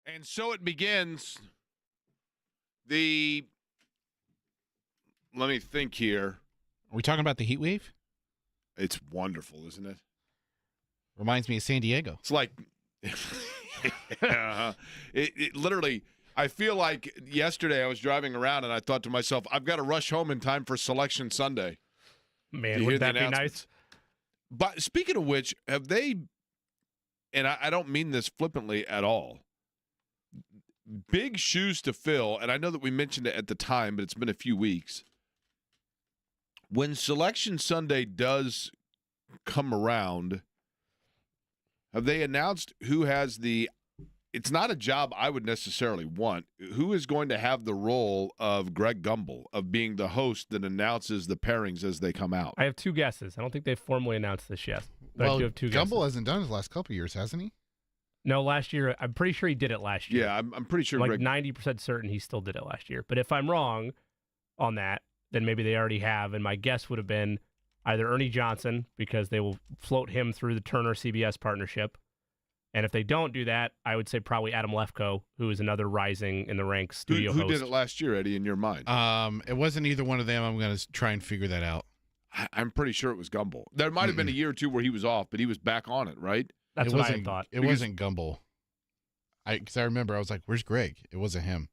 And so it begins. Let me think here. Are we talking about the heat wave? It's wonderful, isn't it? Reminds me of San Diego. It's like, it literally, I feel like yesterday I was driving around and I thought to myself, I've got to rush home in time for Selection Sunday. Man, wouldn't that be nice? But speaking of which, have they, and I don't mean this flippantly at all, big shoes to fill, and I know that we mentioned it at the time, but it's been a few weeks. When Selection Sunday does come around, have they announced who has it's not a job I would necessarily want, who is going to have the role of Greg Gumbel, of being the host that announces the pairings as they come out? I have two guesses. I don't think they've formally announced this yet. But I do have two Gumbel guesses. hasn't done it the last couple of years, hasn't he? No, last year. I'm pretty sure he did it last year. Yeah, I'm pretty sure. Like Greg, 90% certain he still did it last year. But if I'm wrong on that, then maybe they already have. And my guess would have been either Ernie Johnson, because they will float him through the Turner-CBS partnership. And if they don't do that, I would say probably Adam Lefkoe, who is another rising in the ranks studio host. Who did it last year, Eddie, in your mind? It wasn't either one of them. I'm going to try and figure that out. I'm pretty sure it was Gumbel. There might have been a year or two where he was off, but he was back on it, right? That's what I thought. It wasn't Gumbel. Because I remember I was like, "Where's Greg?" It wasn't him.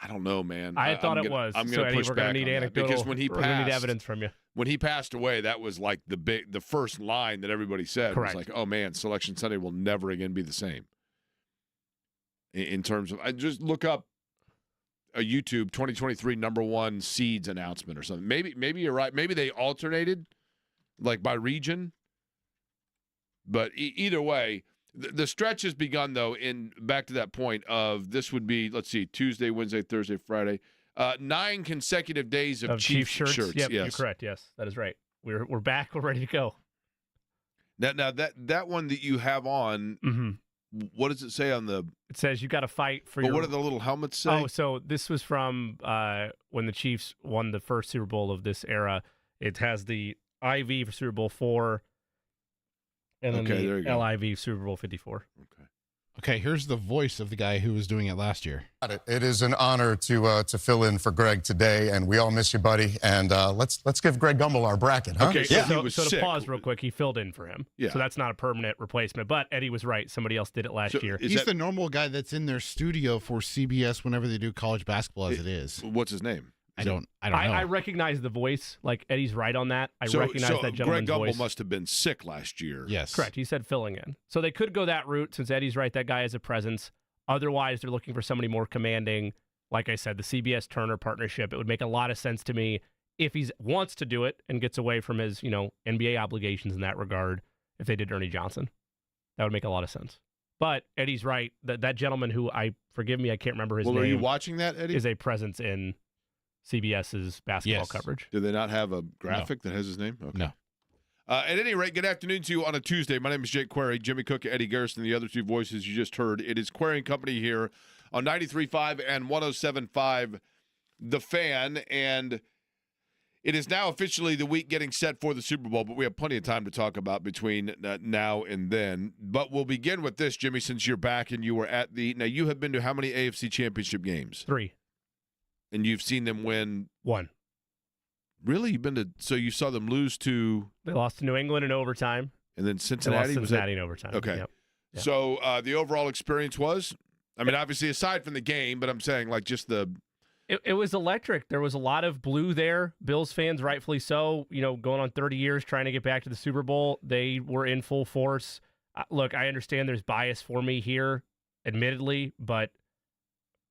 I don't know, man. I thought it was. I'm so going to Eddie, push we're back going to need on that, anecdotal. because when he we're going to need passed, evidence from you. when he passed away, that was like the first line that everybody said. Correct. It was like, "Oh man, Selection Sunday will never again be the same." In terms of, I just look up a YouTube 2023 #1 seeds announcement or something. Maybe you're right. Maybe they alternated, like by region. But either way, the stretch has begun, though. In back to that point of this would be, let's see, Tuesday, Wednesday, Thursday, Friday, 9 consecutive days of Chiefs shirts. Yep, yes. you're correct. Yes, that is right. We're back. We're ready to go. Now that one that you have on, what does it say on the? It says you got to fight for But your. what do the little helmets say? Oh, so this was from when the Chiefs won the first Super Bowl of this era. It has the IV for Super Bowl 4, and then there you go. LIV Super Bowl 54. Okay, here's the voice of the guy who was doing it last year. It is an honor to fill in for Greg today, and we all miss you, buddy. And let's give Greg Gumbel our bracket, huh? Okay, So, he was so to sick. pause real quick, he filled in for him. Yeah. So that's not a permanent replacement. But Eddie was right. Somebody else did it last year. Is He's that- the normal guy that's in their studio for CBS whenever they do college basketball, as it is. What's his name? I don't know. I recognize the voice. Like Eddie's right on that. I recognize that Greg gentleman's Gumbel voice. must have been sick last year. Yes. Correct. He said filling in. So they could go that route since Eddie's right. That guy has a presence. Otherwise, they're looking for somebody more commanding. Like I said, the CBS Turner partnership. It would make a lot of sense to me if he wants to do it and gets away from his, NBA obligations in that regard. If they did Ernie Johnson, that would make a lot of sense. But Eddie's right. That gentleman who I can't remember his name. Are you watching that, Eddie? Is a presence in CBS's basketball coverage. Do they not have a graphic that has his name? Okay. No. At any rate, good afternoon to you on a Tuesday. My name is Jake Query, Jimmy Cook, Eddie Garrison, the other two voices you just heard. It is Query and Company here on 93.5 and 107.5 The Fan, and it is now officially the week getting set for the Super Bowl, but we have plenty of time to talk about between now and then. But we'll begin with this, Jimmy, since you're back and you were at now you have been to how many AFC Championship games? 3. And you've seen them win 1. Really? So you saw them lose to? They lost to New England in overtime. And then They Cincinnati? lost Cincinnati in overtime. Okay. Yep. Yeah. So the overall experience was? I mean, obviously aside from the game, but I'm saying like just the... It was electric. There was a lot of blue there. Bills fans, rightfully so, going on 30 years trying to get back to the Super Bowl. They were in full force. Look, I understand there's bias for me here, admittedly, but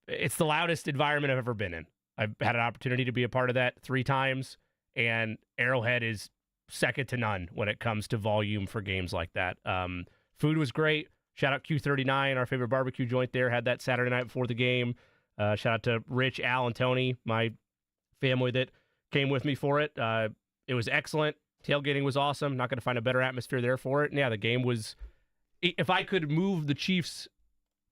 it's the loudest environment I've ever been in. I've had an opportunity to be a part of that 3 times, and Arrowhead is second to none when it comes to volume for games like that. Food was great. Shout out Q39, our favorite barbecue joint there. Had that Saturday night before the game. Shout out to Rich, Al, and Tony, my family that came with me for it. It was excellent. Tailgating was awesome. Not going to find a better atmosphere there for it. And yeah, the game was... If I could move the Chiefs'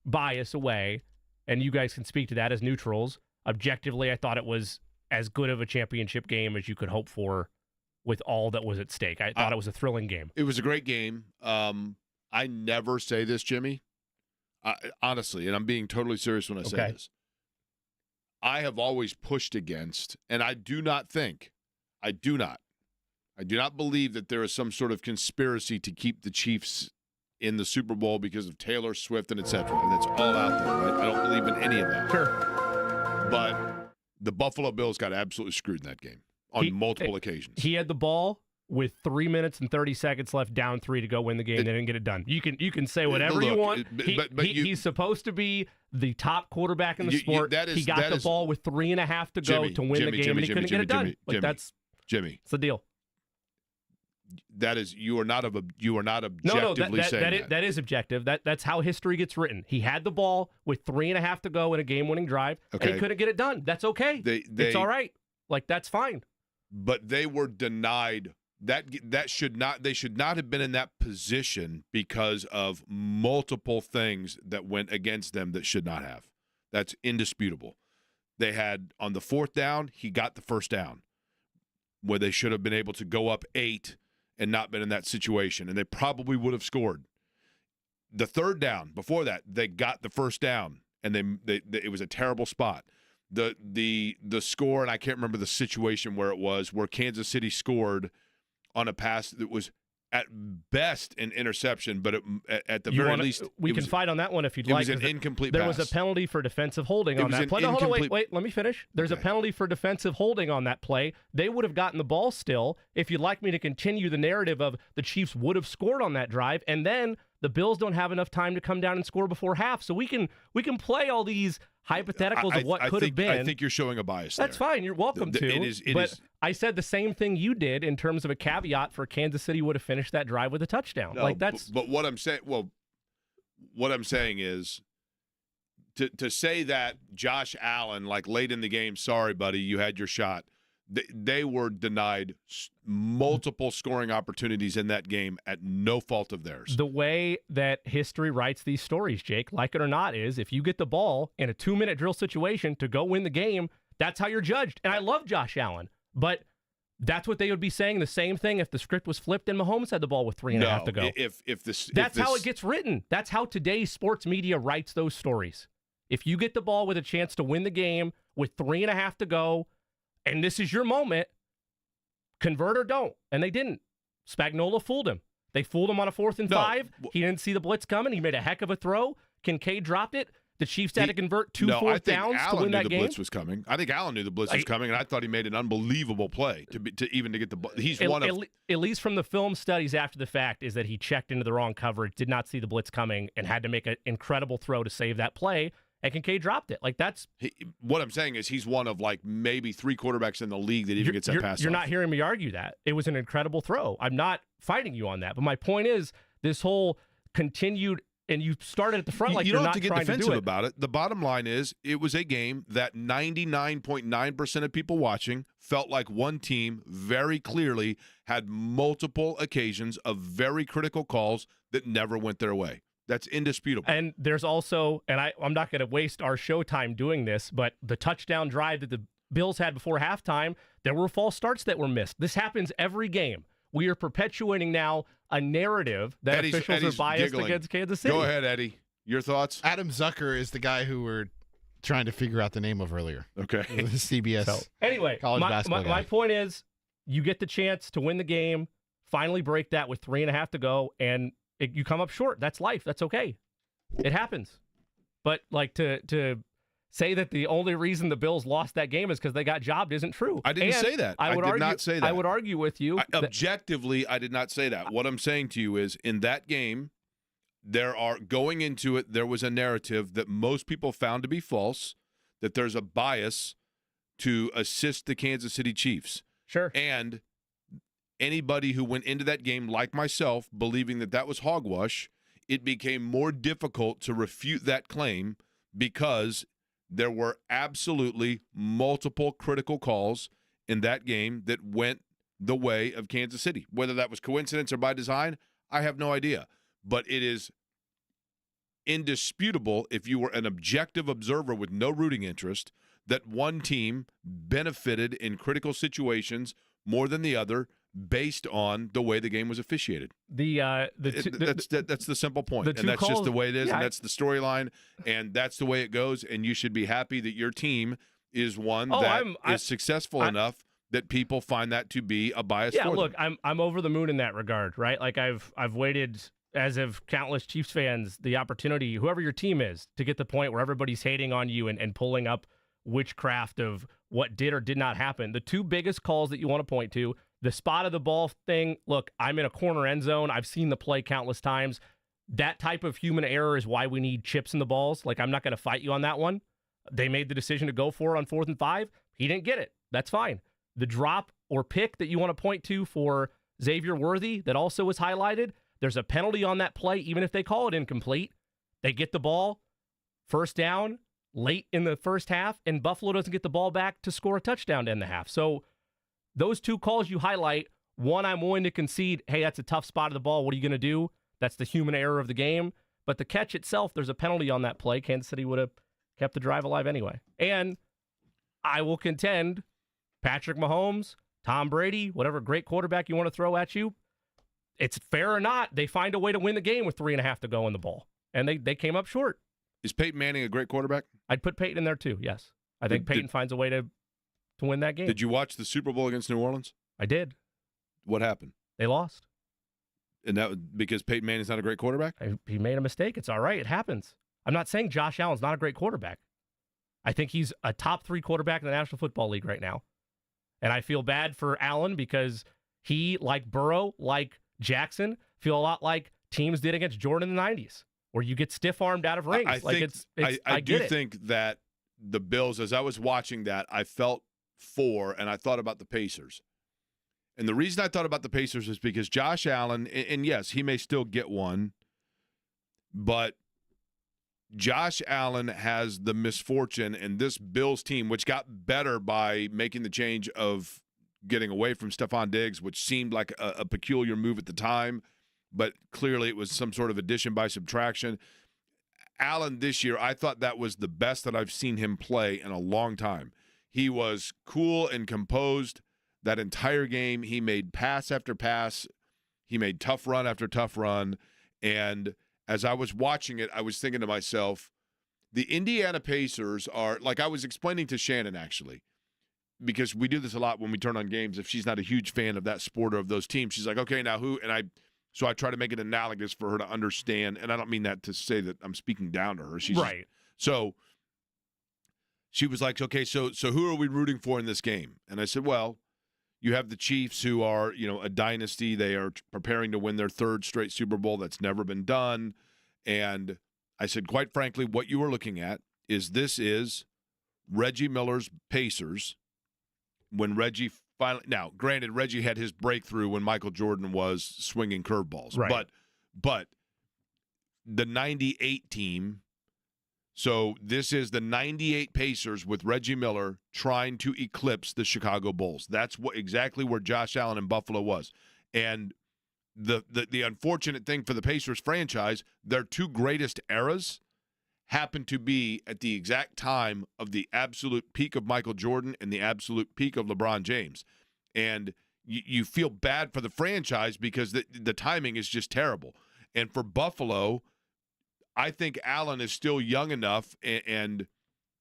bias away, and you guys can speak to that as neutrals, objectively, I thought it was as good of a championship game as you could hope for with all that was at stake. I thought it was a thrilling game. It was a great game. I never say this, Jimmy. honestly, and I'm being totally serious when I say this, I have always pushed against, and I do not believe that there is some sort of conspiracy to keep the Chiefs in the Super Bowl because of Taylor Swift and et cetera. And it's all out there, right? I don't believe in any of that. Sure. But the Buffalo Bills got absolutely screwed in that game on multiple occasions. He had the ball with 3 minutes and 30 seconds left, down 3 to go win the game. They didn't get it done. You can say whatever you want. He's supposed to be the top quarterback in the sport. He got the ball with 3.5 to go to win the game, and he couldn't get it done. That's the deal. That is, you are not objectively saying that is objective. That's how history gets written. He had the ball with 3.5 to go in a game-winning drive, and he couldn't get it done. That's okay. It's all right. That's fine. But they were denied that. They should not have been in that position because of multiple things that went against them that should not have. That's indisputable. They had on the 4th down, he got the first down, where they should have been able to go up 8 and not been in that situation, and they probably would have scored. The 3rd down, before that, they got the first down, and it was a terrible spot. The score, and I can't remember the situation where it was, where Kansas City scored on a pass that was at best an interception, but at the very least, we can fight on that one if you'd like. It was an incomplete pass. There was a penalty for defensive holding on that play. No, hold on, wait, let me finish. There's a penalty for defensive holding on that play. They would have gotten the ball still. If you'd like me to continue the narrative of the Chiefs would have scored on that drive, and then the Bills don't have enough time to come down and score before half. So we can play all these hypotheticals of what could have been. I think you're showing a bias there. That's fine. You're welcome to. But I said the same thing you did in terms of a caveat for Kansas City would have finished that drive with a touchdown. No, but what I'm saying, what I'm saying is to say that Josh Allen, late in the game, sorry, buddy, you had your shot. They were denied multiple scoring opportunities in that game at no fault of theirs. The way that history writes these stories, Jake, like it or not, is if you get the ball in a 2-minute drill situation to go win the game, that's how you're judged. And I love Josh Allen, but that's what they would be saying. The same thing if the script was flipped and Mahomes had the ball with 3.5 to go. That's how it gets written. That's how today's sports media writes those stories. If you get the ball with a chance to win the game with 3.5 to go, and this is your moment, convert or don't. And they didn't. Spagnuolo fooled him. They fooled him on a 4th and 5. He didn't see the blitz coming. He made a heck of a throw. Kincaid dropped it. The Chiefs had to convert 2 4th downs to win that game. Blitz was coming. I think Allen knew the blitz was coming, and I thought he made an unbelievable play to get the ball. He's at least from the film studies after the fact, is that he checked into the wrong coverage, did not see the blitz coming, and had to make an incredible throw to save that play. And Kincaid dropped it. What I'm saying is he's one of maybe 3 quarterbacks in the league that even gets that pass. You're not hearing me argue that. It was an incredible throw. I'm not fighting you on that. But my point is this whole continued, and you started at the front you you're don't not have to get trying defensive to do it. about it. The bottom line is it was a game that 99.9% of people watching felt like one team very clearly had multiple occasions of very critical calls that never went their way. That's indisputable. And there's also, and I'm not going to waste our showtime doing this, but the touchdown drive that the Bills had before halftime, there were false starts that were missed. This happens every game. We are perpetuating now a narrative that officials are biased against Kansas City. Go ahead, Eddie. Your thoughts? Adam Zucker is the guy who we're trying to figure out the name of earlier. Okay. The CBS. So, anyway, my point is you get the chance to win the game, finally break that with 3.5 to go, and you come up short. That's life. That's okay. It happens. But to say that the only reason the Bills lost that game is because they got jobbed isn't true. I didn't say that. I did not say that. I would argue with you. Objectively, I did not say that. What I'm saying to you is in that game, going into it, there was a narrative that most people found to be false, that there's a bias to assist the Kansas City Chiefs. Sure. And anybody who went into that game, like myself, believing that was hogwash, it became more difficult to refute that claim because there were absolutely multiple critical calls in that game that went the way of Kansas City. Whether that was coincidence or by design, I have no idea. But it is indisputable, if you were an objective observer with no rooting interest, that one team benefited in critical situations more than the other based on the way the game was officiated. That's the simple point, and that's just the way it is, and that's the storyline, and that's the way it goes. And you should be happy that your team is one that is successful enough that people find that to be a bias. Yeah, for look, them. I'm over the moon in that regard, right? Like I've waited, as of countless Chiefs fans, the opportunity, whoever your team is, to get the point where everybody's hating on you and pulling up witchcraft of what did or did not happen. The two biggest calls that you want to point to, the spot of the ball thing. Look, I'm in a corner end zone. I've seen the play countless times. That type of human error is why we need chips in the balls. Like, I'm not going to fight you on that one. They made the decision to go for it on 4th and 5. He didn't get it. That's fine. The drop or pick that you want to point to for Xavier Worthy that also was highlighted, there's a penalty on that play, even if they call it incomplete. They get the ball, first down, late in the first half, and Buffalo doesn't get the ball back to score a touchdown to end the half. So those two calls you highlight, one, I'm willing to concede, hey, that's a tough spot of the ball. What are you going to do? That's the human error of the game. But the catch itself, there's a penalty on that play. Kansas City would have kept the drive alive anyway. And I will contend, Patrick Mahomes, Tom Brady, whatever great quarterback you want to throw at you, it's fair or not, they find a way to win the game with 3.5 to go in the ball. And they came up short. Is Peyton Manning a great quarterback? I'd put Peyton in there too, yes. I think Peyton finds a way to win that game. Did you watch the Super Bowl against New Orleans? I did. What happened? They lost. And that was because Peyton Manning's not a great quarterback? He made a mistake. It's all right. It happens. I'm not saying Josh Allen's not a great quarterback. I think he's a top 3 quarterback in the National Football League right now. And I feel bad for Allen because he, like Burrow, like Jackson, feel a lot like teams did against Jordan in the 90s, where you get stiff-armed out of rings. I do think that the Bills, as I was watching that, I felt for, and I thought about the Pacers. And the reason I thought about the Pacers is because Josh Allen, and yes, he may still get one, but Josh Allen has the misfortune, and this Bills team, which got better by making the change of getting away from Stephon Diggs, which seemed like a peculiar move at the time, but clearly it was some sort of addition by subtraction. Allen this year, I thought that was the best that I've seen him play in a long time. He was cool and composed that entire game. He made pass after pass. He made tough run after tough run. And as I was watching it, I was thinking to myself, the Indiana Pacers are, like I was explaining to Shannon actually, because we do this a lot when we turn on games. If she's not a huge fan of that sport or of those teams, she's like, okay, now who? And so I try to make it analogous for her to understand. And I don't mean that to say that I'm speaking down to her. She's right. So she was like, okay, so who are we rooting for in this game? And I said, well, you have the Chiefs, who are, a dynasty. They are preparing to win their 3rd straight Super Bowl. That's never been done. And I said, quite frankly, what you are looking at is Reggie Miller's Pacers when Reggie finally – now, granted, Reggie had his breakthrough when Michael Jordan was swinging curveballs. Right. But the 98 team – so this is the 98 Pacers with Reggie Miller trying to eclipse the Chicago Bulls. That's exactly where Josh Allen in Buffalo was. And the unfortunate thing for the Pacers franchise, their 2 greatest eras happen to be at the exact time of the absolute peak of Michael Jordan and the absolute peak of LeBron James. And you feel bad for the franchise because the timing is just terrible. And for Buffalo, I think Allen is still young enough and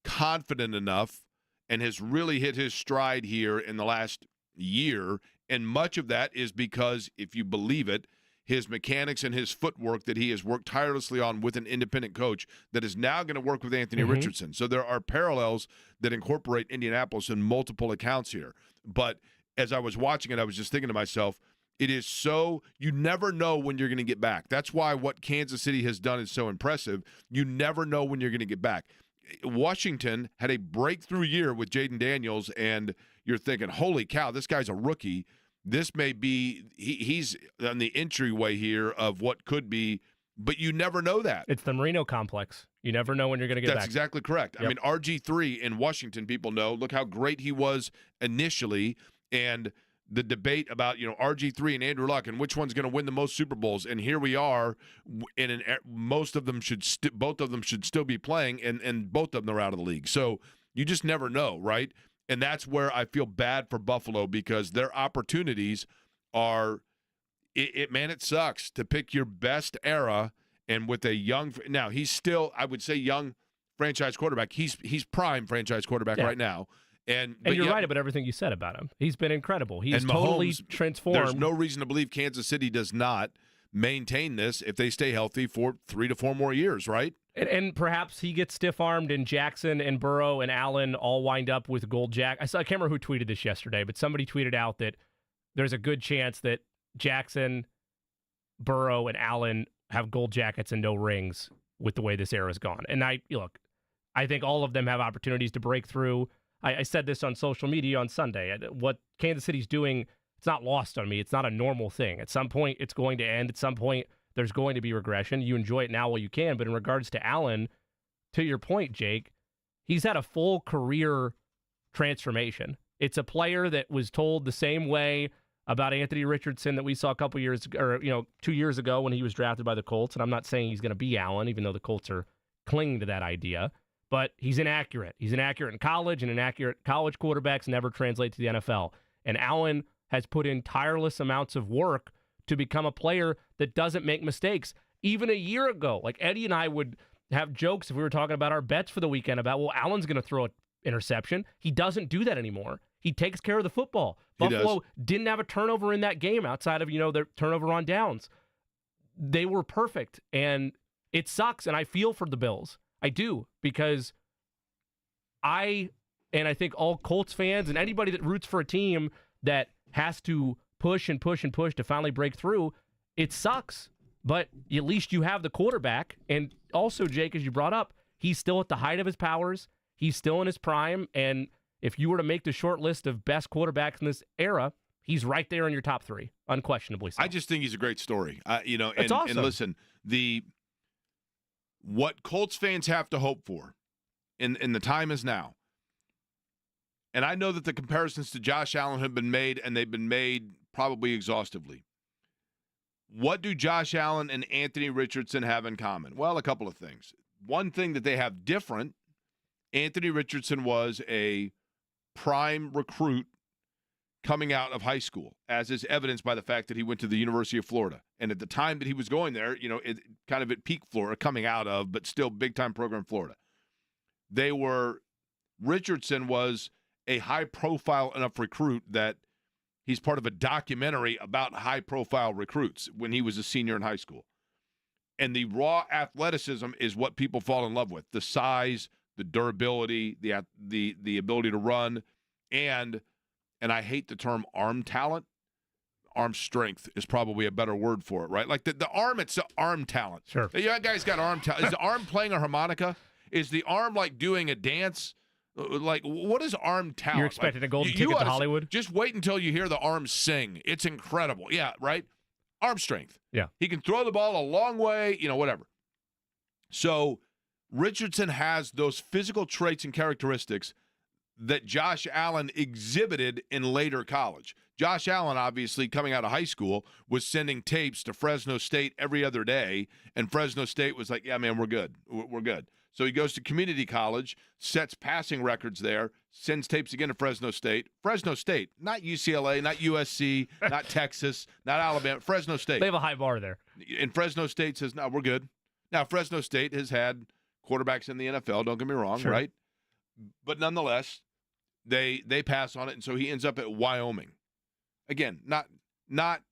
confident enough and has really hit his stride here in the last year. And much of that is because, if you believe it, his mechanics and his footwork that he has worked tirelessly on with an independent coach that is now going to work with Anthony Richardson. So there are parallels that incorporate Indianapolis in multiple accounts here. But as I was watching it, I was just thinking to myself, it is so – you never know when you're going to get back. That's why what Kansas City has done is so impressive. You never know when you're going to get back. Washington had a breakthrough year with Jaden Daniels, and you're thinking, holy cow, this guy's a rookie. This may be he's on the entryway here of what could be, but you never know that. It's the Marino complex. You never know when you're going to get back. That's exactly correct. Yep. I mean, RG3 in Washington, people know, look how great he was initially, and – the debate about, RG3 and Andrew Luck and which one's going to win the most Super Bowls. And here we are, and both of them should still be playing, and both of them are out of the league. So you just never know, right? And that's where I feel bad for Buffalo, because their opportunities are man, it sucks to pick your best era and with a young – now, he's still, I would say, young franchise quarterback. He's prime franchise quarterback right now. And you're right about everything you said about him. He's been incredible. He's totally transformed. There's no reason to believe Kansas City does not maintain this if they stay healthy for 3 to 4 more years, right? And perhaps he gets stiff-armed and Jackson and Burrow and Allen all wind up with gold jack. I can't remember who tweeted this yesterday, but somebody tweeted out that there's a good chance that Jackson, Burrow, and Allen have gold jackets and no rings with the way this era's gone. And I think all of them have opportunities to break through. I said this on social media on Sunday. What Kansas City's doing, it's not lost on me. It's not a normal thing. At some point, it's going to end. At some point, there's going to be regression. You enjoy it now while you can. But in regards to Allen, to your point, Jake, he's had a full career transformation. It's a player that was told the same way about Anthony Richardson that we saw a couple years, or 2 years ago when he was drafted by the Colts. And I'm not saying he's going to be Allen, even though the Colts are clinging to that idea. But he's inaccurate. He's inaccurate in college, and inaccurate college quarterbacks never translate to the NFL. And Allen has put in tireless amounts of work to become a player that doesn't make mistakes. Even a year ago, like Eddie and I would have jokes if we were talking about our bets for the weekend about, well, Allen's going to throw an interception. He doesn't do that anymore. He takes care of the football. Buffalo didn't have a turnover in that game outside of, their turnover on downs. They were perfect, and it sucks, and I feel for the Bills. I do, because I think all Colts fans and anybody that roots for a team that has to push and push and push to finally break through, it sucks. But at least you have the quarterback. And also, Jake, as you brought up, he's still at the height of his powers. He's still in his prime. And if you were to make the short list of best quarterbacks in this era, he's right there in your top 3, unquestionably so. I just think he's a great story. It's awesome. And listen, what Colts fans have to hope for, and the time is now. And I know that the comparisons to Josh Allen have been made, and they've been made probably exhaustively. What do Josh Allen and Anthony Richardson have in common? Well, a couple of things. One thing that they have different, Anthony Richardson was a prime recruit coming out of high school, as is evidenced by the fact that he went to the University of Florida. And at the time that he was going there, it kind of at peak Florida, coming out of, but still big-time program Florida. Richardson was a high-profile enough recruit that he's part of a documentary about high-profile recruits when he was a senior in high school. And the raw athleticism is what people fall in love with. The size, the durability, the ability to run, and I hate the term arm talent. Arm strength is probably a better word for it, right? Like the arm, it's the arm talent. Sure. Yeah, guy's got arm talent. Is the arm playing a harmonica? Is the arm like doing a dance? Like, what is arm talent? You're expecting a golden ticket to Hollywood? Just wait until you hear the arm sing. It's incredible. Yeah, right? Arm strength. Yeah. He can throw the ball a long way, whatever. So Richardson has those physical traits and characteristics that Josh Allen exhibited in later college. Josh Allen, obviously, coming out of high school, was sending tapes to Fresno State every other day, and Fresno State was like, yeah, man, we're good. We're good. So he goes to community college, sets passing records there, sends tapes again to Fresno State. Fresno State, not UCLA, not USC, not Texas, not Alabama, Fresno State. They have a high bar there. And Fresno State says, no, we're good. Now, Fresno State has had quarterbacks in the NFL, don't get me wrong, sure, right? But nonetheless, they pass on it, and so he ends up at Wyoming. Again, not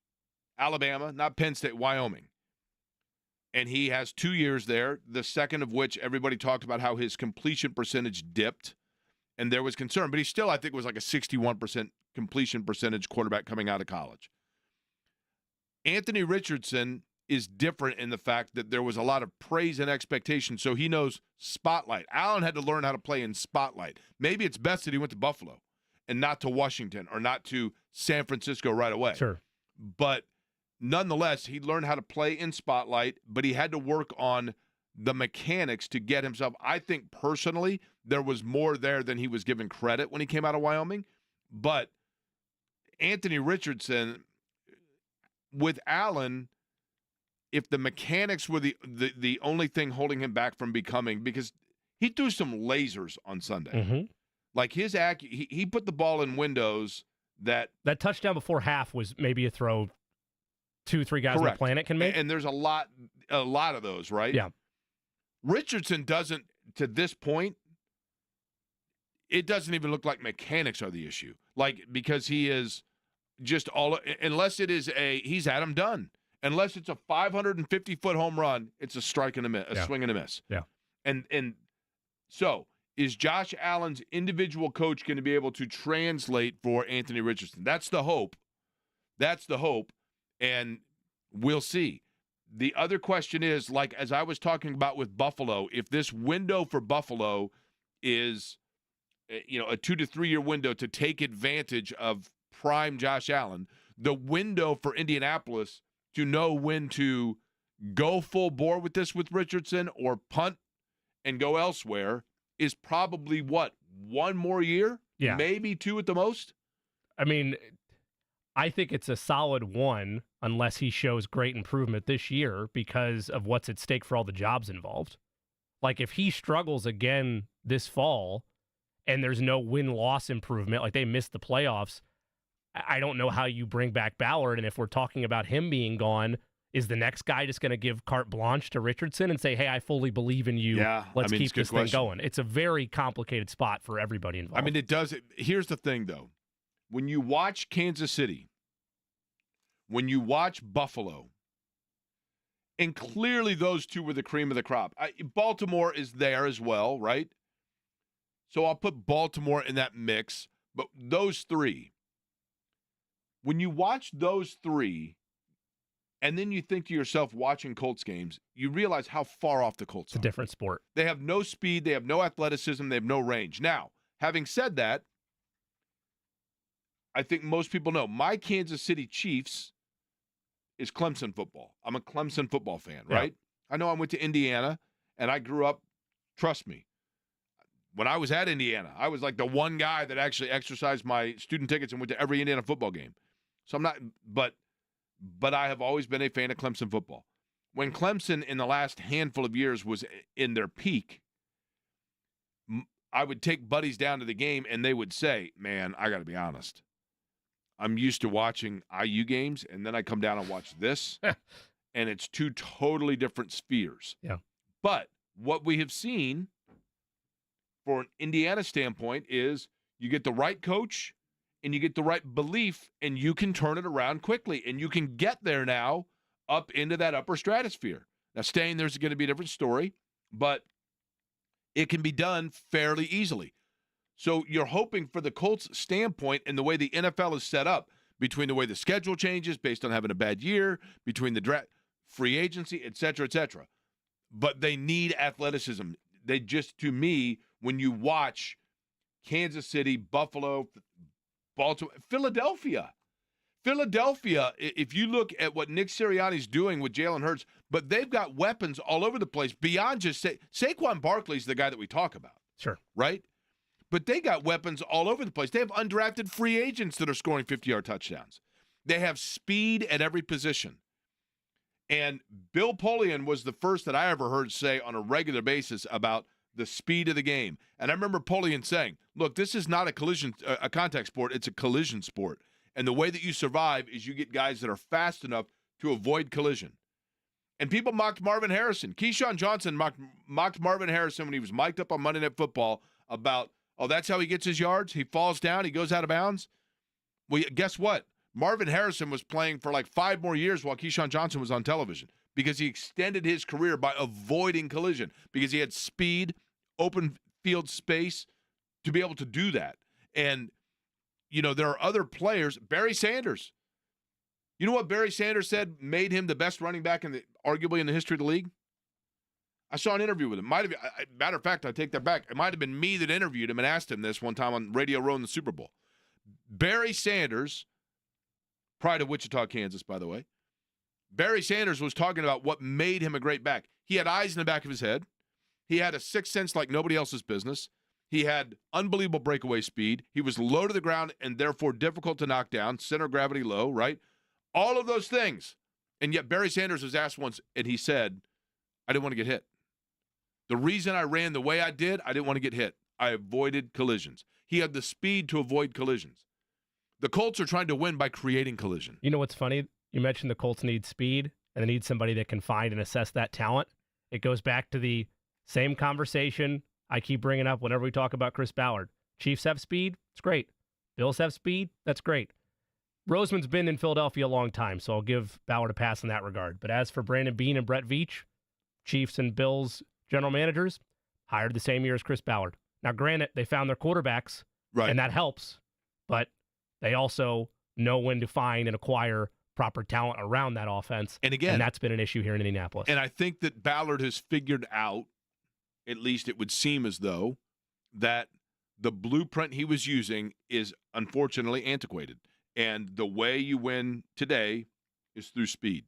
Alabama, not Penn State, Wyoming. And he has 2 years there, the second of which everybody talked about how his completion percentage dipped, and there was concern. But he still, I think, was like a 61% completion percentage quarterback coming out of college. Anthony Richardson is different in the fact that there was a lot of praise and expectation, so he knows spotlight. Allen had to learn how to play in spotlight. Maybe it's best that he went to Buffalo and not to Washington or not to San Francisco right away. Sure. But nonetheless, he learned how to play in spotlight, but he had to work on the mechanics to get himself. I think personally there was more there than he was given credit when he came out of Wyoming. But Anthony Richardson, with Allen, if the mechanics were the only thing holding him back from becoming, because he threw some lasers on Sunday. Mm-hmm. Like he put the ball in windows that touchdown before half was maybe a throw 2-3 guys on the planet can make. And there's a lot of those, right? Yeah. Richardson doesn't, to this point, it doesn't even look like mechanics are the issue. Like, because he is just unless it is he's Adam Dunn. Unless it's a 550-foot home run, it's a strike and a miss, a swing and a miss. Yeah. And so is Josh Allen's individual coach going to be able to translate for Anthony Richardson? That's the hope. And we'll see. The other question is, like, as I was talking about with Buffalo, if this window for Buffalo is, a 2 to 3 year window to take advantage of prime Josh Allen, the window for Indianapolis to know when to go full bore with this with Richardson or punt and go elsewhere is probably, one more year? Yeah. Maybe 2 at the most? I mean, I think it's a solid 1 unless he shows great improvement this year because of what's at stake for all the jobs involved. Like, if he struggles again this fall and there's no win-loss improvement, like they missed the playoffs, I don't know how you bring back Ballard. And if we're talking about him being gone, is the next guy just going to give carte blanche to Richardson and say, hey, I fully believe in you. Yeah, Let's keep it's a good this question. thing going. It's a very complicated spot for everybody involved. I mean, it does. Here's the thing, though. When you watch Kansas City, when you watch Buffalo, and clearly those two were the cream of the crop. Baltimore is there as well, right? So I'll put Baltimore in that mix. But those three, when you watch those three, and then you think to yourself watching Colts games, you realize how far off the Colts it's a are. different sport. They have no speed. They have no athleticism. They have no range. Now, having said that, I think most people know my Kansas City Chiefs is Clemson football. I'm a Clemson football fan, right? I know I went to Indiana, and I grew up, trust me, when I was at Indiana, I was like the one guy that actually exercised my student tickets and went to every Indiana football game. So I'm not, but I have always been a fan of Clemson football. When Clemson in the last handful of years was in their peak, I would take buddies down to the game, and they would say, man, I got to be honest. I'm used to watching IU games, and then I come down and watch this, and it's 2 totally different spheres. Yeah. But what we have seen for an Indiana standpoint is you get the right coach and you get the right belief, and you can turn it around quickly, and you can get there now up into that upper stratosphere. Now, staying there's going to be a different story, but it can be done fairly easily. So you're hoping for the Colts' standpoint and the way the NFL is set up, between the way the schedule changes based on having a bad year, between the draft, free agency, et cetera, et cetera. But they need athleticism. They just, to me, when you watch Kansas City, Buffalo, Baltimore, Philadelphia, if you look at what Nick Sirianni's doing with Jalen Hurts, but they've got weapons all over the place beyond just Saquon Barkley's the guy that we talk about. Sure. Right? But they got weapons all over the place. They have undrafted free agents that are scoring 50-yard touchdowns. They have speed at every position. And Bill Polian was the first that I ever heard say on a regular basis about the speed of the game. And I remember Polian saying, look, this is not a contact sport, it's a collision sport. And the way that you survive is you get guys that are fast enough to avoid collision. And people mocked Marvin Harrison. Keyshawn Johnson mocked Marvin Harrison when he was mic'd up on Monday Night Football about, oh, that's how he gets his yards? He falls down, he goes out of bounds? Well, guess what? Marvin Harrison was playing for like 5 more years while Keyshawn Johnson was on television because he extended his career by avoiding collision because he had speed, open field space to be able to do that. And, there are other players. Barry Sanders. You know what Barry Sanders said made him the best running back arguably in the history of the league? I saw an interview with him. Matter of fact, I take that back. It might have been me that interviewed him and asked him this one time on Radio Row in the Super Bowl. Barry Sanders, pride of Wichita, Kansas, by the way. Barry Sanders was talking about what made him a great back. He had eyes in the back of his head. He had a sixth sense like nobody else's business. He had unbelievable breakaway speed. He was low to the ground and therefore difficult to knock down, center of gravity low, right? All of those things. And yet Barry Sanders was asked once, and he said, I didn't want to get hit. The reason I ran the way I did, I didn't want to get hit. I avoided collisions. He had the speed to avoid collisions. The Colts are trying to win by creating collision. You know what's funny? You mentioned the Colts need speed, and they need somebody that can find and assess that talent. It goes back to the same conversation I keep bringing up whenever we talk about Chris Ballard. Chiefs have speed. It's great. Bills have speed. That's great. Roseman's been in Philadelphia a long time, so I'll give Ballard a pass in that regard. But as for Brandon Beane and Brett Veach, Chiefs and Bills general managers, hired the same year as Chris Ballard. Now, granted, they found their quarterbacks, Right. and that helps, but they also know when to find and acquire proper talent around that offense. And again, and that's been an issue here in Indianapolis. And I think that Ballard has figured out, at least it would seem as though, that the blueprint he was using is unfortunately antiquated. And the way you win today is through speed.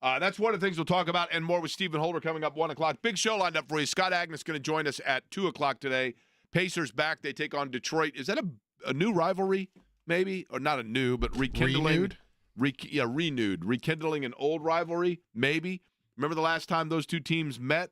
That's one of the things we'll talk about and more with Stephen Holder coming up 1 o'clock. Big show lined up for you. Scott Agnes going to join us at 2 o'clock today. Pacers back. They take on Detroit. Is that a new rivalry, maybe? Or not a new, but rekindling. Renewed. Rekindling an old rivalry, maybe. Remember the last time those two teams met?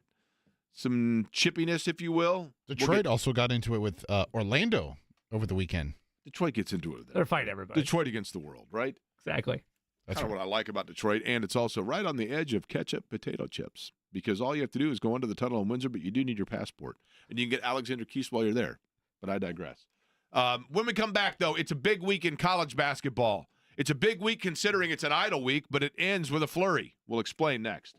Some chippiness, if you will. Detroit also got into it with Orlando over the weekend. Detroit gets into it. They're fighting everybody. Detroit against the world, right? Exactly. That's kind of what I like about Detroit, and it's also right on the edge of ketchup potato chips because all you have to do is go into the tunnel in Windsor, but you do need your passport. And you can get Alexander Keith while you're there. But I digress. When we come back, though, it's a big week in college basketball. It's a big week considering it's an idle week, but it ends with a flurry. We'll explain next.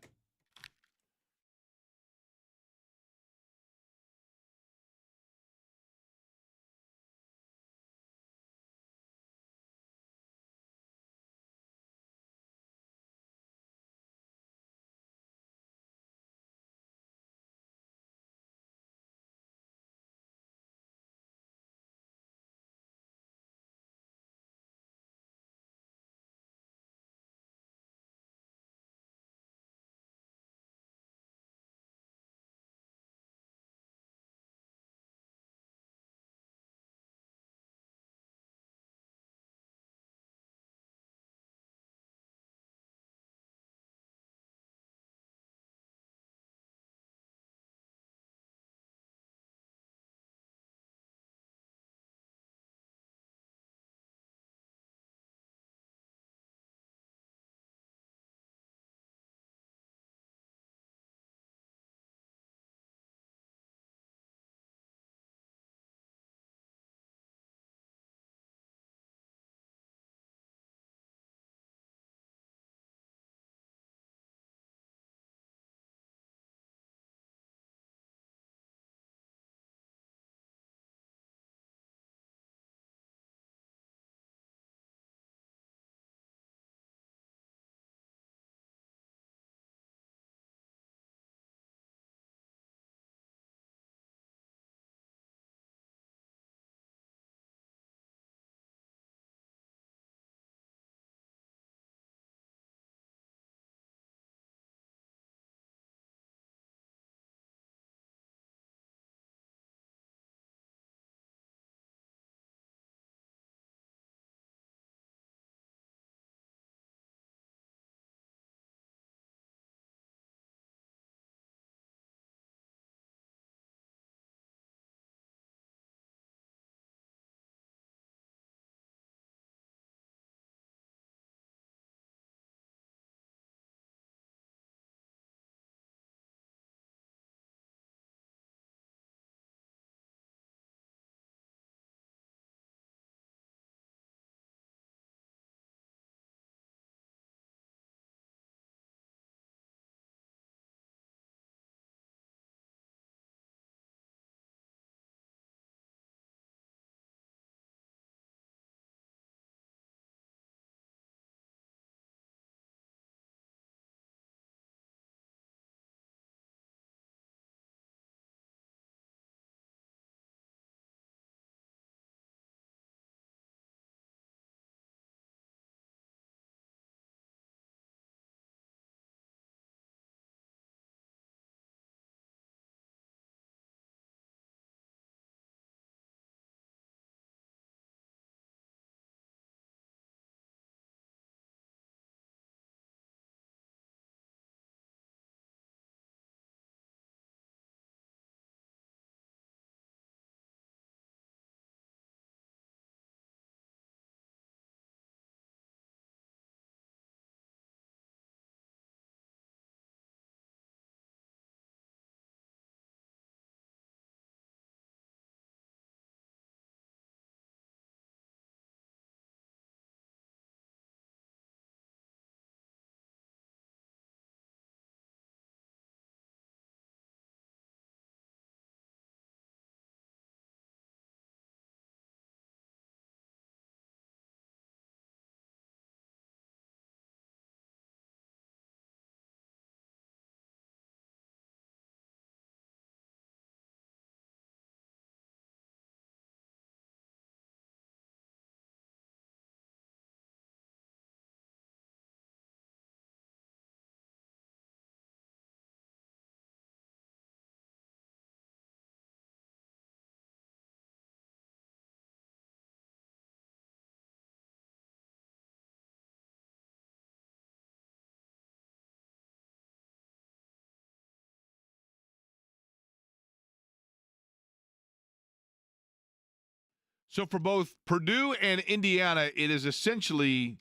So for both Purdue and Indiana, it is essentially.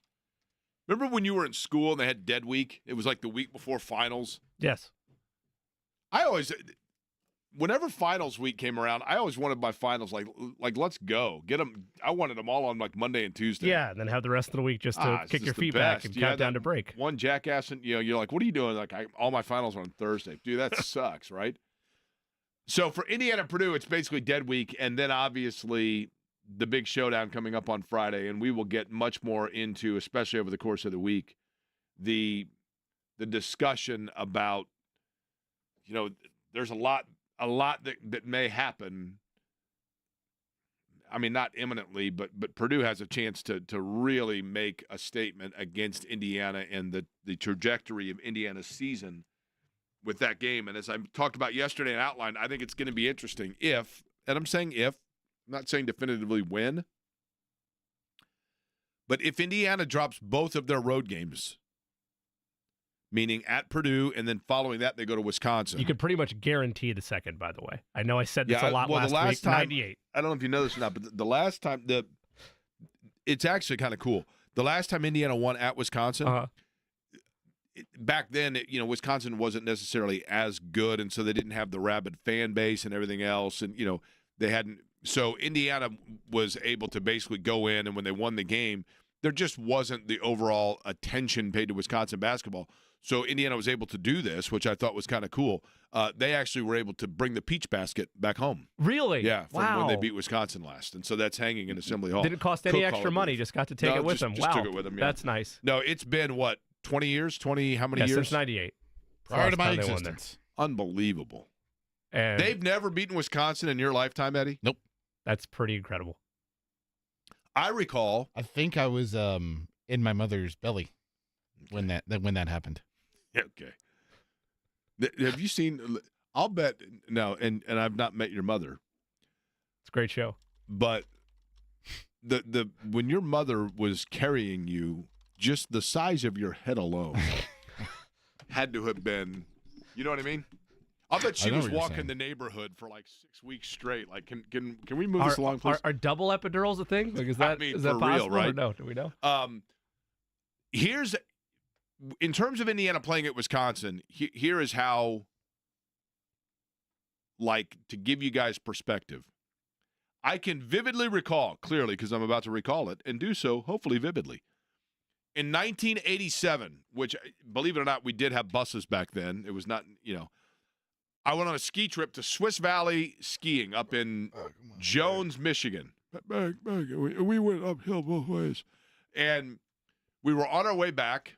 Remember when you were in school and they had dead week? It was like the week before finals. Yes. Whenever finals week came around, I always wanted my finals like let's go get them. I wanted them all on like Monday and Tuesday. Yeah, and then have the rest of the week just to It's kick just your the feet back best. and You had count down that to break. One jackass, and you're like, what are you doing? Like, all my finals are on Thursday, dude. That sucks, right? So for Indiana Purdue, it's basically dead week, and then obviously the big showdown coming up on Friday, and we will get much more into, especially over the course of the week, the discussion about, there's a lot that may happen. I mean, not imminently, but Purdue has a chance to really make a statement against Indiana and the trajectory of Indiana's season with that game. And as I talked about yesterday and outlined, I think it's going to be interesting if, and I'm saying if, I'm not saying definitively when, but if Indiana drops both of their road games, meaning at Purdue, and then following that they go to Wisconsin. You could pretty much guarantee the second, by the way. I know I said this a lot the last week, time, 98. I don't know if you know this or not, but the last time, it's actually kind of cool. The last time Indiana won at Wisconsin, back then, Wisconsin wasn't necessarily as good, and so they didn't have the rabid fan base and everything else, and, they hadn't. So Indiana was able to basically go in, and when they won the game, there just wasn't the overall attention paid to Wisconsin basketball. So Indiana was able to do this, which I thought was kind of cool. They actually were able to bring the peach basket back home. Really? Yeah, from wow. when they beat Wisconsin last. And so that's hanging in Assembly Hall. Didn't cost any extra money, just got to take it with them. Just wow. took it with them, yeah. That's nice. No, it's been, 20 years? How many years? Since 98. Prior to my existence. Unbelievable. And they've never beaten Wisconsin in your lifetime, Eddie? Nope. That's pretty incredible. I recall. I think I was in my mother's belly when that happened. Okay. Have you seen? I'll bet no, and I've not met your mother. It's a great show. But the when your mother was carrying you, just the size of your head alone had to have been. You know what I mean? I'll bet she was walking the neighborhood for like 6 weeks straight. Like, can we move this along, please? Are double epidurals a thing? Like, is that for possible? real, right? Or no? Do we know? Here's, in terms of Indiana playing at Wisconsin, here is how, like, to give you guys perspective. I can vividly recall, clearly, because I'm about to recall it, and do so, hopefully, vividly. In 1987, which, believe it or not, we did have buses back then. It was not, I went on a ski trip to Swiss Valley skiing up in Jones, Michigan. Back, we went uphill both ways. And we were on our way back.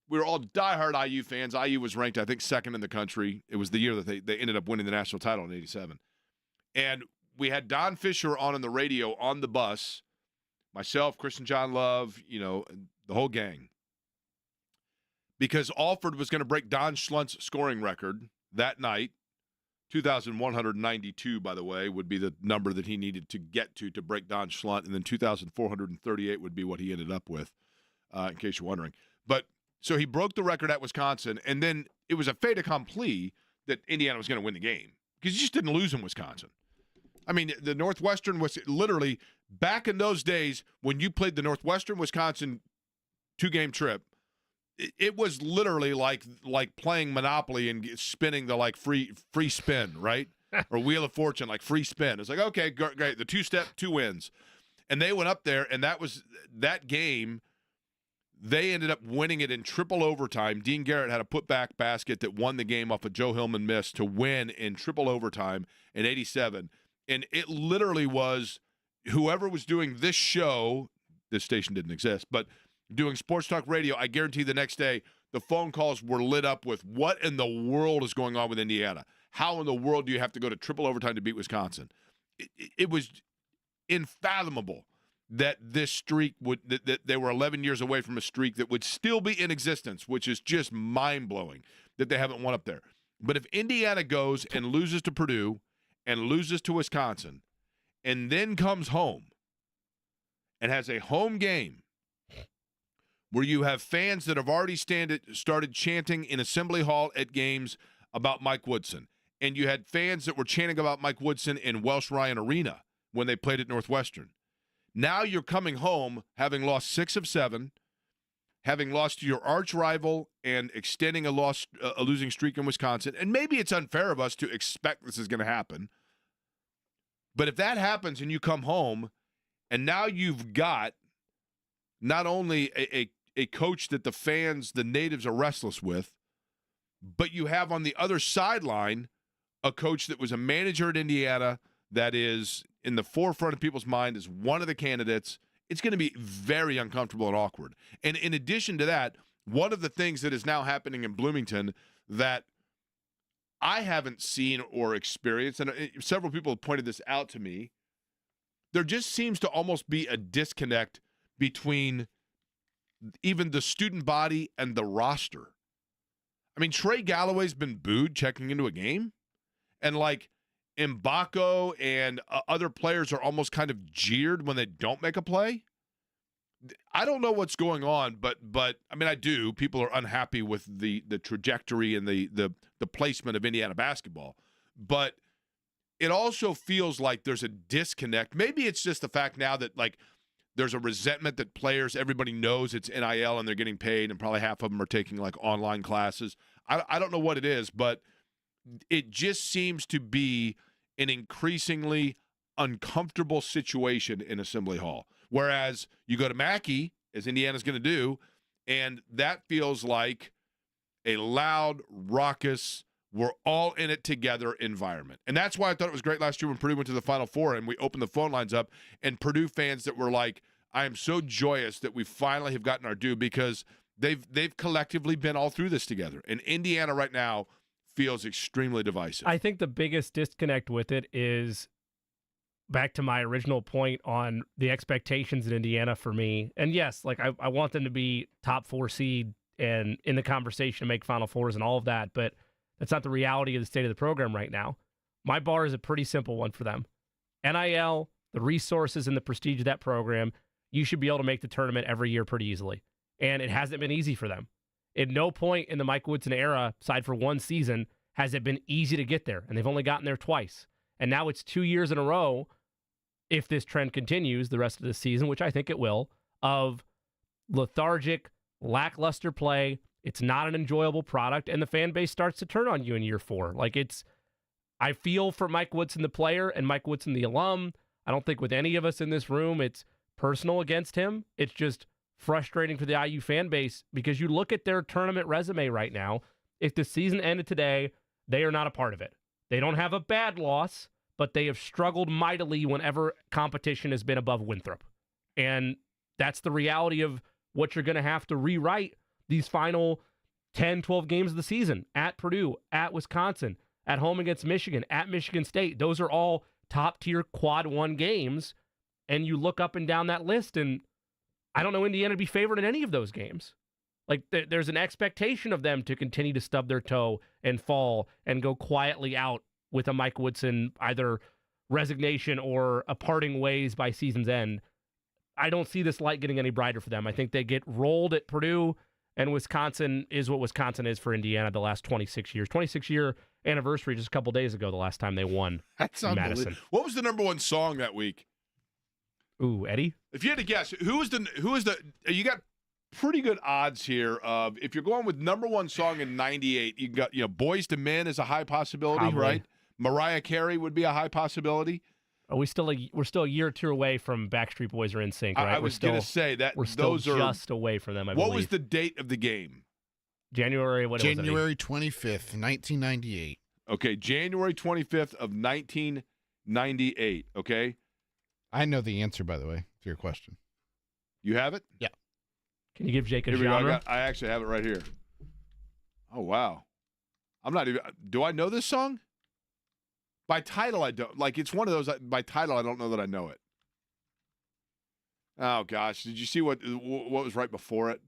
We were all diehard IU fans. IU was ranked, I think, second in the country. It was the year that they ended up winning the national title in 87. And we had Don Fisher on the radio on the bus, myself, Christian John Love, the whole gang. Because Alford was going to break Don Schlunt's scoring record that night. 2,192, by the way, would be the number that he needed to get to break Don Schlunt. And then 2,438 would be what he ended up with, in case you're wondering. But so he broke the record at Wisconsin, and then it was a fait accompli that Indiana was going to win the game because you just didn't lose in Wisconsin. I mean, the Northwestern was literally back in those days when you played the Northwestern Wisconsin 2-game trip. It was literally like playing Monopoly and spinning the free spin, right? Or Wheel of Fortune, like free spin. It's like, okay, great. The 2-step, 2 wins. And they went up there, and that game, they ended up winning it in triple overtime. Dean Garrett had a putback basket that won the game off a Joe Hillman miss to win in triple overtime in 87. And it literally was whoever was doing this show, this station didn't exist, but doing sports talk radio, I guarantee the next day the phone calls were lit up with what in the world is going on with Indiana? How in the world do you have to go to triple overtime to beat Wisconsin? It was unfathomable that this streak that they were 11 years away from a streak that would still be in existence, which is just mind-blowing that they haven't won up there. But if Indiana goes and loses to Purdue and loses to Wisconsin and then comes home and has a home game where you have fans that have already started chanting in Assembly Hall at games about Mike Woodson, and you had fans that were chanting about Mike Woodson in Welsh Ryan Arena when they played at Northwestern. Now you're coming home having lost 6 of 7, having lost to your arch rival and extending a losing streak in Wisconsin. And maybe it's unfair of us to expect this is going to happen. But if that happens and you come home and now you've got not only a coach that the fans, the natives, are restless with, but you have on the other sideline a coach that was a manager at Indiana that is in the forefront of people's mind as one of the candidates, it's going to be very uncomfortable and awkward. And in addition to that, one of the things that is now happening in Bloomington that I haven't seen or experienced, and several people have pointed this out to me, there just seems to almost be a disconnect between even the student body and the roster. I mean, Trey Galloway's been booed checking into a game, and like Mbako and other players are almost kind of jeered when they don't make a play. I don't know what's going on, but I mean, I do. People are unhappy with the trajectory and the placement of Indiana basketball, but it also feels like there's a disconnect. Maybe it's just the fact now that like there's a resentment that players, everybody knows it's NIL and they're getting paid, and probably half of them are taking like online classes. I don't know what it is, but it just seems to be an increasingly uncomfortable situation in Assembly Hall. Whereas you go to Mackey, as Indiana's going to do, and that feels like a loud, raucous, we're all in it together environment. And that's why I thought it was great last year when Purdue went to the Final Four and we opened the phone lines up, and Purdue fans that were like, I am so joyous that we finally have gotten our due, because they've collectively been all through this together. And Indiana right now feels extremely divisive. I think the biggest disconnect with it is back to my original point on the expectations in Indiana for me. And yes, like I want them to be top 4 seed and in the conversation to make Final Fours and all of that, but that's not the reality of the state of the program right now. My bar is a pretty simple one for them. NIL, the resources and the prestige of that program, you should be able to make the tournament every year pretty easily. And it hasn't been easy for them. At no point in the Mike Woodson era, aside for one season, has it been easy to get there. And they've only gotten there twice. And now it's 2 years in a row, if this trend continues the rest of the season, which I think it will, of lethargic, lackluster play. It's not an enjoyable product, and the fan base starts to turn on you in year 4. Like I feel for Mike Woodson, the player, and Mike Woodson, the alum. I don't think with any of us in this room it's personal against him. It's just frustrating for the IU fan base, because you look at their tournament resume right now. If the season ended today, they are not a part of it. They don't have a bad loss, but they have struggled mightily whenever competition has been above Winthrop. And that's the reality of what you're going to have to rewrite these final 10, 12 games of the season. At Purdue, at Wisconsin, at home against Michigan, at Michigan State. Those are all top-tier quad 1 games. And you look up and down that list, and I don't know Indiana to be favored in any of those games. Like, there's an expectation of them to continue to stub their toe and fall and go quietly out with a Mike Woodson either resignation or a parting ways by season's end. I don't see this light getting any brighter for them. I think they get rolled at Purdue, and Wisconsin is what Wisconsin is for Indiana the last 26 years. 26-year anniversary just a couple days ago, the last time they won. That's Madison. What was the number 1 song that week? Ooh, Eddie? If you had to guess, who is the you got pretty good odds here of, if you're going with number 1 song in 98, you got, Boyz II Men is a high possibility, Probably. right? Mariah Carey would be a high possibility. Are we're still a year or two away from Backstreet Boys or NSYNC, right? I was going to say that we're still those are just away from them. What was the date of the game? January 25th, 1998. Okay, January 25th of 1998. Okay, I know the answer, by the way, to your question. you have it. Yeah. Can you give Jake a Here we go. genre? I actually have it right here. Oh wow, I'm not even. Do I know this song? By title, I don't. Like, it's one of those. By title, I don't know that I know it. Oh gosh, did you see what was right before it?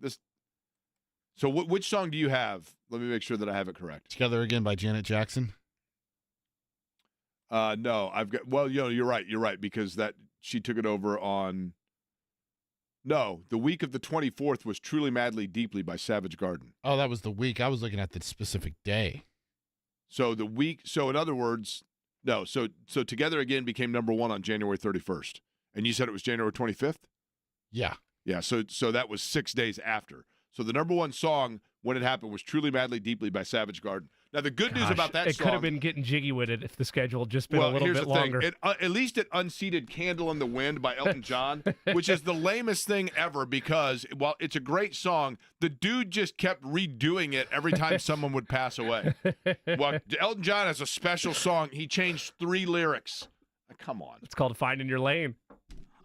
So which song do you have? Let me make sure that I have it correct. Together Again by Janet Jackson. No, I've got. Well, you're right because she took it over on. No, the week of the 24th was Truly Madly Deeply by Savage Garden. Oh, that was the week. I was looking at the specific day. So in other words, No, so Together Again became number 1 on January 31st. And you said it was January 25th? Yeah. Yeah, so that was 6 days after. So the number 1 song when it happened was Truly Madly Deeply by Savage Garden. Now, the good news about that it song... could have been getting jiggy with it if the schedule had just been a little here's bit the thing. longer. At least it unseated Candle in the Wind by Elton John, which is the lamest thing ever because, while it's a great song, the dude just kept redoing it every time someone would pass away. Well, Elton John has a special song. He changed 3 lyrics. Come on. It's called Finding Your Lane.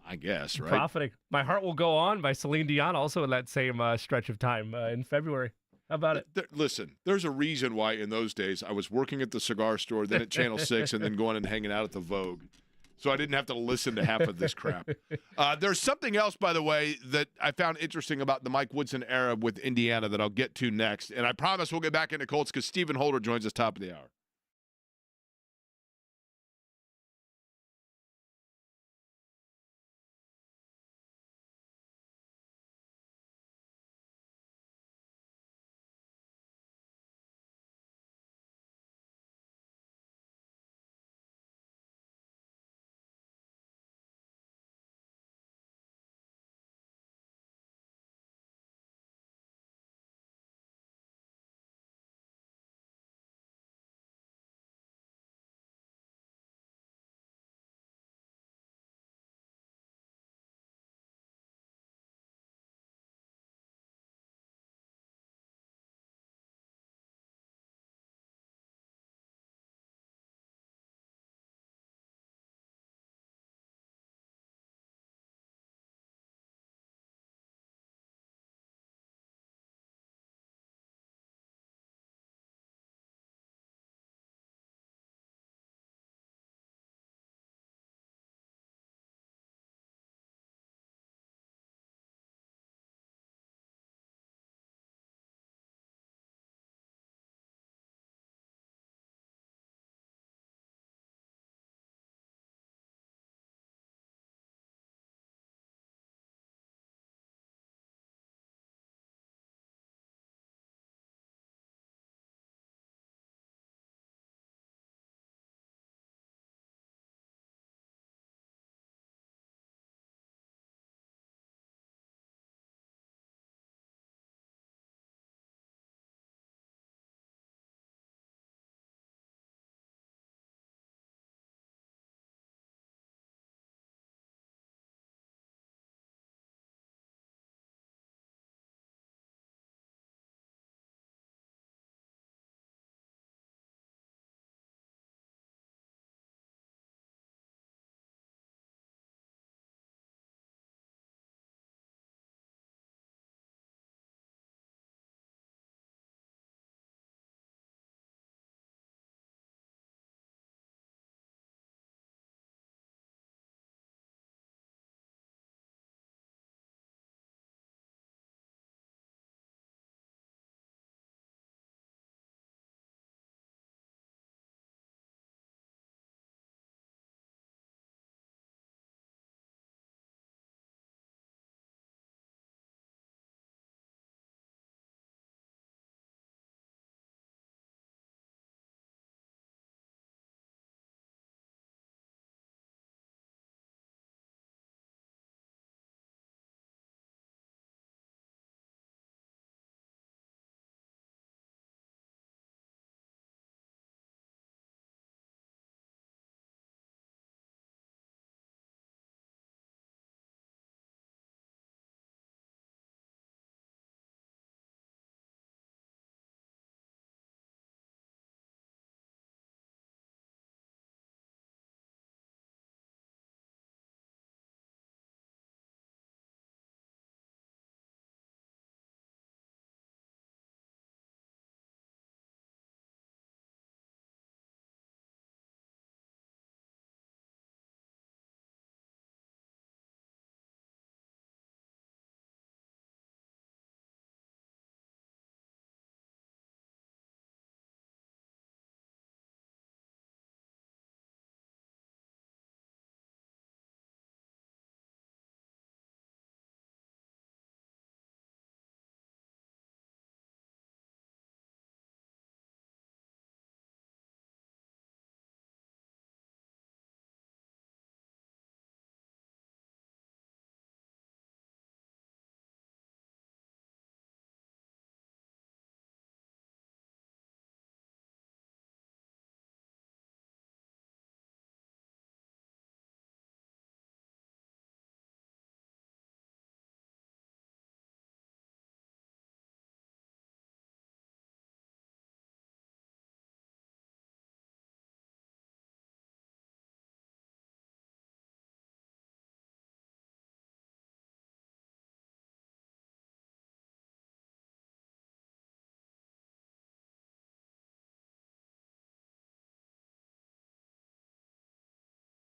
I guess, right? Profiting. My Heart Will Go On by Celine Dion, also in that same stretch of time in February. How about it? Listen, there's a reason why in those days I was working at the cigar store, then at Channel 6, and then going and hanging out at the Vogue. So I didn't have to listen to half of this crap. There's something else, by the way, that I found interesting about the Mike Woodson era with Indiana that I'll get to next. And I promise we'll get back into Colts because Stephen Holder joins us top of the hour.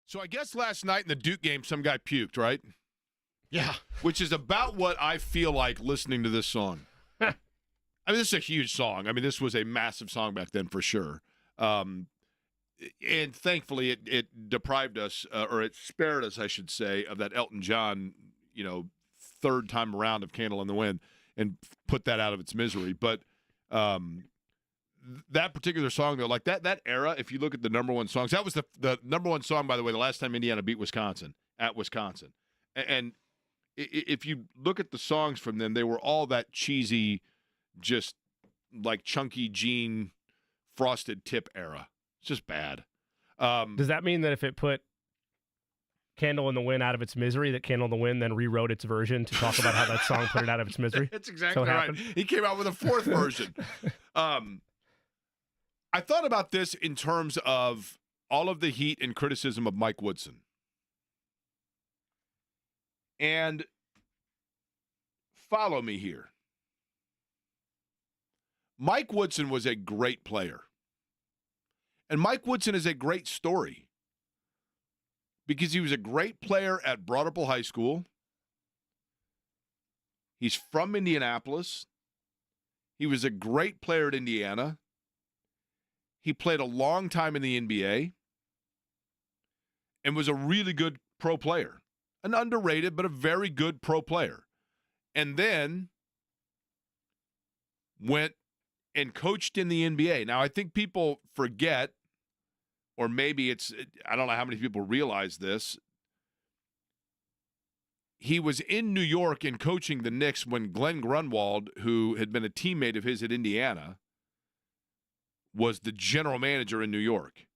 So I guess last night in the Duke game, some guy puked, right? Yeah. Which is about what I feel like listening to this song. I mean, this is a huge song. I mean, this was a massive song back then for sure. And thankfully, it deprived us, or it spared us, I should say, of that Elton John, third time around of Candle in the Wind, and put that out of its misery. But that particular song, though, like that era, if you look at the number one songs, that was the number one song, by the way, the last time Indiana beat Wisconsin at Wisconsin. And if you look at the songs from them, they were all that cheesy, just like chunky jean, frosted tip era. It's just bad. Does that mean that if it put Candle in the Wind out of its misery, that Candle in the Wind then rewrote its version to talk about how that song put it out of its misery? That's exactly right. He came out with a fourth version. I thought about this in terms of all of the heat and criticism of Mike Woodson. And follow me here. Mike Woodson was a great player. And Mike Woodson is a great story because he was a great player at Broad Ripple High School. He's from Indianapolis. He was a great player at Indiana. He played a long time in the NBA and was a really good pro player. An underrated, but a very good pro player. And then went and coached in the NBA. Now, I think people forget, or maybe I don't know how many people realize this. He was in New York and coaching the Knicks when Glenn Grunwald, who had been a teammate of his at Indiana, was the general manager in New York.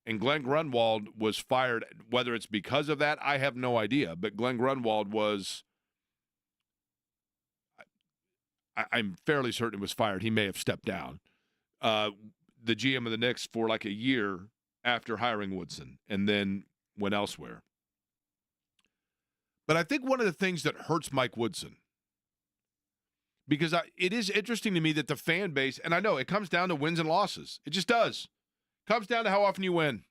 And Glenn Grunwald was fired. Whether it's because of that, I have no idea. But Glenn Grunwald was, I'm fairly certain, was fired. He may have stepped down. The GM of the Knicks for like a year after hiring Woodson, and then went elsewhere. But I think one of the things that hurts Mike Woodson, because it is interesting to me that the fan base, and I know it comes down to wins and losses. It just does. It comes down to how often you win.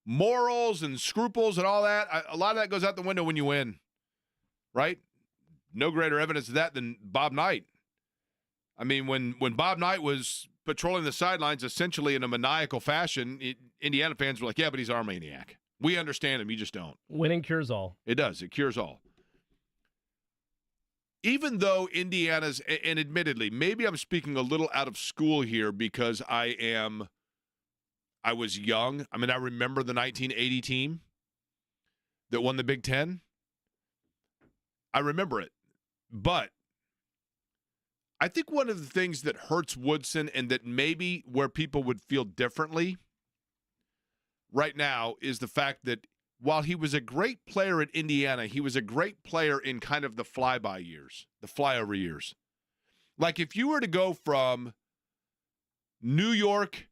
Morals and scruples and all that, a lot of that goes out the window when you win, right? No greater evidence of that than Bob Knight. I mean, when Bob Knight was patrolling the sidelines essentially in a maniacal fashion, Indiana fans were like, yeah, but he's our maniac. We understand him. You just don't. Winning cures all. It does. It cures all. Even though Indiana's, and admittedly, maybe I'm speaking a little out of school here because I was young. I mean, I remember the 1980 team that won the Big Ten. I remember it. But I think one of the things that hurts Woodson, and that maybe where people would feel differently right now, is the fact that while he was a great player at Indiana, he was a great player in kind of the flyby years, the flyover years. Like if you were to go from New York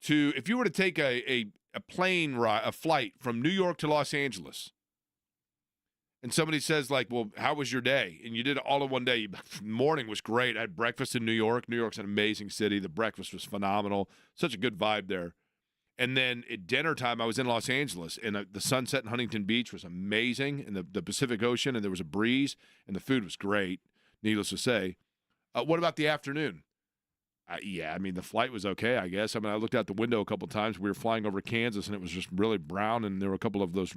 to, if you were to take a plane ride, a flight from New York to Los Angeles, and somebody says like, well, how was your day? And you did it all in one day. Morning was great. I had breakfast in New York. New York's an amazing city. The breakfast was phenomenal. Such a good vibe there. And then at dinner time, I was in Los Angeles, and the sunset in Huntington Beach was amazing, in the Pacific Ocean, and there was a breeze, and the food was great, needless to say. What about the afternoon? I mean, the flight was okay, I guess. I mean, I looked out the window a couple of times. We were flying over Kansas, and it was just really brown, and there were a couple of those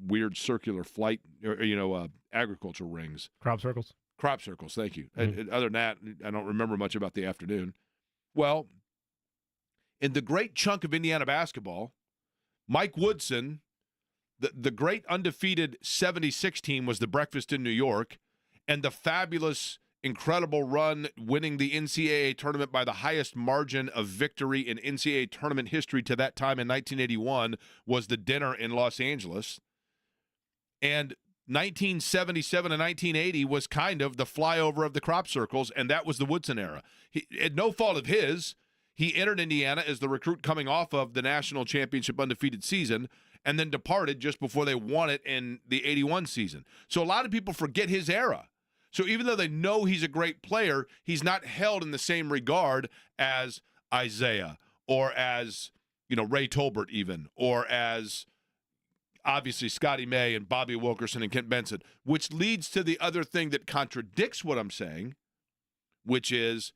weird circular flight, agriculture rings. Crop circles. Crop circles, thank you. Mm-hmm. And other than that, I don't remember much about the afternoon. Well, in the great chunk of Indiana basketball, Mike Woodson, the great undefeated 76 team was the breakfast in New York, and the fabulous, incredible run winning the NCAA tournament by the highest margin of victory in NCAA tournament history to that time in 1981 was the dinner in Los Angeles. And 1977 and 1980 was kind of the flyover of the crop circles, and that was the Woodson era. At no fault of his, he entered Indiana as the recruit coming off of the national championship undefeated season and then departed just before they won it in the 81 season. So a lot of people forget his era. So even though they know he's a great player, he's not held in the same regard as Isaiah or as, Ray Tolbert even, or as obviously Scotty May and Bobby Wilkerson and Kent Benson, which leads to the other thing that contradicts what I'm saying, which is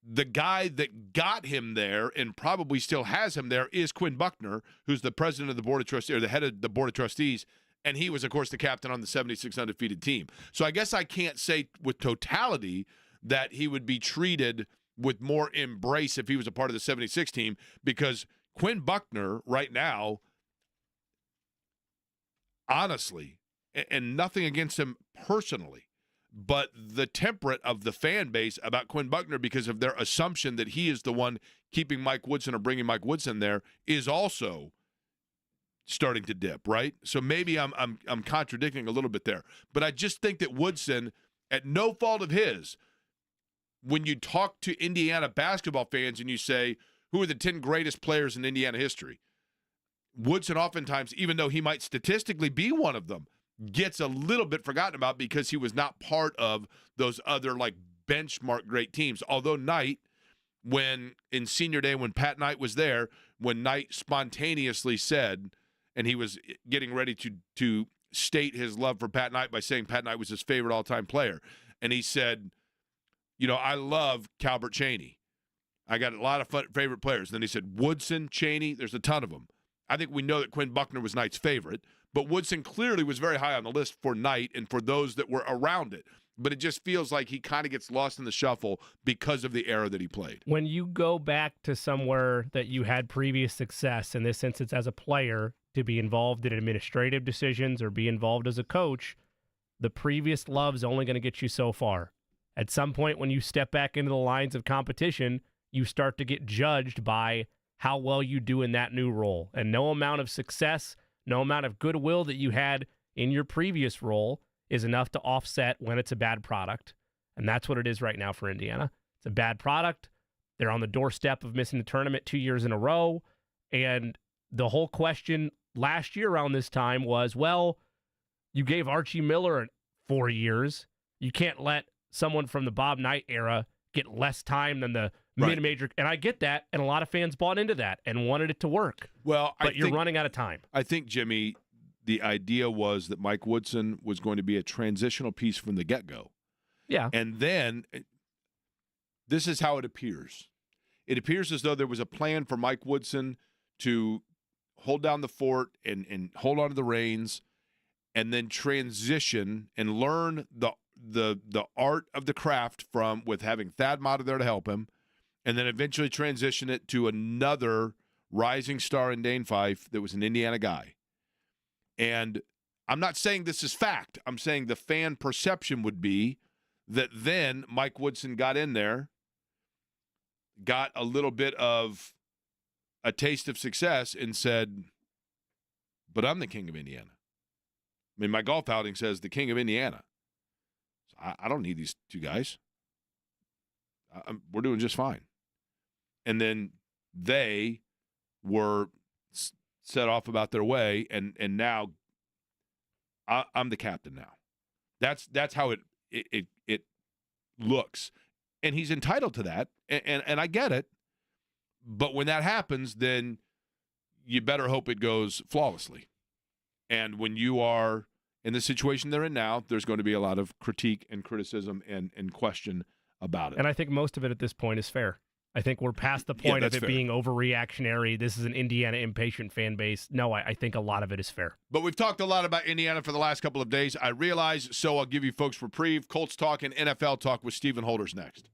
the guy that got him there and probably still has him there is Quinn Buckner, who's the president of the board of trustees, or the head of the board of trustees, and he was, of course, the captain on the 76 undefeated team. So I guess I can't say with totality that he would be treated with more embrace if he was a part of the 76 team, because Quinn Buckner right now, honestly, and nothing against him personally, but the temperate of the fan base about Quinn Buckner, because of their assumption that he is the one keeping Mike Woodson or bringing Mike Woodson there, is also starting to dip, right? So maybe I'm contradicting a little bit there. But I just think that Woodson, at no fault of his, when you talk to Indiana basketball fans and you say, who are the 10 greatest players in Indiana history? Woodson oftentimes, even though he might statistically be one of them, gets a little bit forgotten about because he was not part of those other like benchmark great teams. Although Knight, when in senior day, when Pat Knight was there, when Knight spontaneously said, and he was getting ready to state his love for Pat Knight by saying Pat Knight was his favorite all-time player, and he said, I love Calbert Cheaney. I got a lot of favorite players. And then he said, Woodson, Cheaney, there's a ton of them. I think we know that Quinn Buckner was Knight's favorite, but Woodson clearly was very high on the list for Knight and for those that were around it. But it just feels like he kind of gets lost in the shuffle because of the era that he played. When you go back to somewhere that you had previous success, in this instance as a player, to be involved in administrative decisions or be involved as a coach, the previous love is only going to get you so far. At some point when you step back into the lines of competition, you start to get judged by how well you do in that new role. And no amount of success, no amount of goodwill that you had in your previous role is enough to offset when it's a bad product. And that's what it is right now for Indiana. It's a bad product. They're on the doorstep of missing the tournament 2 years in a row. And the whole question last year around this time was, well, you gave Archie Miller 4 years. You can't let someone from the Bob Knight era get less time than the mid-major. And I get that, and a lot of fans bought into that and wanted it to work. Well, but you're running out of time. I think, Jimmy, the idea was that Mike Woodson was going to be a transitional piece from the get-go. Yeah. And then this is how it appears. It appears as though there was a plan for Mike Woodson to hold down the fort and hold on to the reins and then transition and learn the art of the craft with having Thad Matta there to help him, and then eventually transition it to another rising star in Dane Fife that was an Indiana guy. And I'm not saying this is fact. I'm saying the fan perception would be that then Mike Woodson got in there, got a little bit of a taste of success, and said, but I'm the king of Indiana. I mean, my golf outing says the king of Indiana. I don't need these two guys. We're doing just fine. And then they were set off about their way, and now I'm the captain now. That's how it looks, and he's entitled to that, and I get it. But when that happens, then you better hope it goes flawlessly. And when you are in the situation they're in now, there's going to be a lot of critique and criticism and question about it. And I think most of it at this point is fair. I think we're past the point of it being overreactionary. This is an Indiana impatient fan base. No, I think a lot of it is fair. But we've talked a lot about Indiana for the last couple of days. I realize, so I'll give you folks reprieve. Colts talk and NFL talk with Stephen Holders next.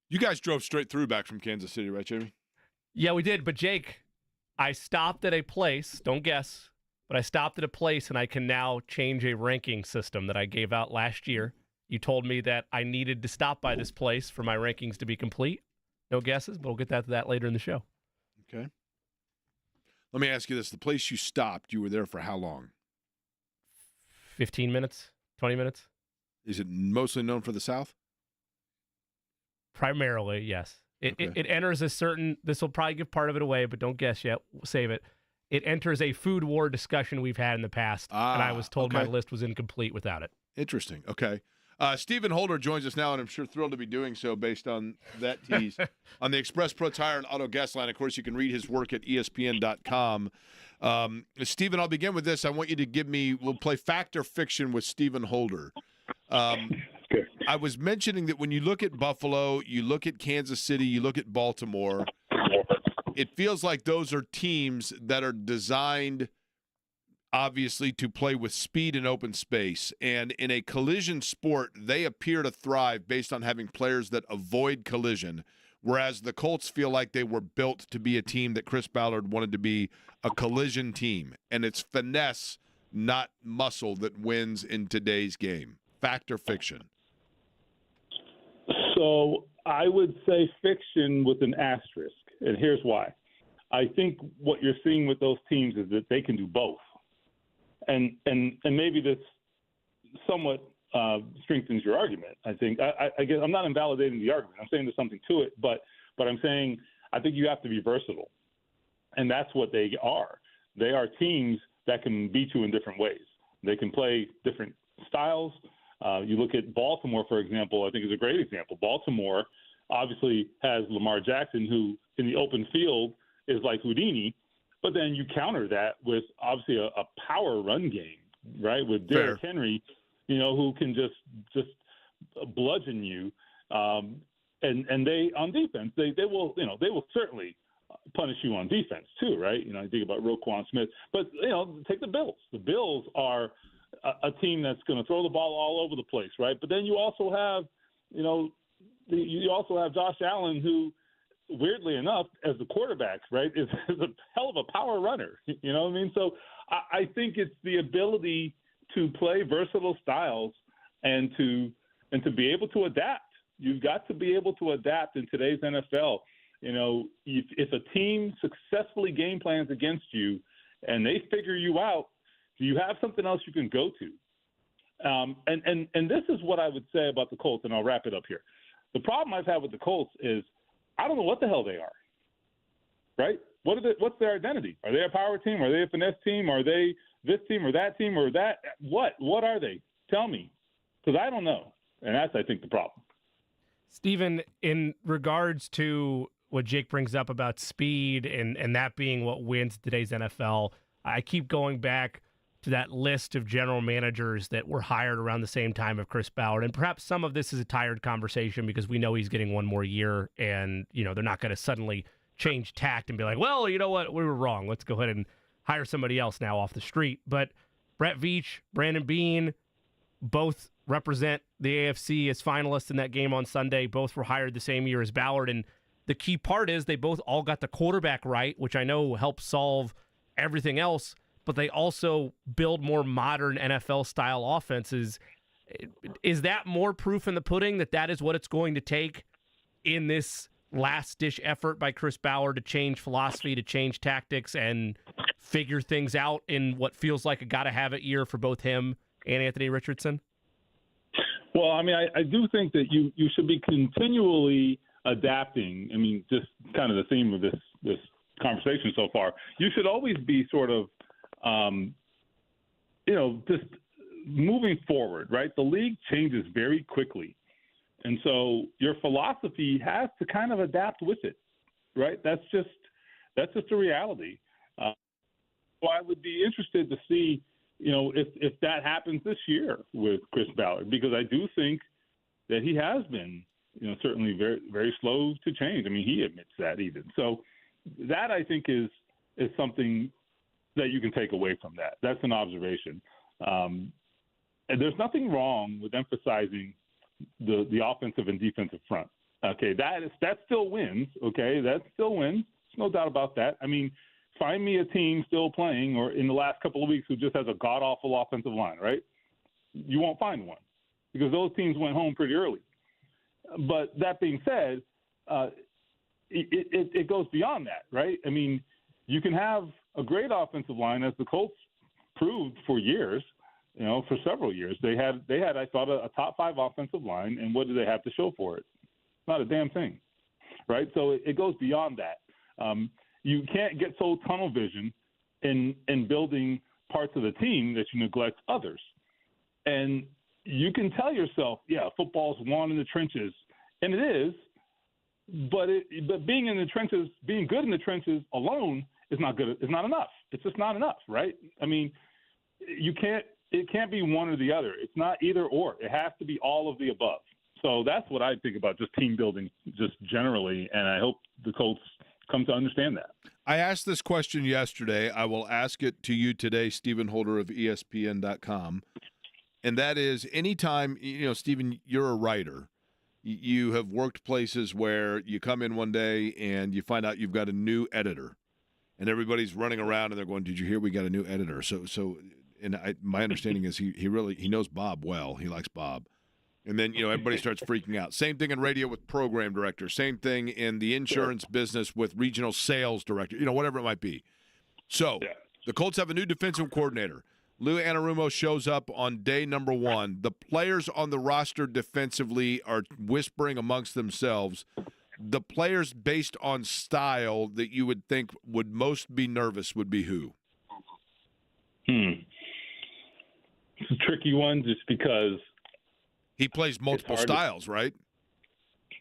You guys drove straight through back from Kansas City, right, Jamie? Yeah, we did. But Jake, I stopped at a place. Don't guess. But I stopped at a place, and I can now change a ranking system that I gave out last year. You told me that I needed to stop by this place for my rankings to be complete. No guesses, but we'll get to that later in the show. Okay. Let me ask you this. The place you stopped, you were there for how long? 15 minutes? 20 minutes? Is it mostly known for the South? Primarily, yes. Okay. It enters a certain, this will probably give part of it away, but don't guess yet. Save it. It enters a food war discussion we've had in the past, and I was told my list was incomplete without it. Interesting. Okay. Stephen Holder joins us now, and I'm sure thrilled to be doing so based on that tease. On the Express Pro Tire and Auto Gas line, of course, you can read his work at ESPN.com. Stephen, I'll begin with this. I want you to we'll play Fact or Fiction with Stephen Holder. I was mentioning that when you look at Buffalo, you look at Kansas City, you look at Baltimore, it feels like those are teams that are designed, obviously, to play with speed and open space. And in a collision sport, they appear to thrive based on having players that avoid collision, whereas the Colts feel like they were built to be a team that Chris Ballard wanted to be a collision team. And it's finesse, not muscle, that wins in today's game. Fact or fiction? So I would say fiction with an asterisk, and here's why. I think what you're seeing with those teams is that they can do both. And maybe this somewhat strengthens your argument. I think I guess I'm not invalidating the argument. I'm saying there's something to it, but I'm saying I think you have to be versatile, and that's what they are. They are teams that can beat you in different ways. They can play different styles. You look at Baltimore, for example. I think is a great example. Baltimore obviously has Lamar Jackson, who in the open field is like Houdini. But then you counter that with obviously a power run game, right? With Derrick Henry, who can just bludgeon you. And they on defense, they will certainly punish you on defense too, right? I think about Roquan Smith, but take the Bills. The Bills are a team that's going to throw the ball all over the place, right? But then you also have, Josh Allen, who, weirdly enough, as the quarterback, right, is a hell of a power runner. You know what I mean? So I think it's the ability to play versatile styles and to be able to adapt. You've got to be able to adapt in today's NFL. If a team successfully game plans against you and they figure you out, do you have something else you can go to? And this is what I would say about the Colts, and I'll wrap it up here. The problem I've had with the Colts is I don't know what the hell they are, right? What's their identity? Are they a power team? Are they a finesse team? Are they this team or that team or that? What are they? Tell me, because I don't know, and that's, I think, the problem. Stephen, in regards to what Jake brings up about speed and that being what wins today's NFL, I keep going back to that list of general managers that were hired around the same time of Chris Ballard. And perhaps some of this is a tired conversation because we know he's getting one more year and, they're not going to suddenly change tact and be like, well, you know what? We were wrong. Let's go ahead and hire somebody else now off the street. But Brett Veach, Brandon Beane, both represent the AFC as finalists in that game on Sunday. Both were hired the same year as Ballard. And the key part is they both all got the quarterback right, which I know helps solve everything else, but they also build more modern NFL-style offenses. Is that more proof in the pudding that is what it's going to take in this last-ditch effort by Chris Ballard to change philosophy, to change tactics, and figure things out in what feels like a gotta-have-it year for both him and Anthony Richardson? Well, I mean, I do think that you should be continually adapting. I mean, just kind of the theme of this conversation so far. You should always be sort of just moving forward, right? The league changes very quickly. And so your philosophy has to kind of adapt with it, right? That's just a reality. So I would be interested to see, if that happens this year with Chris Ballard, because I do think that he has been, certainly very, very slow to change. I mean, he admits that even. So that, I think, is something that you can take away from that. That's an observation. And there's nothing wrong with emphasizing the offensive and defensive front. Okay, that still wins. Okay, that still wins. There's no doubt about that. I mean, find me a team still playing or in the last couple of weeks who just has a god-awful offensive line, right? You won't find one because those teams went home pretty early. But that being said, it goes beyond that, right? I mean, you can have a great offensive line, as the Colts proved for years, for several years. They had, I thought, a top 5 offensive line, and what do they have to show for it? Not a damn thing, right? So it goes beyond that. You can't get so tunnel vision in building parts of the team that you neglect others. And you can tell yourself, yeah, football's won in the trenches, and it is, but being in the trenches, being good in the trenches alone is not good. It's not enough. It's just not enough, right? I mean, it can't be one or the other. It's not either or. It has to be all of the above. So that's what I think about just team building just generally, and I hope the Colts come to understand that. I asked this question yesterday. I will ask it to you today, Stephen Holder of ESPN.com. And that is, anytime, Stephen, you're a writer. You have worked places where you come in one day and you find out you've got a new editor. And everybody's running around and they're going, "Did you hear we got a new editor?" My understanding is he knows Bob well. He likes Bob. And then, everybody starts freaking out. Same thing in radio with program director. Same thing in the insurance business with regional sales director, whatever it might be. So the Colts have a new defensive coordinator. Lou Anarumo shows up on day number 1. The players on the roster defensively are whispering amongst themselves. The players based on style that you would think would most be nervous would be who? It's a tricky one just because he plays multiple styles, right?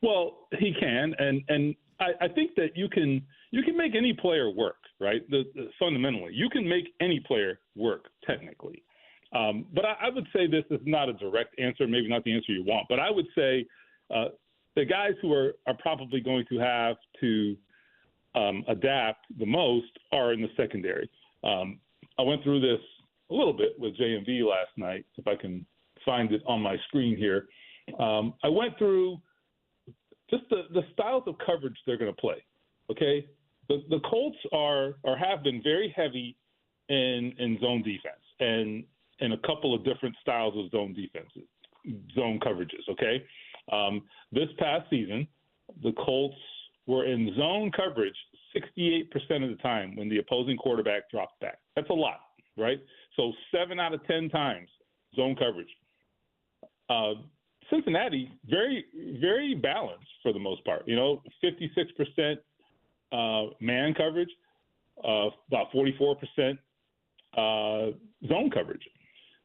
Well, he can, and I think that you can make any player work, right? Fundamentally, you can make any player work technically. But I would say this is not a direct answer, maybe not the answer you want, but I would say the guys who are probably going to have to adapt the most are in the secondary. I went through this a little bit with JMV last night, if I can find it on my screen here. I went through just the styles of coverage they're going to play. Okay, the Colts have been very heavy in zone defense and in a couple of different styles of zone coverages. Okay, this past season, the Colts were in zone coverage 68% of the time when the opposing quarterback dropped back. That's a lot, right? So 7 out of 10 times zone coverage. Cincinnati, very, very balanced for the most part. 56% man coverage, about 44% zone coverage.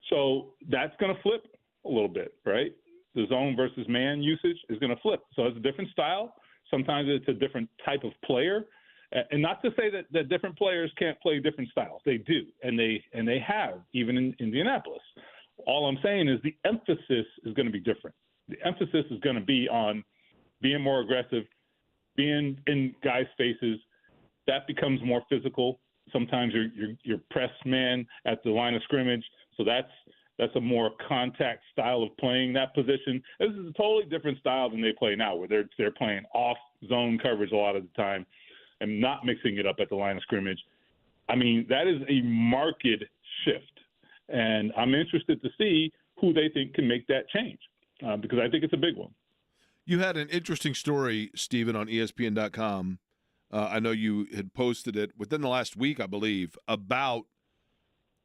So that's going to flip a little bit, right? The zone versus man usage is going to flip. So it's a different style. Sometimes it's a different type of player. And not to say that different players can't play different styles. They do, and they have, even in Indianapolis. All I'm saying is the emphasis is going to be different. The emphasis is going to be on being more aggressive, being in guys' faces. That becomes more physical. Sometimes you're press man at the line of scrimmage, so that's a more contact style of playing that position. This is a totally different style than they play now, where they're playing off zone coverage a lot of the time and not mixing it up at the line of scrimmage. I mean, that is a marked shift. And I'm interested to see who they think can make that change because I think it's a big one. You had an interesting story, Stephen, on ESPN.com. I know you had posted it within the last week, I believe, about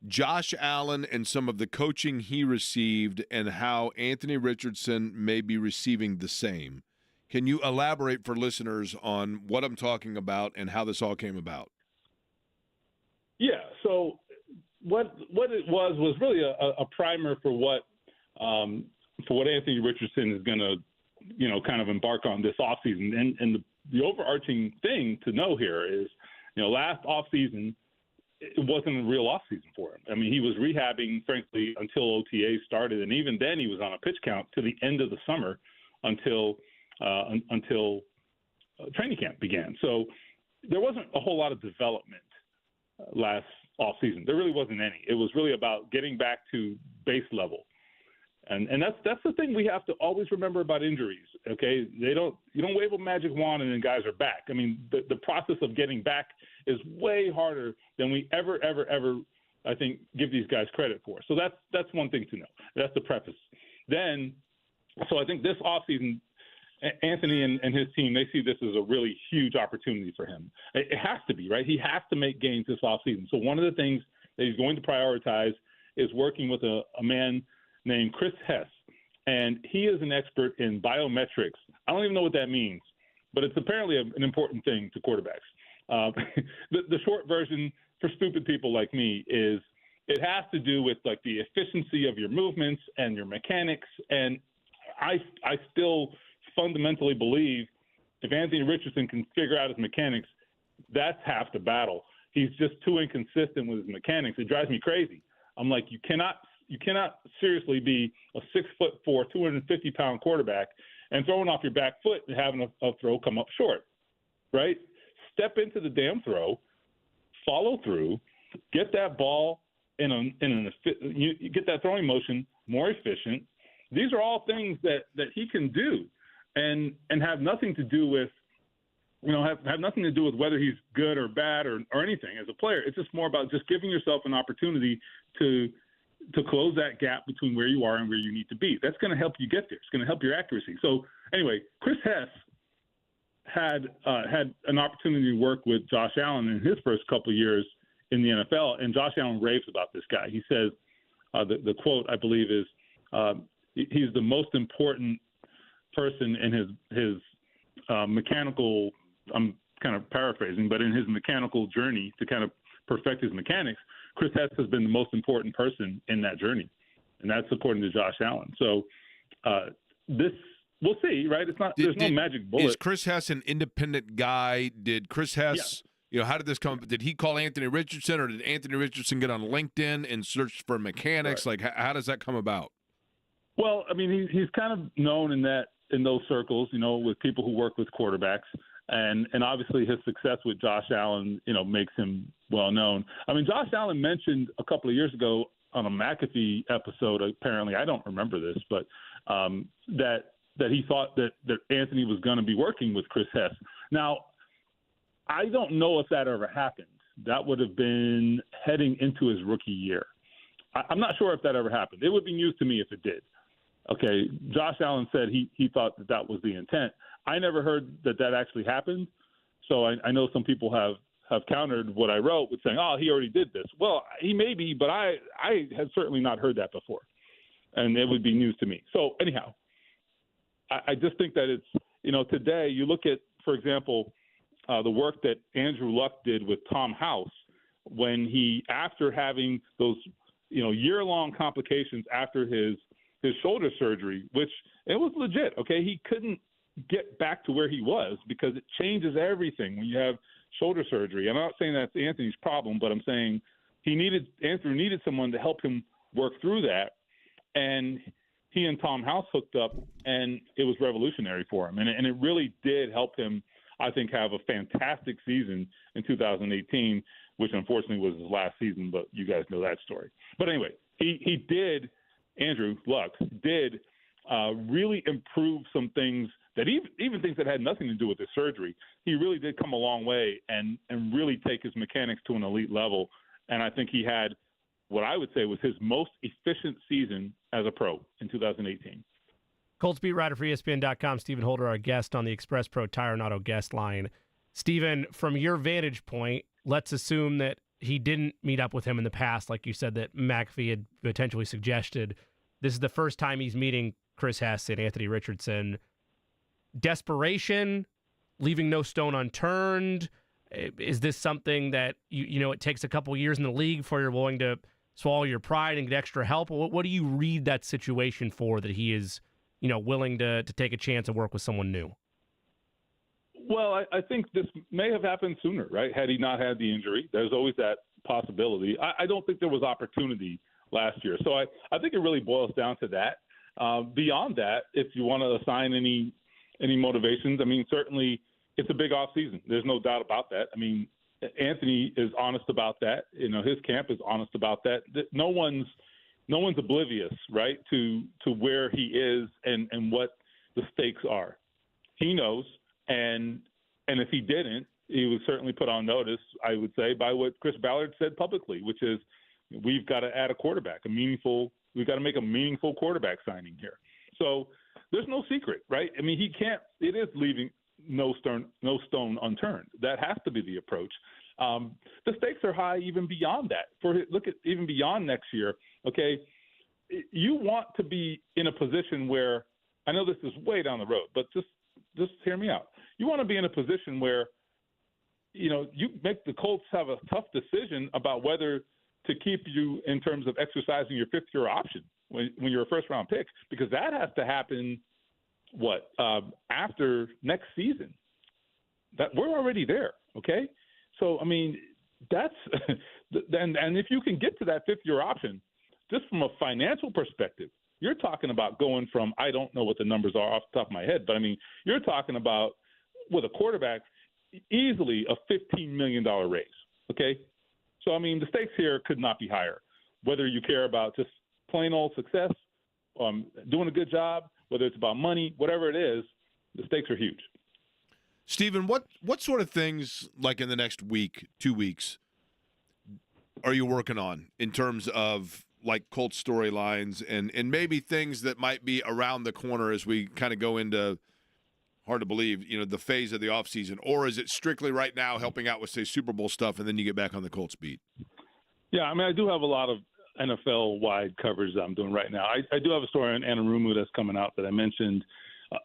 Josh Allen and some of the coaching he received and how Anthony Richardson may be receiving the same. Can you elaborate for listeners on what I'm talking about and how this all came about? Yeah, so what it was really a primer for what Anthony Richardson is going to, kind of embark on this offseason. And the overarching thing to know here is, last offseason, it wasn't a real offseason for him. I mean, he was rehabbing, frankly, until OTA started, and even then he was on a pitch count to the end of the summer until training camp began. So there wasn't a whole lot of development last offseason. There really wasn't any. It was really about getting back to base level. And that's the thing we have to always remember about injuries. Okay, you don't wave a magic wand and then guys are back. I mean, the process of getting back is way harder than we ever I think give these guys credit for. So that's one thing to know. That's the preface. Then, so I think this offseason, Anthony and his team, they see this as a really huge opportunity for him. It has to be, right? He has to make gains this offseason. So one of the things that he's going to prioritize is working with a man named Chris Hess. And he is an expert in biometrics. I don't even know what that means, but it's apparently an important thing to quarterbacks. The short version for stupid people like me is it has to do with like the efficiency of your movements and your mechanics. And I still fundamentally believe if Anthony Richardson can figure out his mechanics, that's half the battle. He's just too inconsistent with his mechanics. It drives me crazy. I'm like, you cannot seriously be a 6'4", 250-pound quarterback and throwing off your back foot and having a throw come up short, right? Step into the damn throw, follow through, get that ball you get that throwing motion more efficient. These are all things that he can do, and have nothing to do with, have nothing to do with whether he's good or bad or anything as a player. It's just more about just giving yourself an opportunity to close that gap between where you are and where you need to be. That's going to help you get there. It's going to help your accuracy. So anyway, Chris Hess had an opportunity to work with Josh Allen in his first couple of years in the NFL, and Josh Allen raves about this guy. He says, the quote, I believe, is he's the most important person in his mechanical, I'm kind of paraphrasing, but in his mechanical journey to kind of perfect his mechanics, Chris Hess has been the most important person in that journey. And that's according to Josh Allen. So we'll see, right? It's not, there's no magic bullet. Is Chris Hess an independent guy? Did Chris Hess, how did this come? Did he call Anthony Richardson, or did Anthony Richardson get on LinkedIn and search for mechanics? Right. Like, how does that come about? Well, I mean, he's kind of known in those circles, with people who work with quarterbacks. And obviously his success with Josh Allen, makes him well known. I mean, Josh Allen mentioned a couple of years ago on a McAfee episode, apparently, I don't remember this, but that he thought that Anthony was going to be working with Chris Hess. Now, I don't know if that ever happened. That would have been heading into his rookie year. I'm not sure if that ever happened. It would be news to me if it did. Okay, Josh Allen said he thought that was the intent. I never heard that actually happened. So I know some people have countered what I wrote with saying, oh, he already did this. Well, he may be, but I had certainly not heard that before. And it would be news to me. So anyhow, I just think that it's, today you look at, for example, the work that Andrew Luck did with Tom House when he, after having those, year-long complications after his shoulder surgery, which it was legit. Okay. He couldn't get back to where he was because it changes everything when you have shoulder surgery. I'm not saying that's Anthony's problem, but I'm saying Andrew needed someone to help him work through that. And he and Tom House hooked up, and it was revolutionary for him. And it really did help him, I think, have a fantastic season in 2018, which unfortunately was his last season, but you guys know that story. But anyway, he did, Andrew Luck did really improve some things that even things that had nothing to do with his surgery. He really did come a long way and really take his mechanics to an elite level. And I think he had what I would say was his most efficient season as a pro in 2018. Colts beat writer for ESPN.com, Stephen Holder, our guest on the Express Pro Tire and Auto guest line. Stephen, from your vantage point, let's assume that he didn't meet up with him in the past, like you said, that McAfee had potentially suggested. This is the first time he's meeting Chris Hess and Anthony Richardson. Desperation, leaving no stone unturned. Is this something that, it takes a couple years in the league before you're willing to swallow your pride and get extra help? What do you read that situation for, that he is, willing to take a chance and work with someone new? Well, I think this may have happened sooner, right? Had he not had the injury, there's always that possibility. I don't think there was opportunity last year. So I think it really boils down to that. Beyond that, if you want to assign any motivations, I mean, certainly it's a big offseason. There's no doubt about that. I mean, Anthony is honest about that. His camp is honest about that. No one's no one's oblivious, right, to where he is and what the stakes are. He knows, and if he didn't, he was certainly put on notice, I would say, by what Chris Ballard said publicly, which is we've got to add a quarterback, we've got to make a meaningful quarterback signing here. So there's no secret, right? I mean, it is leaving no stone unturned. That has to be the approach. The stakes are high even beyond that. Look at even beyond next year, okay? You want to be in a position where, I know this is way down the road, but just hear me out. You want to be in a position where, you make the Colts have a tough decision about whether to keep you in terms of exercising your fifth-year option when you're a first-round pick, because that has to happen, after next season. That we're already there, okay? So, I mean, that's – and if you can get to that fifth-year option, just from a financial perspective, you're talking about going from – I don't know what the numbers are off the top of my head, but, I mean, you're talking about, with a quarterback, easily a $15 million raise, okay? So, I mean, the stakes here could not be higher, whether you care about just plain old success, doing a good job, whether it's about money, whatever it is, the stakes are huge. Stephen, what sort of things, like in the next week, 2 weeks, are you working on in terms of like Colts storylines and maybe things that might be around the corner as we kind of go into, hard to believe, the phase of the offseason? Or is it strictly right now helping out with, say, Super Bowl stuff, and then you get back on the Colts beat? Yeah, I mean, I do have a lot of NFL-wide coverage that I'm doing right now. I do have a story on Anarumu that's coming out that I mentioned.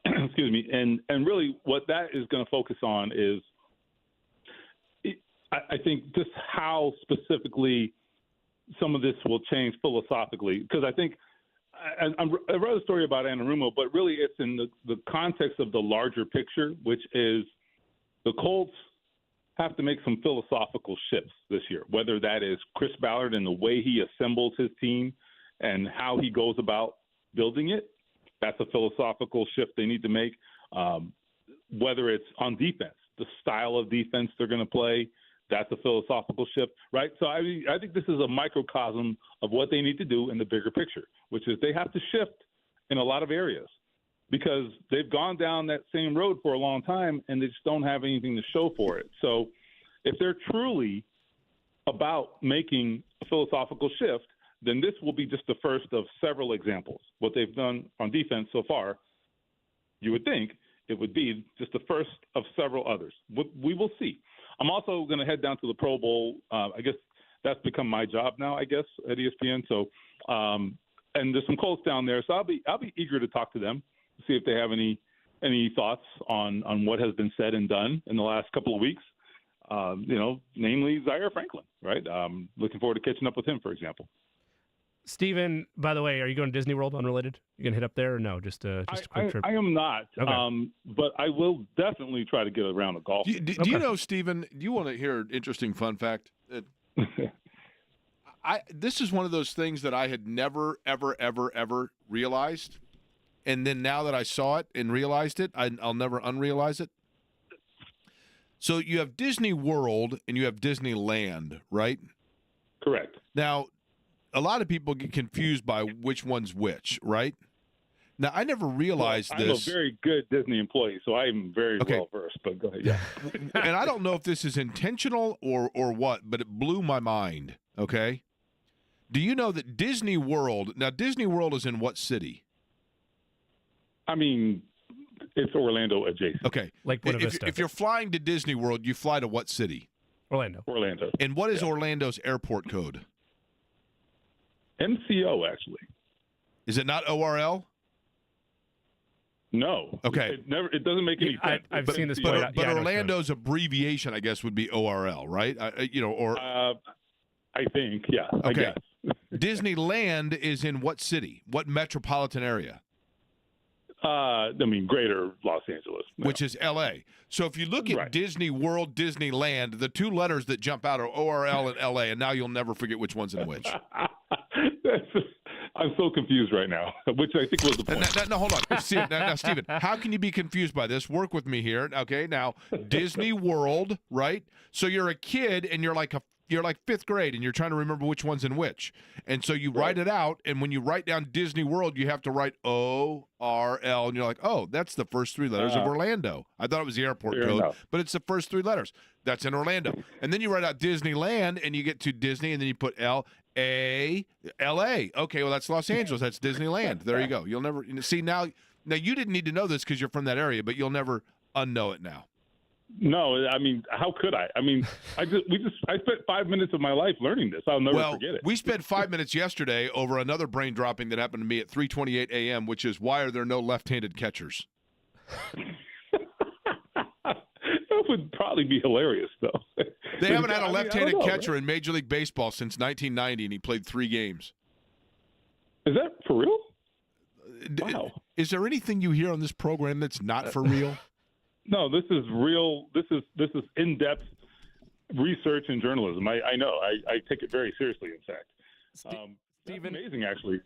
Excuse me. And really what that is going to focus on is, I think, just how specifically some of this will change philosophically. Because I think I wrote a story about Anarumu, but really it's in the context of the larger picture, which is the Colts have to make some philosophical shifts this year, whether that is Chris Ballard and the way he assembles his team and how he goes about building it. That's a philosophical shift they need to make. Whether it's on defense, the style of defense they're going to play, that's a philosophical shift, right? So I think this is a microcosm of what they need to do in the bigger picture, which is they have to shift in a lot of areas because they've gone down that same road for a long time and they just don't have anything to show for it. So if they're truly about making a philosophical shift, then this will be just the first of several examples. What they've done on defense so far, you would think it would be just the first of several others. We will see. I'm also going to head down to the Pro Bowl. I guess that's become my job now, I guess, at ESPN. So, and there's some Colts down there. So I'll be eager to talk to them, see if they have any thoughts on what has been said and done in the last couple of weeks. Namely Zaire Franklin, right? Looking forward to catching up with him, for example. Stephen, by the way, are you going to Disney World unrelated? You going to hit up there or no? Just a quick trip. I am not, okay. But I will definitely try to get a round of golf. Do you know, Stephen, do you want to hear an interesting fun fact? This is one of those things that I had never, ever, ever, ever realized. And then now that I saw it and realized it, I'll never unrealize it. So you have Disney World and you have Disneyland, right? Correct. Now, a lot of people get confused by which one's which, right? Now, I never realized this. I'm a very good Disney employee, so I'm very well versed. But go ahead, yeah. And I don't know if this is intentional or what, but it blew my mind. Okay, do you know that Disney World? Now, Disney World is in what city? I mean, it's Orlando adjacent. Okay, like Buena Vista. If you're flying to Disney World, you fly to what city? Orlando. And what is Orlando's airport code? MCO, actually. Is it not ORL? No. Okay. It doesn't make any sense. I've seen this. But Orlando's abbreviation, I guess, would be ORL, right? I think, yeah. Okay. I guess. Disneyland is in what city? What metropolitan area? Greater Los Angeles. No. Which is L.A. So if you look at Disney World, Disneyland, the two letters that jump out are ORL and L.A., and now you'll never forget which one's in which. I'm so confused right now, which I think was the point. No, hold on. Now, Stephen, how can you be confused by this? Work with me here. Okay, now, Disney World, right? So you're a kid, and you're like you're like fifth grade and you're trying to remember which one's in which. And so you write it out, and when you write down Disney World, you have to write O-R-L, and you're like, oh, that's the first three letters of Orlando. I thought it was the airport code, but it's the first three letters. That's in Orlando. And then you write out Disneyland, and you get to Disney, and then you put L-A. Okay, well, that's Los Angeles. That's Disneyland. There you go. You'll never see now you didn't need to know this because you're from that area, but you'll never unknow it now. No, I mean, how could I? I mean, I spent 5 minutes of my life learning this. I'll never forget it. We spent 5 minutes yesterday over another brain dropping that happened to me at 3:28 a.m., which is why are there no left-handed catchers? That would probably be hilarious, though. They haven't had a left-handed catcher in Major League Baseball since 1990, and he played 3 games. Is that for real? Wow. Is there anything you hear on this program that's not for real? No, this is real. This is in-depth research and journalism. I know. I take it very seriously. In fact, Stephen, amazing actually.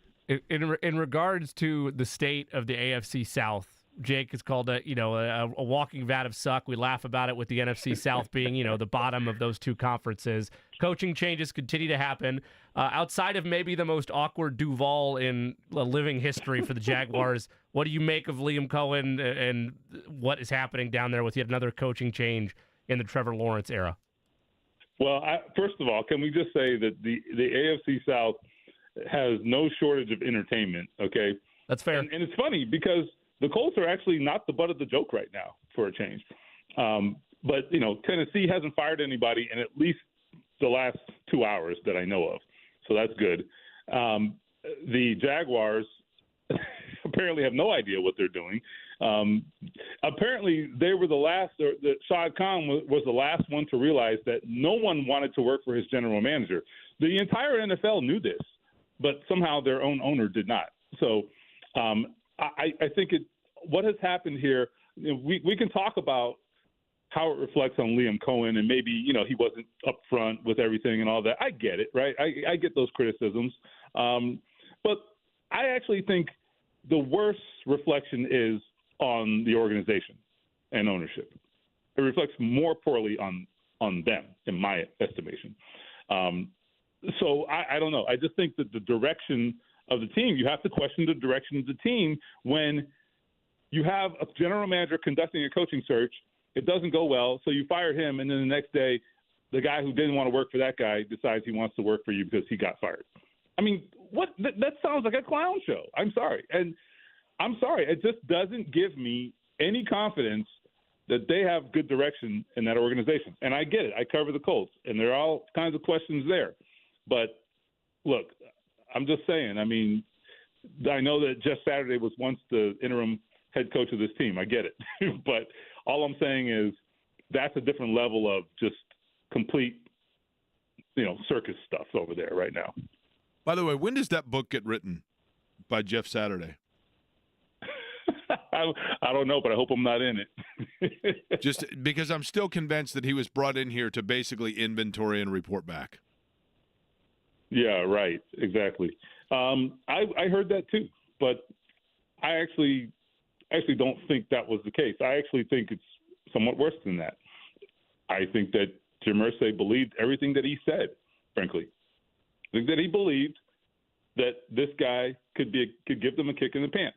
In regards to the state of the AFC South, Jake has called it, a walking vat of suck. We laugh about it with the NFC South being, the bottom of those two conferences. Coaching changes continue to happen. Outside of maybe the most awkward Duval in living history for the Jaguars, what do you make of Liam Cohen and what is happening down there with yet another coaching change in the Trevor Lawrence era? Well, first of all, can we just say that the AFC South has no shortage of entertainment, okay? That's fair. And it's funny because the Colts are actually not the butt of the joke right now for a change. But, Tennessee hasn't fired anybody in at least the last 2 hours that I know of. So that's good. The Jaguars apparently have no idea what they're doing. Apparently, they were the last, or Shad Khan was the last one to realize that no one wanted to work for his general manager. The entire NFL knew this, but somehow their own owner did not. So I think what has happened here, we can talk about how it reflects on Liam Cohen and maybe, he wasn't upfront with everything and all that. I get it, right? I get those criticisms. But I actually think the worst reflection is on the organization and ownership. It reflects more poorly on them, in my estimation. So I don't know. I just think that the direction of the team, you have to question the direction of the team when you have a general manager conducting a coaching search. It doesn't go well, so you fire him, and then the next day, the guy who didn't want to work for that guy decides he wants to work for you because he got fired. I mean, what? That sounds like a clown show. I'm sorry. And I'm sorry. It just doesn't give me any confidence that they have good direction in that organization. And I get it. I cover the Colts, and there are all kinds of questions there. But, look, I'm just saying, I mean, I know that Jeff Saturday was once the interim head coach of this team. I get it. But all I'm saying is that's a different level of just complete, circus stuff over there right now. By the way, when does that book get written by Jeff Saturday? I don't know, but I hope I'm not in it. Just because I'm still convinced that he was brought in here to basically inventory and report back. Yeah, right. Exactly. I heard that too, but I actually don't think that was the case. I actually think it's somewhat worse than that. I think that Jim Irsay believed everything that he said, frankly. I think that he believed that this guy could give them a kick in the pants,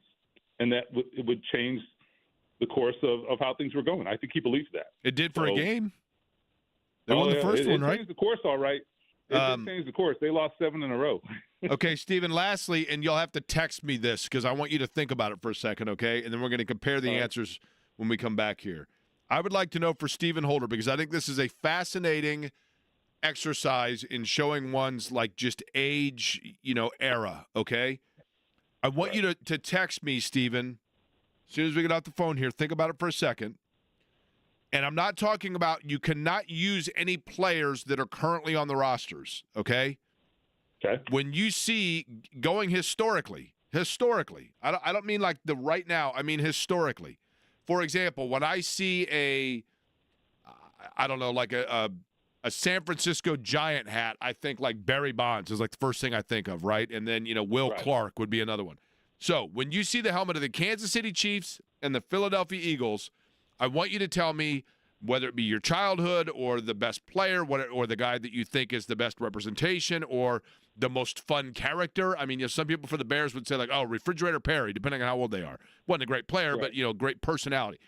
and that it would change the course of how things were going. I think he believed that. It did for a game. They won the first one, right? It changed the course, all right. It did change the course. They lost 7 in a row. Okay, Stephen, lastly, and you'll have to text me this because I want you to think about it for a second, okay? And then we're going to compare the answers when we come back here. I would like to know for Stephen Holder, because I think this is a fascinating exercise in showing one's, just age, era, okay? I want you to text me, Stephen, as soon as we get off the phone here. Think about it for a second. And I'm not talking about you cannot use any players that are currently on the rosters, okay? Okay. When you see going historically, I don't mean like the right now, I mean historically. For example, when I see a San Francisco Giant hat, I think like Barry Bonds is like the first thing I think of, right? And then, Will Clark would be another one. So when you see the helmet of the Kansas City Chiefs and the Philadelphia Eagles, I want you to tell me whether it be your childhood or the best player, or the guy that you think is the best representation or the most fun character. I mean, some people for the Bears would say like, oh, Refrigerator Perry, depending on how old they are. Wasn't a great player, Right. but, great personality.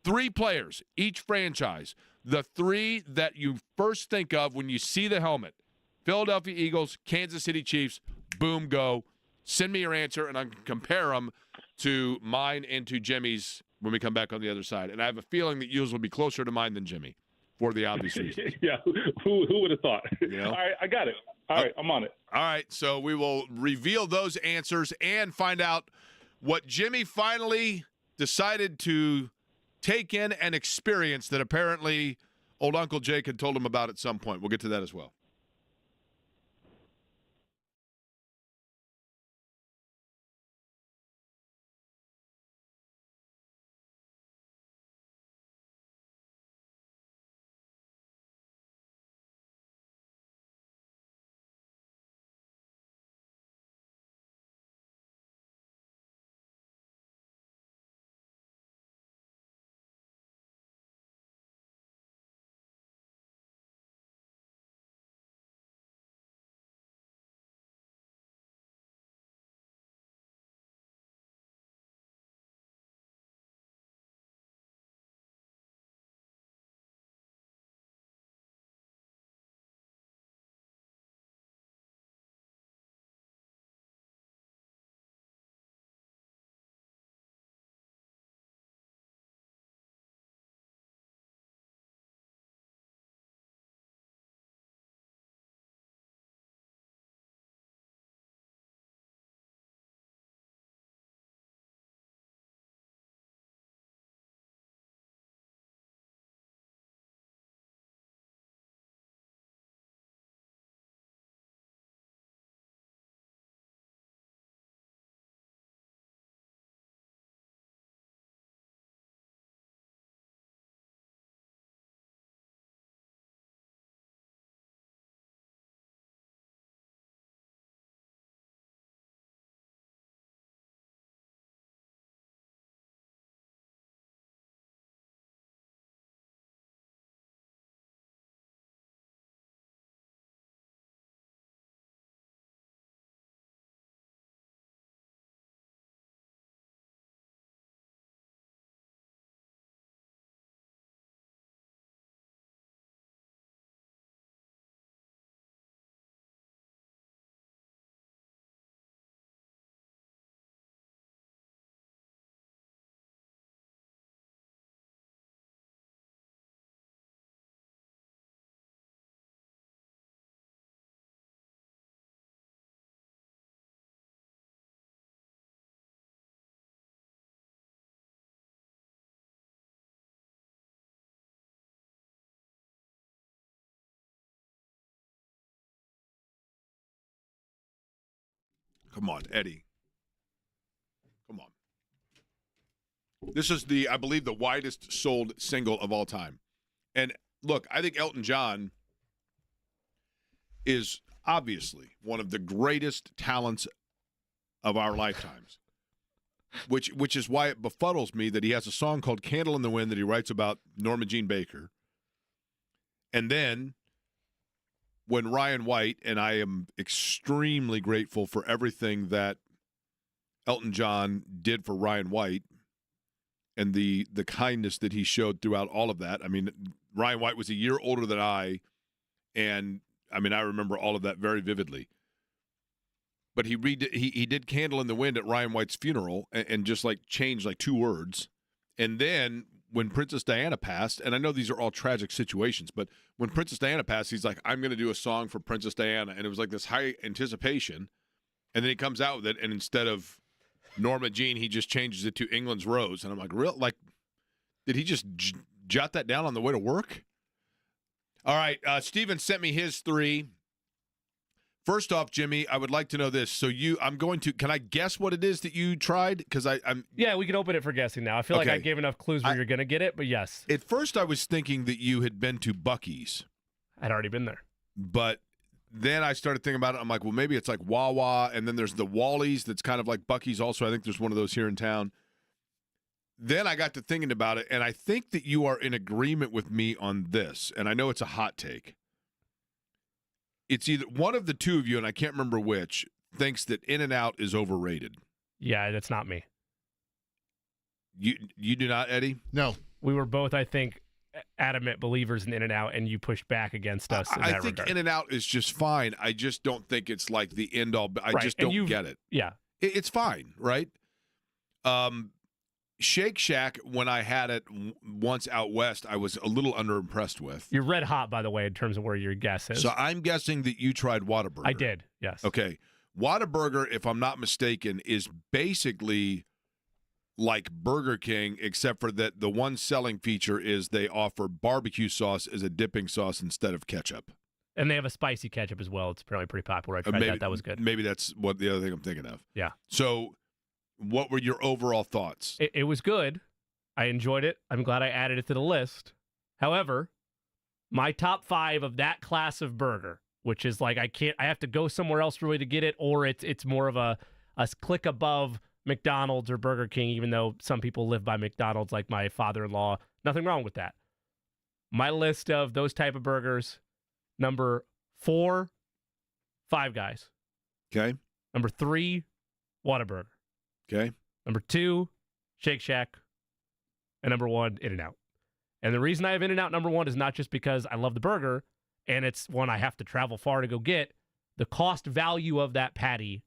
3 players, each franchise. The 3 that you first think of when you see the helmet: Philadelphia Eagles, Kansas City Chiefs, boom, go. Send me your answer, and I can compare them to mine and to Jimmy's when we come back on the other side. And I have a feeling that yours will be closer to mine than Jimmy for the obvious reasons. Yeah, who would have thought? know? All right, I got it. All right, I'm on it. All right, so we will reveal those answers and find out what Jimmy finally decided to take in and experience that apparently old Uncle Jake had told him about at some point. We'll get to that as well. Come on, Eddie. Come on. This is I believe, the widest sold single of all time. And look, I think Elton John is obviously one of the greatest talents of our lifetimes, which is why it befuddles me that he has a song called Candle in the Wind that he writes about Norma Jean Baker. And then when Ryan White, and I am extremely grateful for everything that Elton John did for Ryan White and the kindness that he showed throughout all of that. I mean, Ryan White was a year older than I, and I mean, I remember all of that very vividly. But he did Candle in the Wind at Ryan White's funeral and just like changed like 2 words. And then when Princess Diana passed, and I know these are all tragic situations, but when Princess Diana passed, he's like, I'm going to do a song for Princess Diana. And it was like this high anticipation. And then he comes out with it, and instead of Norma Jean, he just changes it to England's Rose. And I'm like, real? Like, did he just jot that down on the way to work? All right, Steven sent me his 3. First off, Jimmy, I would like to know this. So can I guess what it is that you tried? Because I'm. Yeah, we can open it for guessing now. I feel like I gave enough clues where you're going to get it, but yes. At first, I was thinking that you had been to Buc-ee's. I'd already been there. But then I started thinking about it. I'm like, well, maybe it's like Wawa, and then there's the Wally's that's kind of like Buc-ee's also. I think there's one of those here in town. then I got to thinking about it, and I think that you are in agreement with me on this, and I know it's a hot take. It's either one of the two of you, and I can't remember which, thinks that In-N-Out is overrated. Yeah, that's not me. You do not, Eddie? No. We were both, I think, adamant believers in In-N-Out, and you pushed back against us in that I think regard. In-N-Out is just fine. I just don't think it's like the end-all. I just don't get it. Yeah. It's fine, right? Shake Shack, when I had it once out west, I was a little underimpressed with. You're red hot, by the way, in terms of where your guess is. So I'm guessing that you tried Whataburger. I did, yes. Okay. Whataburger, if I'm not mistaken, is basically like Burger King, except for that the one selling feature is they offer barbecue sauce as a dipping sauce instead of ketchup. And they have a spicy ketchup as well. It's apparently pretty popular. I tried that. That was good. Maybe that's what the other thing I'm thinking of. Yeah. So what were your overall thoughts? It was good. I enjoyed it. I'm glad I added it to the list. However, my top 5 of that class of burger, which is like I have to go somewhere else really to get it, or it's more of a click above McDonald's or Burger King, even though some people live by McDonald's, like my father-in-law. Nothing wrong with that. My list of those type of burgers, number 4, Five Guys. Okay. Number 3, Whataburger. Okay. Number 2, Shake Shack. And number 1, In-N-Out. And the reason I have In-N-Out number 1 is not just because I love the burger and it's one I have to travel far to go get. The cost value of that patty,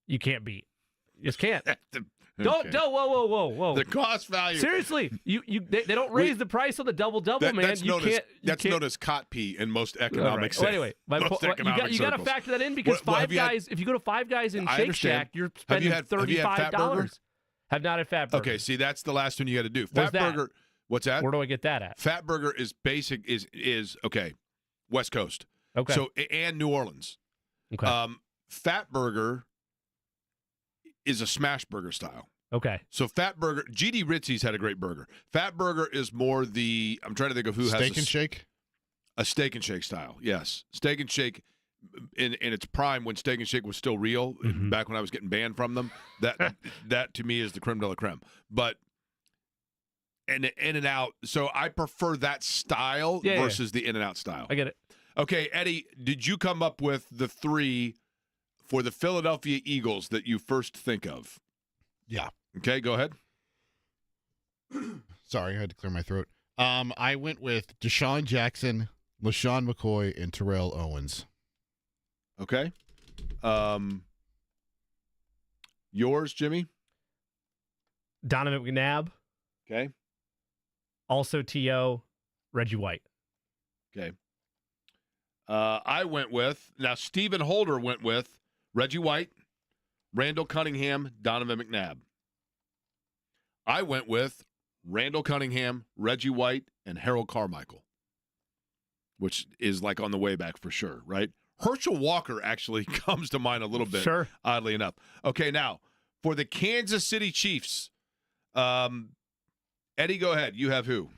you can't beat. You just can't. Don't, whoa. The cost value. Seriously, they don't raise the price on the double-double, man. That's known as cot pea in most economics. Well, anyway, you got to factor that in because Five Guys. If you go to Five Guys in Shake Shack, you're spending $35. Have not had Fat Burger. Okay, see, that's the last one you got to do. What's Fat Burger. What's that? Where do I get that at? Fat Burger is basic. Is okay. West Coast. Okay. So and New Orleans. Okay. Fat Burger is a smash burger style. Okay. So Fat Burger, GD Ritzy's had a great burger. Fat Burger is more the, I'm trying to think of who has Steak and Shake? A Steak and Shake style, yes. Steak and Shake in its prime when Steak and Shake was still real, back when I was getting banned from them, that to me is the creme de la creme. But In-N-Out, so I prefer that style versus the In-N-Out style. I get it. Okay, Eddie, did you come up with the 3 for the Philadelphia Eagles that you first think of? Yeah. Okay, go ahead. Sorry, I had to clear my throat. I went with Deshaun Jackson, LaShawn McCoy, and Terrell Owens. Okay. Yours, Jimmy? Donovan McNabb. Okay. Also T.O., Reggie White. Okay. I went with, now Stephen Holder went with Reggie White, Randall Cunningham, Donovan McNabb. I went with Randall Cunningham, Reggie White, and Harold Carmichael, which is like on the way back for sure, right? Herschel Walker actually comes to mind a little bit, Sure. Oddly enough. Okay, now, for the Kansas City Chiefs, Eddie, go ahead. You have who?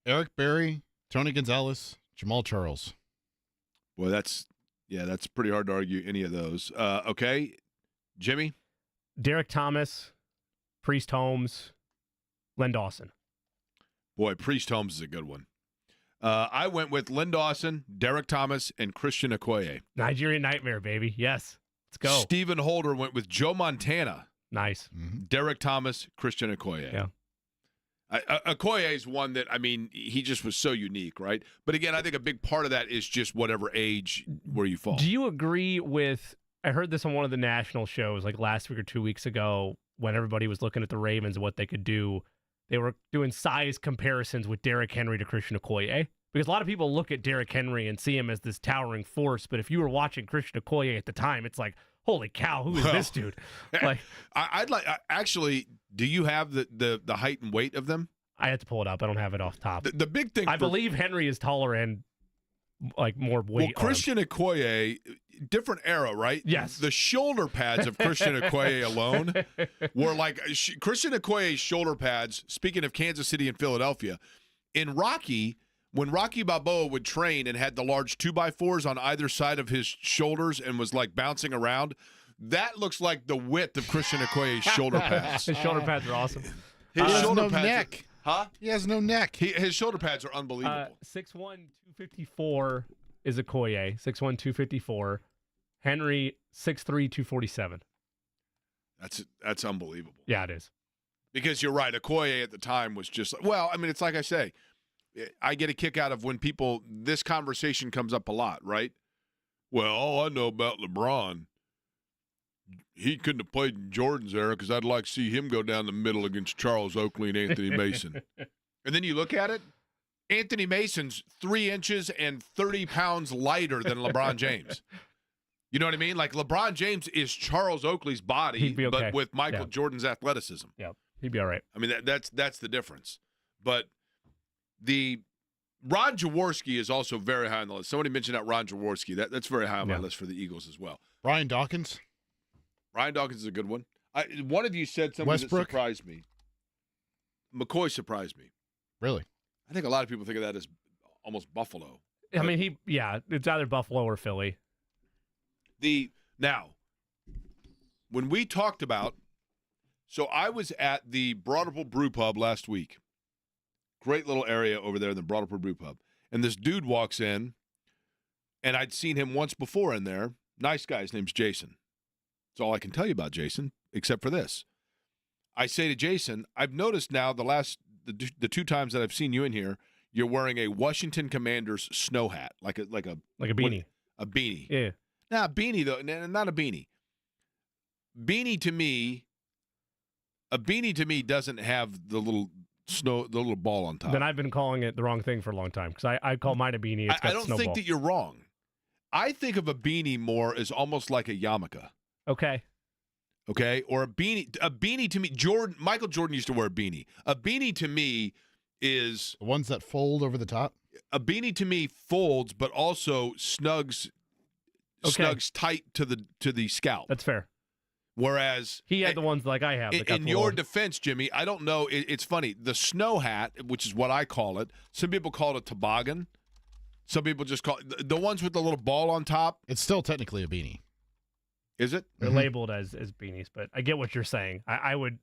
Eric Berry, Tony Gonzalez, Jamal Charles. Well, that's pretty hard to argue any of those. Okay, Jimmy? Derek Thomas, Priest Holmes, Len Dawson. Boy, Priest Holmes is a good one. I went with Len Dawson, Derek Thomas, and Christian Okoye. Nigerian Nightmare, baby. Yes. Let's go. Stephen Holder went with Joe Montana, Nice. Derek Thomas, Christian Okoye. Yeah. Okoye is one that, I mean, he just was so unique, right? But again, I think a big part of that is just whatever age where you fall. Do you agree with, I heard this on one of the national shows like last week or 2 weeks ago when everybody was looking at the Ravens and what they could do. They were doing size comparisons with Derrick Henry to Christian Okoye. Because a lot of people look at Derrick Henry and see him as this towering force, but if you were watching Christian Okoye at the time, it's like, holy cow, who is this dude? Like, I'd like, actually, do you have the height and weight of them? I had to pull it up. I don't have it off top. The big thing, I believe Henry is taller and like more weight. Well, Christian Okoye, different era, right? Yes. The shoulder pads of Christian Okoye alone were like Christian Okoye's shoulder pads. Speaking of Kansas City and Philadelphia, in Rocky, when Rocky Balboa would train and had the large 2x4s on either side of his shoulders and was like bouncing around, that looks like the width of Christian Okoye's shoulder pads. His shoulder pads are awesome. His He has shoulder no pads neck. He has no neck. His shoulder pads are unbelievable. 6'1", 254 is Okoye. 6'1", 254. Henry, 6'3", 247. That's unbelievable. Yeah, it is. Because you're right, Okoye at the time was just well. I mean, it's like I say, I get a kick out of when this conversation comes up a lot, right? Well, all I know about LeBron, he couldn't have played in Jordan's era because I'd like to see him go down the middle against Charles Oakley and Anthony Mason. And then you look at it, Anthony Mason's 3 inches and 30 pounds lighter than LeBron James. You know what I mean? Like LeBron James is Charles Oakley's body, He'd be okay. but with Michael Jordan's athleticism. Yeah, he'd be all right. I mean, that's the difference. But Ron Jaworski is also very high on the list. Somebody mentioned that Ron Jaworski. That's very high on my list for the Eagles as well. Ryan Dawkins. Ryan Dawkins is a good one. One of you said something Westbrook? that surprised me. McCoy surprised me. Really? I think a lot of people think of that as almost Buffalo. I mean, it's either Buffalo or Philly. Now, when we talked about, so I was at the Broadwell Brew Pub last week. Great little area over there in the Broadwell Brew Pub. And this dude walks in, and I'd seen him once before in there. Nice guy. His name's Jason. That's all I can tell you about Jason, except for this. I say to Jason, I've noticed now the 2 times that I've seen you in here, you're wearing a Washington Commanders snow hat, like a beanie. A beanie. Yeah. Now, beanie, though, not a beanie. A beanie to me doesn't have the little ball on top. Then I've been calling it the wrong thing for a long time because I call mine a beanie. It's got I don't snowball. think that you're wrong. I think of a beanie more as almost like a yarmulke. Okay. Okay? Or a beanie. A beanie to me, Michael Jordan used to wear a beanie. A beanie to me is... The ones that fold over the top? A beanie to me folds, but also snugs tight to the scalp. That's fair. Whereas he had the ones like I have. In your defense, Jimmy, I don't know. It's funny. The snow hat, which is what I call it, some people call it a toboggan. Some people just call it the ones with the little ball on top. It's still technically a beanie. Is it? They're labeled as beanies, but I get what you're saying. I would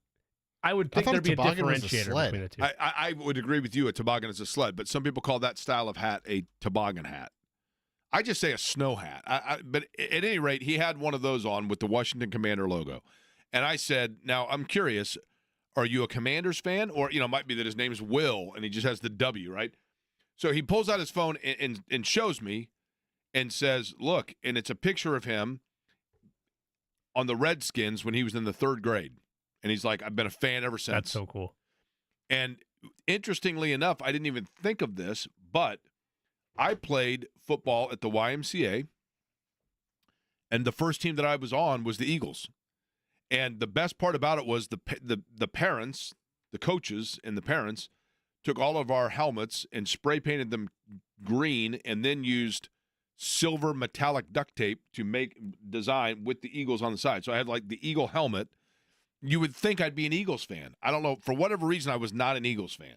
think thought there'd be a toboggan was a differentiator sled. between the two. I would agree with you. A toboggan is a sled, but some people call that style of hat a toboggan hat. I just say a snow hat. But at any rate, he had one of those on with the Washington Commander logo. And I said, now, I'm curious, are you a Commanders fan? Or, it might be that his name's Will, and he just has the W, right? So he pulls out his phone and shows me and says, look, and it's a picture of him on the Redskins when he was in the 3rd grade. And he's like, I've been a fan ever since. That's so cool. And interestingly enough, I didn't even think of this, but I played football at the YMCA, and the first team that I was on was the Eagles. And the best part about it was the parents, the coaches and the parents, took all of our helmets and spray painted them green and then used silver metallic duct tape to make design with the Eagles on the side. So I had like the Eagle helmet. You would think I'd be an Eagles fan. I don't know. For whatever reason, I was not an Eagles fan.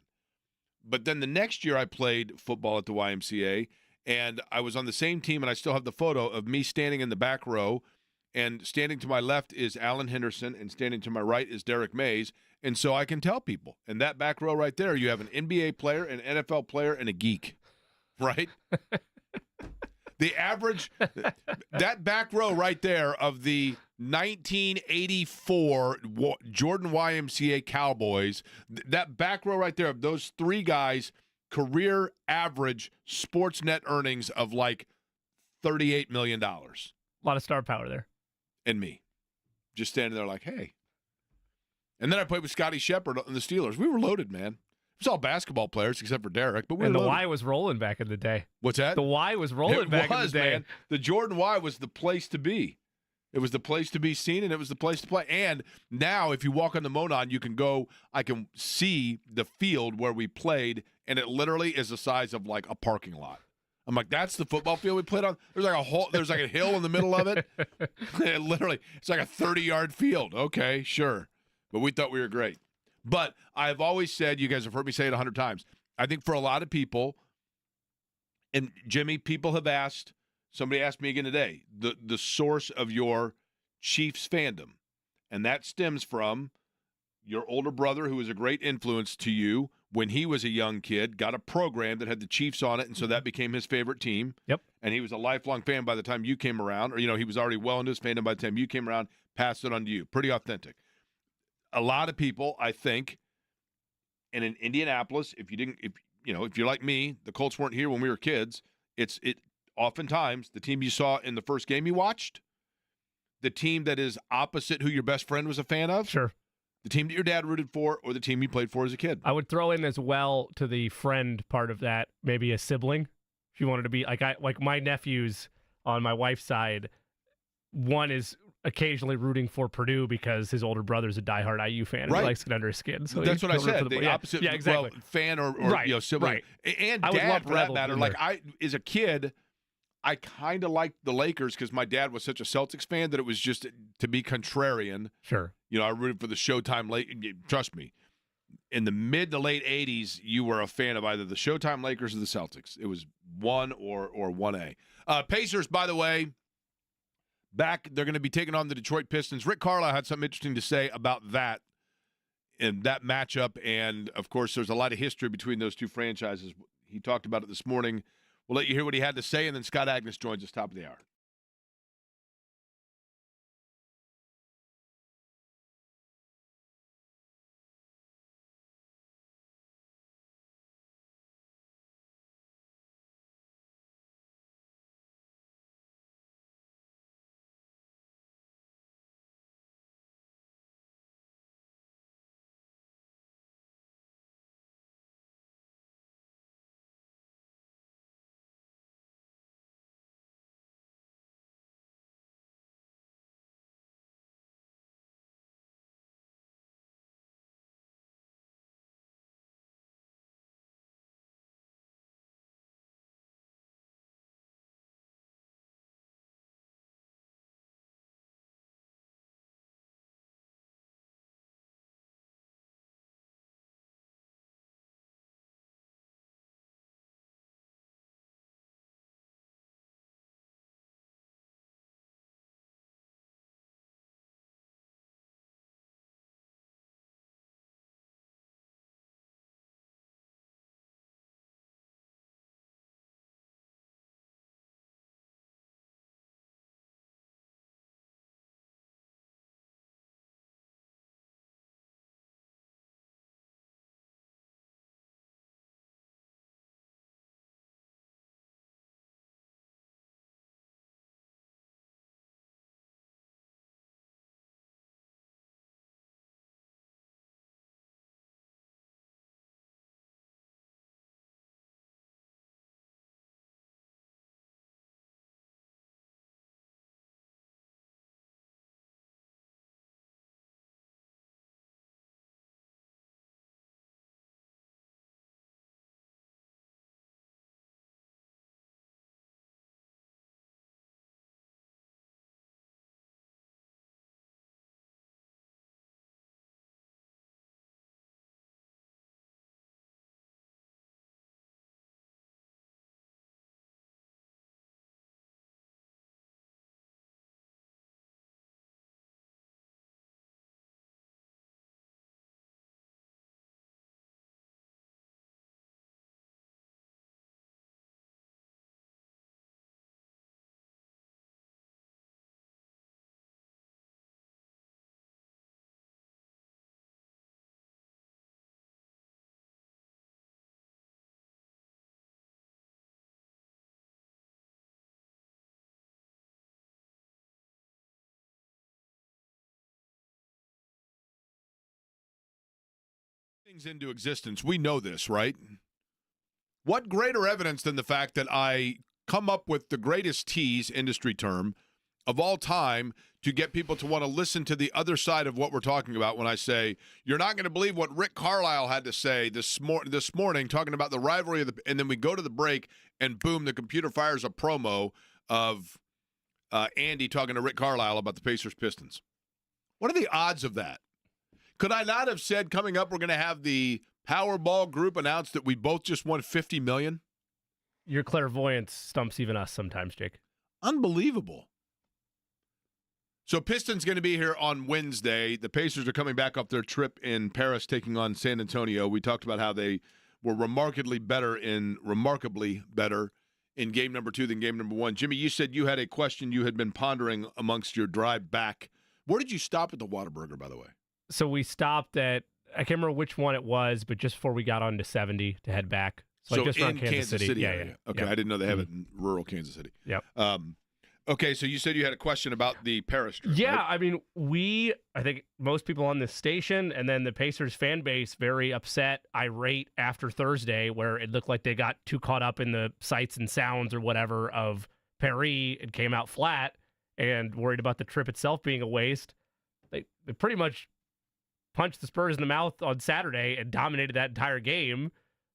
But then the next year I played football at the YMCA, and I was on the same team, and I still have the photo of me standing in the back row, and standing to my left is Alan Henderson, and standing to my right is Derek Mays. And so I can tell people, in that back row right there, you have an NBA player, an NFL player, and a geek, right? The average, that back row right there of the 1984 Jordan YMCA Cowboys, that back row right there of those 3 guys, career average sports net earnings of like $38 million. A lot of star power there. And me, just standing there like, hey. And then I played with Scotty Shepard on the Steelers. We were loaded, man. It was all basketball players except for Derek, but we and were the loaded. Y was rolling back in the day. What's that? The Y was rolling back in the day. Man. The Jordan Y was the place to be. It was the place to be seen, and it was the place to play. And now, if you walk on the Monon, you can go. I can see the field where we played, and it literally is the size of like a parking lot. I'm like, that's the football field we played on. There's like a hill in the middle of it. Literally, it's like a 30-yard field. Okay, sure, but we thought we were great. But I've always said, you guys have heard me say it 100 times. I think for a lot of people, and Jimmy, people have asked. Somebody asked me again today, the source of your Chiefs fandom. And that stems from your older brother, who was a great influence to you when he was a young kid, got a program that had the Chiefs on it, and so that became his favorite team. Yep. And he was a lifelong fan by the time you came around, or, he was already well into his fandom by the time you came around, passed it on to you. Pretty authentic. A lot of people, I think, and in Indianapolis, if you're like me, the Colts weren't here when we were kids, oftentimes the team you saw in the first game you watched, the team that is opposite who your best friend was a fan of, Sure. the team that your dad rooted for, or the team you played for as a kid. I would throw in as well to the friend part of that, maybe a sibling. If you wanted to be like my nephews on my wife's side, one is occasionally rooting for Purdue because his older brother's a diehard IU fan and Right. he likes it under his skin. So That's what I he'll root for said. The opposite, yeah, exactly. fan or Right, sibling, right. and I would dad lump for that Rebels matter. in Like there. as a kid, I kind of liked the Lakers because my dad was such a Celtics fan that it was just to be contrarian. Sure. I rooted for the Showtime trust me, in the mid to late 80s, you were a fan of either the Showtime Lakers or the Celtics. It was 1 or 1A. Pacers, by the way, back. They're going to be taking on the Detroit Pistons. Rick Carlisle had something interesting to say about that in that matchup. And, of course, there's a lot of history between those two franchises. He talked about it this morning. We'll let you hear what he had to say, and then Scott Agnes joins us top of the hour. Things into existence. We know this, right? What greater evidence than the fact that I come up with the greatest tease, industry term, of all time to get people to want to listen to the other side of what we're talking about when I say, you're not going to believe what Rick Carlisle had to say this morning talking about the rivalry of and then we go to the break and boom, the computer fires a promo of Andy talking to Rick Carlisle about the Pacers Pistons. What are the odds of that? Could I not have said coming up we're going to have the Powerball group announce that we both just won $50 million? Your clairvoyance stumps even us sometimes, Jake. Unbelievable. So Pistons going to be here on Wednesday. The Pacers are coming back off their trip in Paris, taking on San Antonio. We talked about how they were remarkably better in game number 2 than game number 1. Jimmy, you said you had a question you had been pondering amongst your drive back. Where did you stop at the Whataburger, by the way? So we stopped at, I can't remember which one it was, but just before we got on to 70 to head back. So like just in around Kansas City. area. Okay, I didn't know they have it in rural Kansas City. Yep. Okay, so you said you had a question about the Paris trip. Yeah, right? I mean, I think most people on this station and then the Pacers fan base very upset, irate after Thursday, where it looked like they got too caught up in the sights and sounds or whatever of Paris and came out flat and worried about the trip itself being a waste. They pretty much punched the Spurs in the mouth on Saturday and dominated that entire game.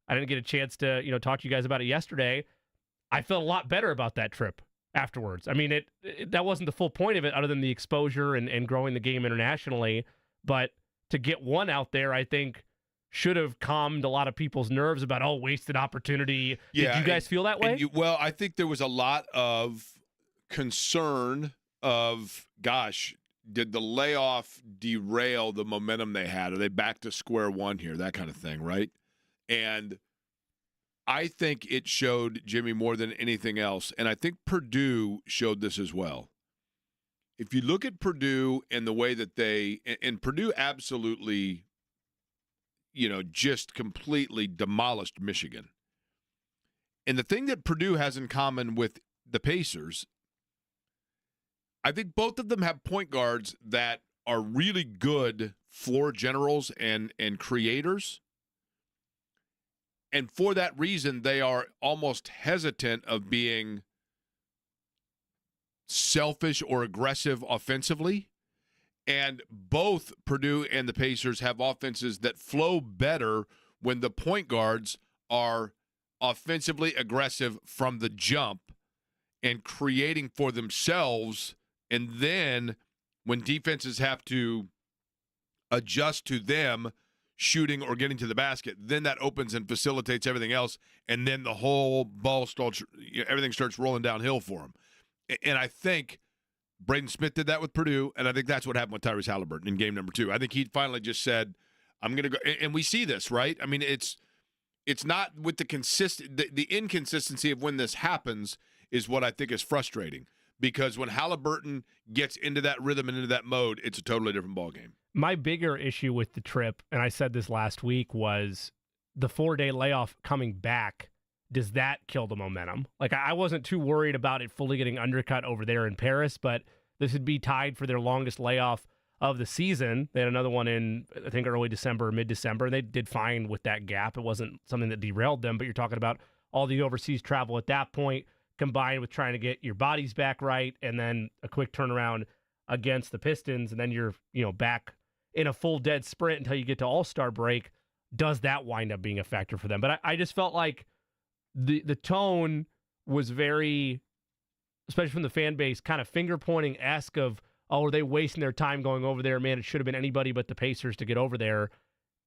I didn't get a chance to, talk to you guys about it yesterday. I felt a lot better about that trip afterwards. I mean, that wasn't the full point of it other than the exposure and growing the game internationally. But to get one out there, I think should have calmed a lot of people's nerves about, wasted opportunity. Yeah, Did you guys feel that way? Well, I think there was a lot of concern of, gosh, did the layoff derail the momentum they had? Are they back to square one here? That kind of thing, right? And I think it showed, Jimmy, more than anything else, and I think Purdue showed this as well. If you look at Purdue and the way that and Purdue absolutely, just completely demolished Michigan. And the thing that Purdue has in common with the Pacers, I think both of them have point guards that are really good floor generals and creators. And for that reason, they are almost hesitant of being selfish or aggressive offensively. And both Purdue and the Pacers have offenses that flow better when the point guards are offensively aggressive from the jump and creating for themselves. And then when defenses have to adjust to them shooting or getting to the basket, then that opens and facilitates everything else, and then the whole ball starts, everything starts rolling downhill for them. And I think Braden Smith did that with Purdue, and I think that's what happened with Tyrese Halliburton in game number 2. I think he finally just said, I'm going to go, and we see this, right? I mean, it's not with the inconsistency of when this happens is what I think is frustrating, because when Halliburton gets into that rhythm and into that mode, it's a totally different ballgame. My bigger issue with the trip, and I said this last week, was the 4-day layoff coming back. Does that kill the momentum? Like, I wasn't too worried about it fully getting undercut over there in Paris, but this would be tied for their longest layoff of the season. They had another one in, I think, early December, mid-December, and they did fine with that gap. It wasn't something that derailed them, but you're talking about all the overseas travel at that point, combined with trying to get your bodies back right, and then a quick turnaround against the Pistons, and then you're, back in a full dead sprint until you get to All-Star break. Does that wind up being a factor for them? But I just felt like the tone was very, especially from the fan base, kind of finger-pointing-esque of, are they wasting their time going over there? Man, it should have been anybody but the Pacers to get over there.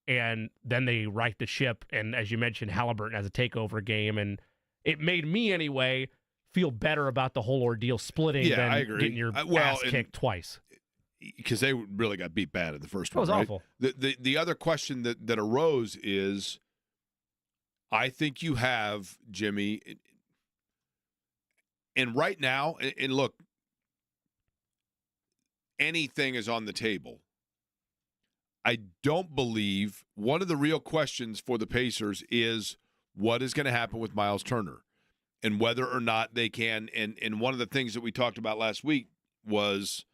And then they right the ship, and as you mentioned, Halliburton has a takeover game, and it made me, anyway, feel better about the whole ordeal splitting than getting your ass kicked twice. Because they really got beat bad in the first one. It was right? awful. The other question that arose is, I think you have, Jimmy, and right now, and look, anything is on the table. I don't believe one of the real questions for the Pacers is what is going to happen with Miles Turner and whether or not they can. And one of the things that we talked about last week was,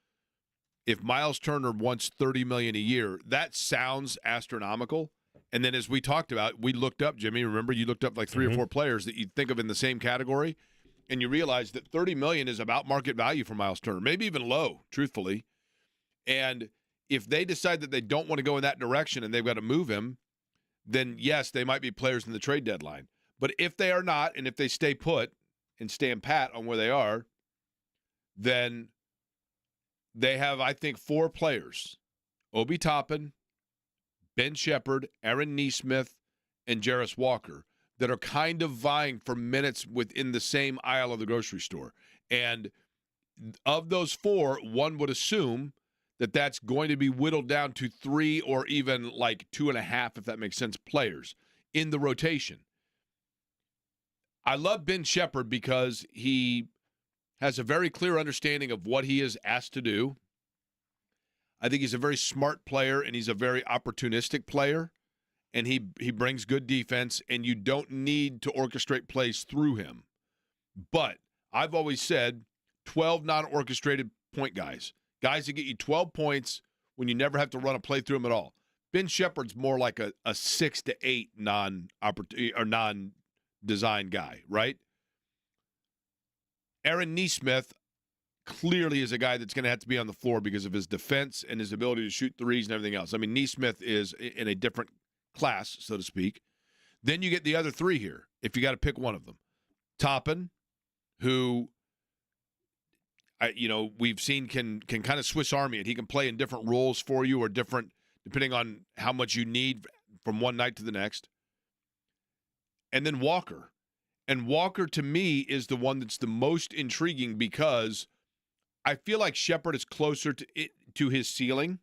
if Miles Turner wants $30 million a year, that sounds astronomical. And then as we talked about, we looked up, Jimmy, remember you looked up like 3 or 4 players that you'd think of in the same category, and you realize that $30 million is about market value for Miles Turner, maybe even low, truthfully. And if they decide that they don't want to go in that direction and they've got to move him, then yes, they might be players in the trade deadline. But if they are not, and if they stay put and stand pat on where they are, then they have, I think, 4 players: Obi Toppin, Ben Shepherd, Aaron Nesmith, and Jarris Walker, that are kind of vying for minutes within the same aisle of the grocery store. And of those 4, one would assume that that's going to be whittled down to 3 or even like 2.5, if that makes sense, players in the rotation. I love Ben Shepherd because he has a very clear understanding of what he is asked to do. I think he's a very smart player, and he's a very opportunistic player, and he brings good defense, and you don't need to orchestrate plays through him. But I've always said 12 non-orchestrated point guys that get you 12 points when you never have to run a play through them at all. Ben Shepherd's more like a 6 to 8 non-design guy, right? Aaron Nesmith clearly is a guy that's going to have to be on the floor because of his defense and his ability to shoot threes and everything else. I mean, Nesmith is in a different class, so to speak. Then you get the other 3 here, if you got to pick one of them. Toppin, who we've seen can kind of Swiss Army it. He can play in different roles for you or different, depending on how much you need from one night to the next. And then Walker. And Walker, to me, is the one that's the most intriguing because I feel like Shepherd is closer to his ceiling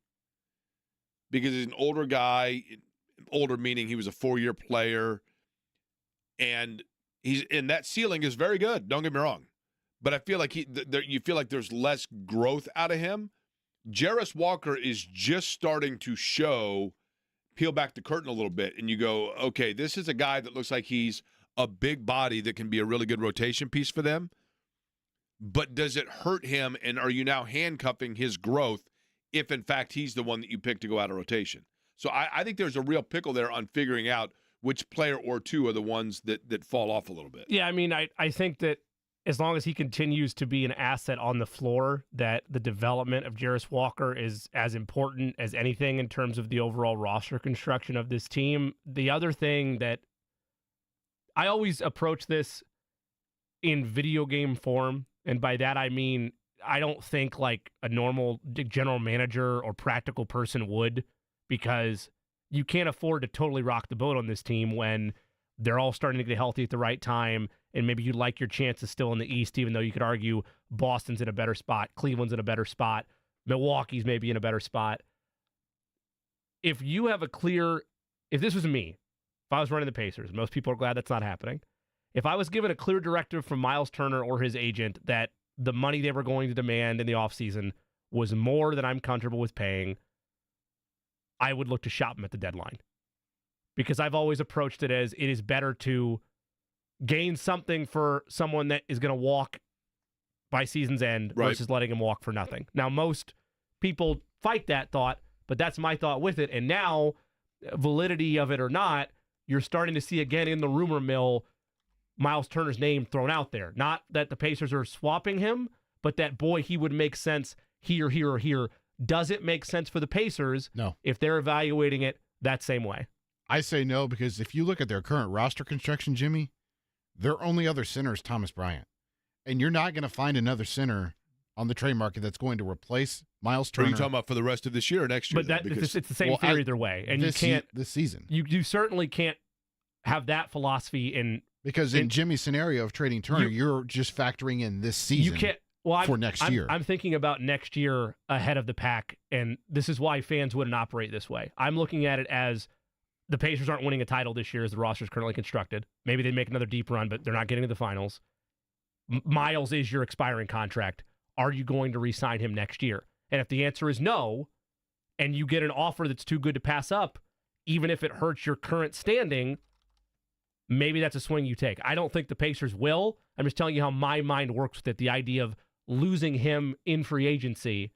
because he's an older guy, older meaning he was a 4-year player, and that ceiling is very good. Don't get me wrong. But I feel like you feel like there's less growth out of him. Jarris Walker is just starting to peel back the curtain a little bit, and you go, okay, this is a guy that looks like he's a big body that can be a really good rotation piece for them. But does it hurt him, and are you now handcuffing his growth if, in fact, he's the one that you pick to go out of rotation? So I think there's a real pickle there on figuring out which player or 2 are the ones that fall off a little bit. Yeah, I mean, I think that as long as he continues to be an asset on the floor, that the development of Jarris Walker is as important as anything in terms of the overall roster construction of this team. The other thing that I always approach this in video game form, and by that I mean I don't think like a normal general manager or practical person would, because you can't afford to totally rock the boat on this team when they're all starting to get healthy at the right time, and maybe you like your chances still in the East, even though you could argue Boston's in a better spot, Cleveland's in a better spot, Milwaukee's maybe in a better spot. If this was me, if I was running the Pacers, most people are glad that's not happening. If I was given a clear directive from Miles Turner or his agent that the money they were going to demand in the offseason was more than I'm comfortable with paying, I would look to shop him at the deadline. Because I've always approached it as it is better to gain something for someone that is going to walk by season's end versus letting him walk for nothing. Now, most people fight that thought, but that's my thought with it. And now, validity of it or not, you're starting to see again in the rumor mill Miles Turner's name thrown out there. Not that the Pacers are swapping him, but that, boy, he would make sense here, here, or here. Does it make sense for the Pacers? No. If they're evaluating it that same way? I say no, because if you look at their current roster construction, Jimmy, their only other center is Thomas Bryant. And you're not going to find another center on the trade market that's going to replace Miles Turner. Are you talking about for the rest of this year or next year? But it's the same theory either way. And you can't this season. You certainly can't have that philosophy because in Jimmy's scenario of trading Turner, you're just factoring in this season. You can't for next year. I'm thinking about next year ahead of the pack, and this is why fans wouldn't operate this way. I'm looking at it as the Pacers aren't winning a title this year as the roster is currently constructed. Maybe they make another deep run, but they're not getting to the finals. Miles is your expiring contract. Are you going to re-sign him next year? And if the answer is no, and you get an offer that's too good to pass up, even if it hurts your current standing, maybe that's a swing you take. I don't think the Pacers will. I'm just telling you how my mind works with it. The idea of losing him in free agency,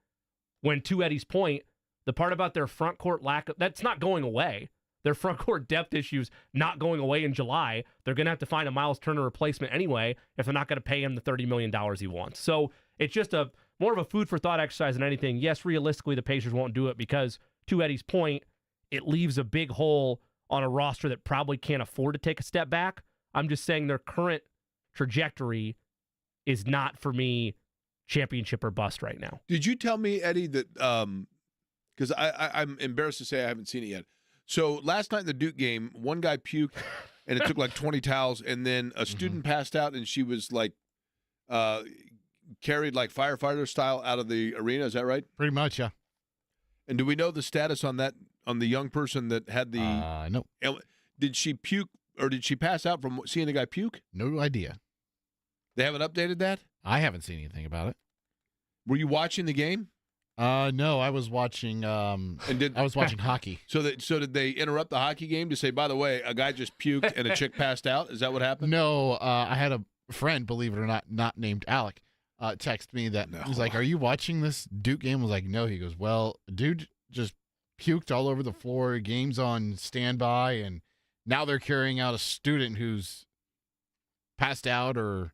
when, to Eddie's point, the part about their front court that's not going away. Their front court depth issues not going away in July. They're going to have to find a Miles Turner replacement anyway if they're not going to pay him the $30 million he wants. So it's just more of a food for thought exercise than anything. Yes, realistically, the Pacers won't do it because, to Eddie's point, it leaves a big hole on a roster that probably can't afford to take a step back. I'm just saying their current trajectory is not, for me, championship or bust right now. Did you tell me, Eddie, that because I'm embarrassed to say I haven't seen it yet. So last night in the Duke game, one guy puked, and it took like 20 towels, and then a student passed out, and she was like carried like firefighter style out of the arena. Is that right? Pretty much, yeah. And do we know the status on that, on the young person that had the No. Did she puke or did she pass out from seeing the guy puke? No idea. They haven't updated that? I haven't seen anything about it. Were you watching the game? No, I was watching. I was watching hockey. So did they interrupt the hockey game to say, by the way, a guy just puked and a chick passed out? Is that what happened? No, I had a friend, believe it or not named Alec, text me that he's like, "Are you watching this Duke game?" I was like, "No." He goes, "Well, dude just puked all over the floor. Game's on standby, and now they're carrying out a student who's passed out or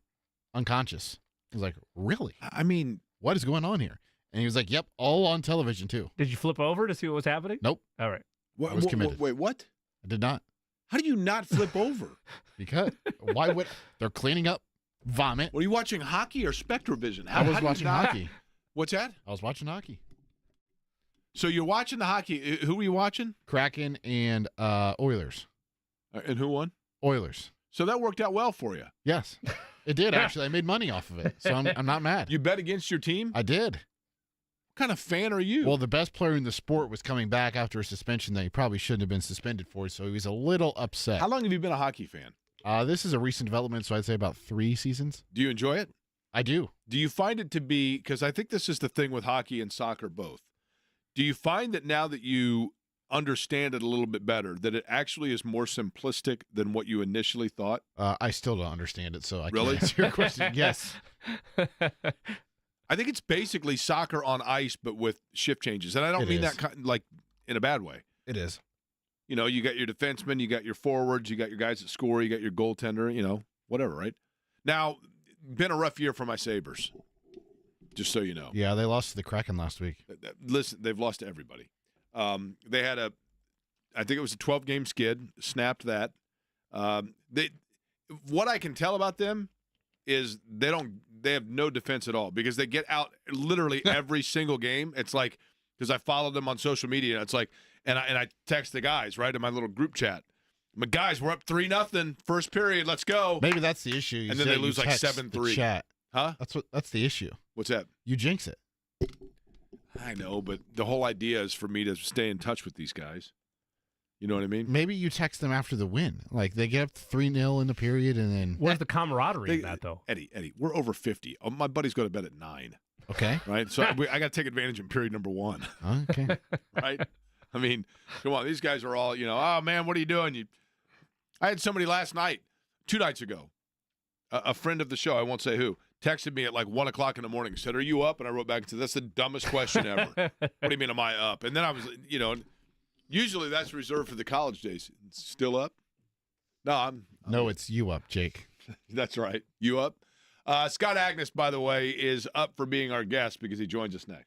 unconscious." I was like, "Really? I mean, What is going on here?" And he was like, "Yep, all on television too." Did you flip over to see what was happening? Nope, All right. I was committed. Wait, what? I did not. How do you not flip over? Because why would they're cleaning up vomit? Were you watching hockey or Spectrovision? I was watching hockey. What's that? I was watching hockey. So you're watching the hockey. Who were you watching? Kraken and Oilers. And who won? Oilers. So that worked out well for you. Yes, it did actually. I made money off of it, so I'm not mad. You bet against your team? I did. What kind of fan are you? Well, the best player in the sport was coming back after a suspension that he probably shouldn't have been suspended for, so he was a little upset. How long have you been a hockey fan? This is a recent development, so I'd say about 3 seasons. Do you enjoy it? I do. Do you find it to be, because I think this is the thing with hockey and soccer both, do you find that now that you understand it a little bit better, that it actually is more simplistic than what you initially thought? I still don't understand it, so I Really? can't answer your question. Yes. I think it's basically soccer on ice, but with shift changes. And I don't It mean is. that like in a bad way. It is. You know, you got your defensemen, you got your forwards, you got your guys that score, you got your goaltender, you know, whatever, right? Now, been a rough year for my Sabres, just so you know. Yeah, they lost to the Kraken last week. Listen, they've lost to everybody. They had I think it was a 12-game skid, snapped that. What I can tell about them is they have no defense at all because they get out literally every single game. It's like, because I followed them on social media, it's like, and I text the guys, right, in my little group chat. But guys, we're up 3-0, first period, let's go. Maybe that's the issue. You And then said they lose you like text 7-3. the chat. Huh? That's the issue. What's that? You jinx it. I know, but the whole idea is for me to stay in touch with these guys. You know what I mean? Maybe you text them after the win. Like they get up 3-0 in the period and then Where's the camaraderie in that, though? Eddie, we're over 50. Oh, my buddy's going to bed at 9. okay. Right? So I got to take advantage in period number 1. Okay. Right? I mean, come on. These guys are all, oh, man, what are you doing? I had somebody last night, 2 nights ago, a friend of the show, I won't say who, texted me at like 1 o'clock in the morning, said, "Are you up?" And I wrote back and said, "That's the dumbest question ever." What do you mean, am I up? And then I was, usually that's reserved for the college days. Still up? No, I'm No, it's you up, Jake. That's right. You up? Scott Agnes, by the way, is up for being our guest because he joins us next.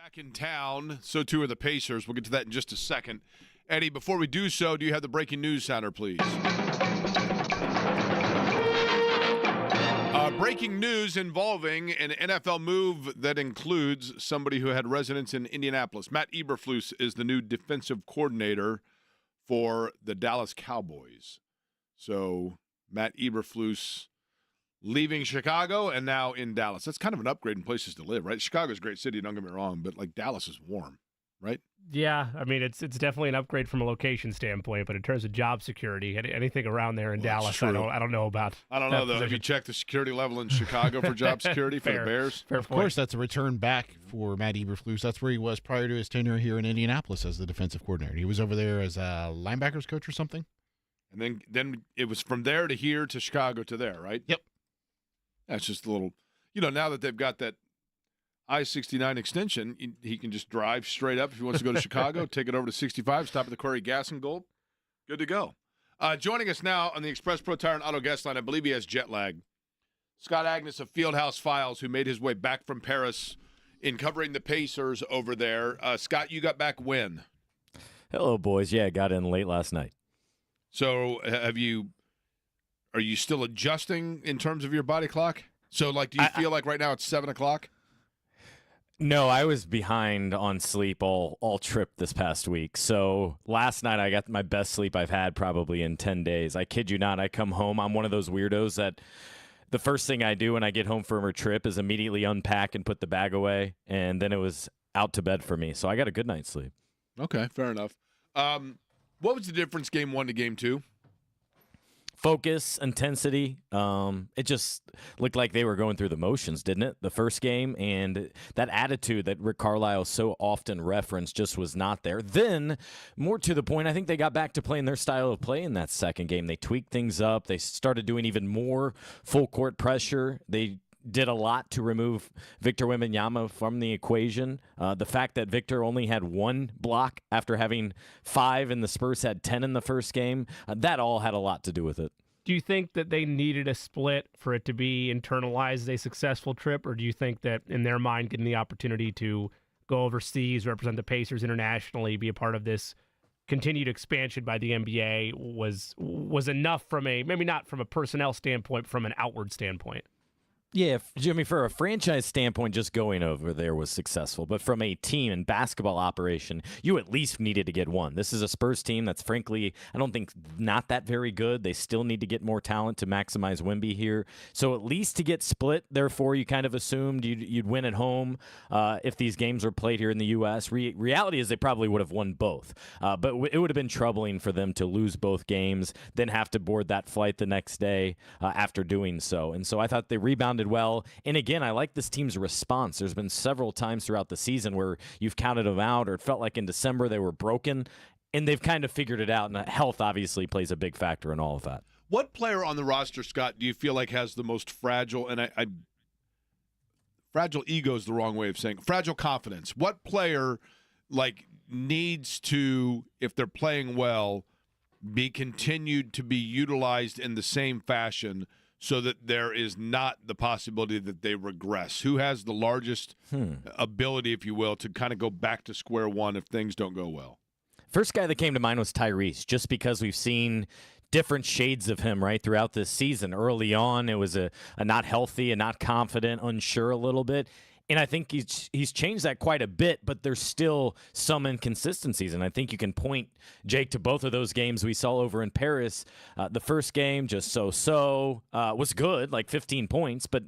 Back in town, so too are the Pacers. We'll get to that in just a second. Eddie, before we do so, do you have the breaking news sounder, please? Breaking news involving an NFL move that includes somebody who had residence in Indianapolis. Matt Eberflus is the new defensive coordinator for the Dallas Cowboys. So Matt Eberflus leaving Chicago and now in Dallas. That's kind of an upgrade in places to live, right? Chicago's a great city, don't get me wrong, but like Dallas is warm, right? Yeah, I mean it's definitely an upgrade from a location standpoint, but in terms of job security, anything around there in Dallas, I don't know about. I don't know though. Have you checked the security level in Chicago for job security for the Bears? Of course, that's a return back for Matt Eberflus. That's where he was prior to his tenure here in Indianapolis as the defensive coordinator. He was over there as a linebackers coach or something. And then it was from there to here to Chicago to there, right? Yep. That's just a little, now that they've got that I-69 extension, he can just drive straight up if he wants to go to Chicago, take it over to 65, stop at the Quarry Gas and Gold. Good to go. Joining us now on the Express Pro Tire and Auto Guest Line, I believe he has jet lag, Scott Agnes of Fieldhouse Files, who made his way back from Paris in covering the Pacers over there. Scott, you got back when? Hello, boys. Yeah, I got in late last night. So are you still adjusting in terms of your body clock? So, do you feel like right now it's 7 o'clock? No, I was behind on sleep all trip this past week. So last night I got my best sleep I've had probably in 10 days. I kid you not. I come home. I'm one of those weirdos that the first thing I do when I get home from a trip is immediately unpack and put the bag away. And then it was out to bed for me. So I got a good night's sleep. Okay, fair enough. What was the difference game 1 to game 2? Focus, intensity. It just looked like they were going through the motions, didn't it? The first game, and that attitude that Rick Carlisle so often referenced just was not there. Then, more to the point, I think they got back to playing their style of play in that second game. They tweaked things up. They started doing even more full court pressure. They did a lot to remove Victor Wembanyama from the equation. The fact that Victor only had 1 block after having 5 and the Spurs had 10 in the first game, that all had a lot to do with it. Do you think that they needed a split for it to be internalized as a successful trip, or do you think that in their mind getting the opportunity to go overseas, represent the Pacers internationally, be a part of this continued expansion by the NBA was enough from maybe not from a personnel standpoint, but from an outward standpoint? Yeah, Jimmy, for a franchise standpoint, just going over there was successful. But from a team and basketball operation, you at least needed to get 1. This is a Spurs team that's, frankly, I don't think not that very good. They still need to get more talent to maximize Wemby here. So at least to get split, therefore, you kind of assumed you'd win at home if these games were played here in the U.S. Reality is they probably would have won both. But it would have been troubling for them to lose both games, then have to board that flight the next day after doing so. And so I thought they rebounded well. And again, I like this team's response. There's been several times throughout the season where you've counted them out, or it felt like in December they were broken, and they've kind of figured it out. And health obviously plays a big factor in all of that. What player on the roster, Scott, do you feel like has the most fragile, and fragile ego is the wrong way of saying it, fragile confidence? What player needs to, if they're playing well, be continued to be utilized in the same fashion so that there is not the possibility that they regress? Who has the largest ability, if you will, to kind of go back to square one if things don't go well? First guy that came to mind was Tyrese, just because we've seen different shades of him right throughout this season. Early on, it was a not healthy and not confident, unsure a little bit. And I think he's changed that quite a bit, but there's still some inconsistencies. And I think you can point, Jake, to both of those games we saw over in Paris. The first game, just so-so, was good, like 15 points, but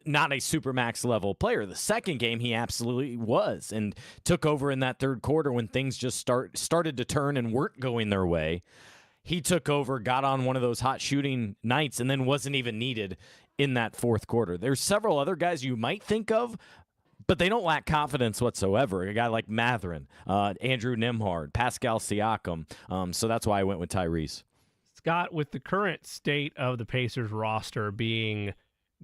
not a supermax level player. The second game, he absolutely was, and took over in that third quarter when things just started to turn and weren't going their way. He took over, got on one of those hot shooting nights, and then wasn't even needed in that fourth quarter. There's several other guys you might think of, but they don't lack confidence whatsoever. A guy like Mathurin, Andrew Nembhard, Pascal Siakam. So that's why I went with Tyrese. Scott, with the current state of the Pacers roster being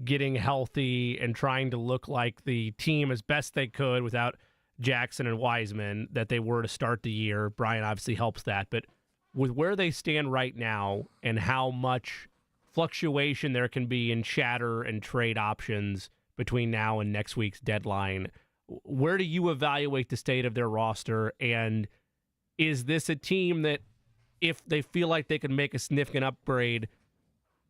getting healthy and trying to look like the team as best they could without Jackson and Wiseman that they were to start the year, Brian obviously helps that, but with where they stand right now and how much fluctuation there can be in chatter and trade options between now and next week's deadline, Where do you evaluate the state of their roster? And is this a team that, if they feel like they can make a significant upgrade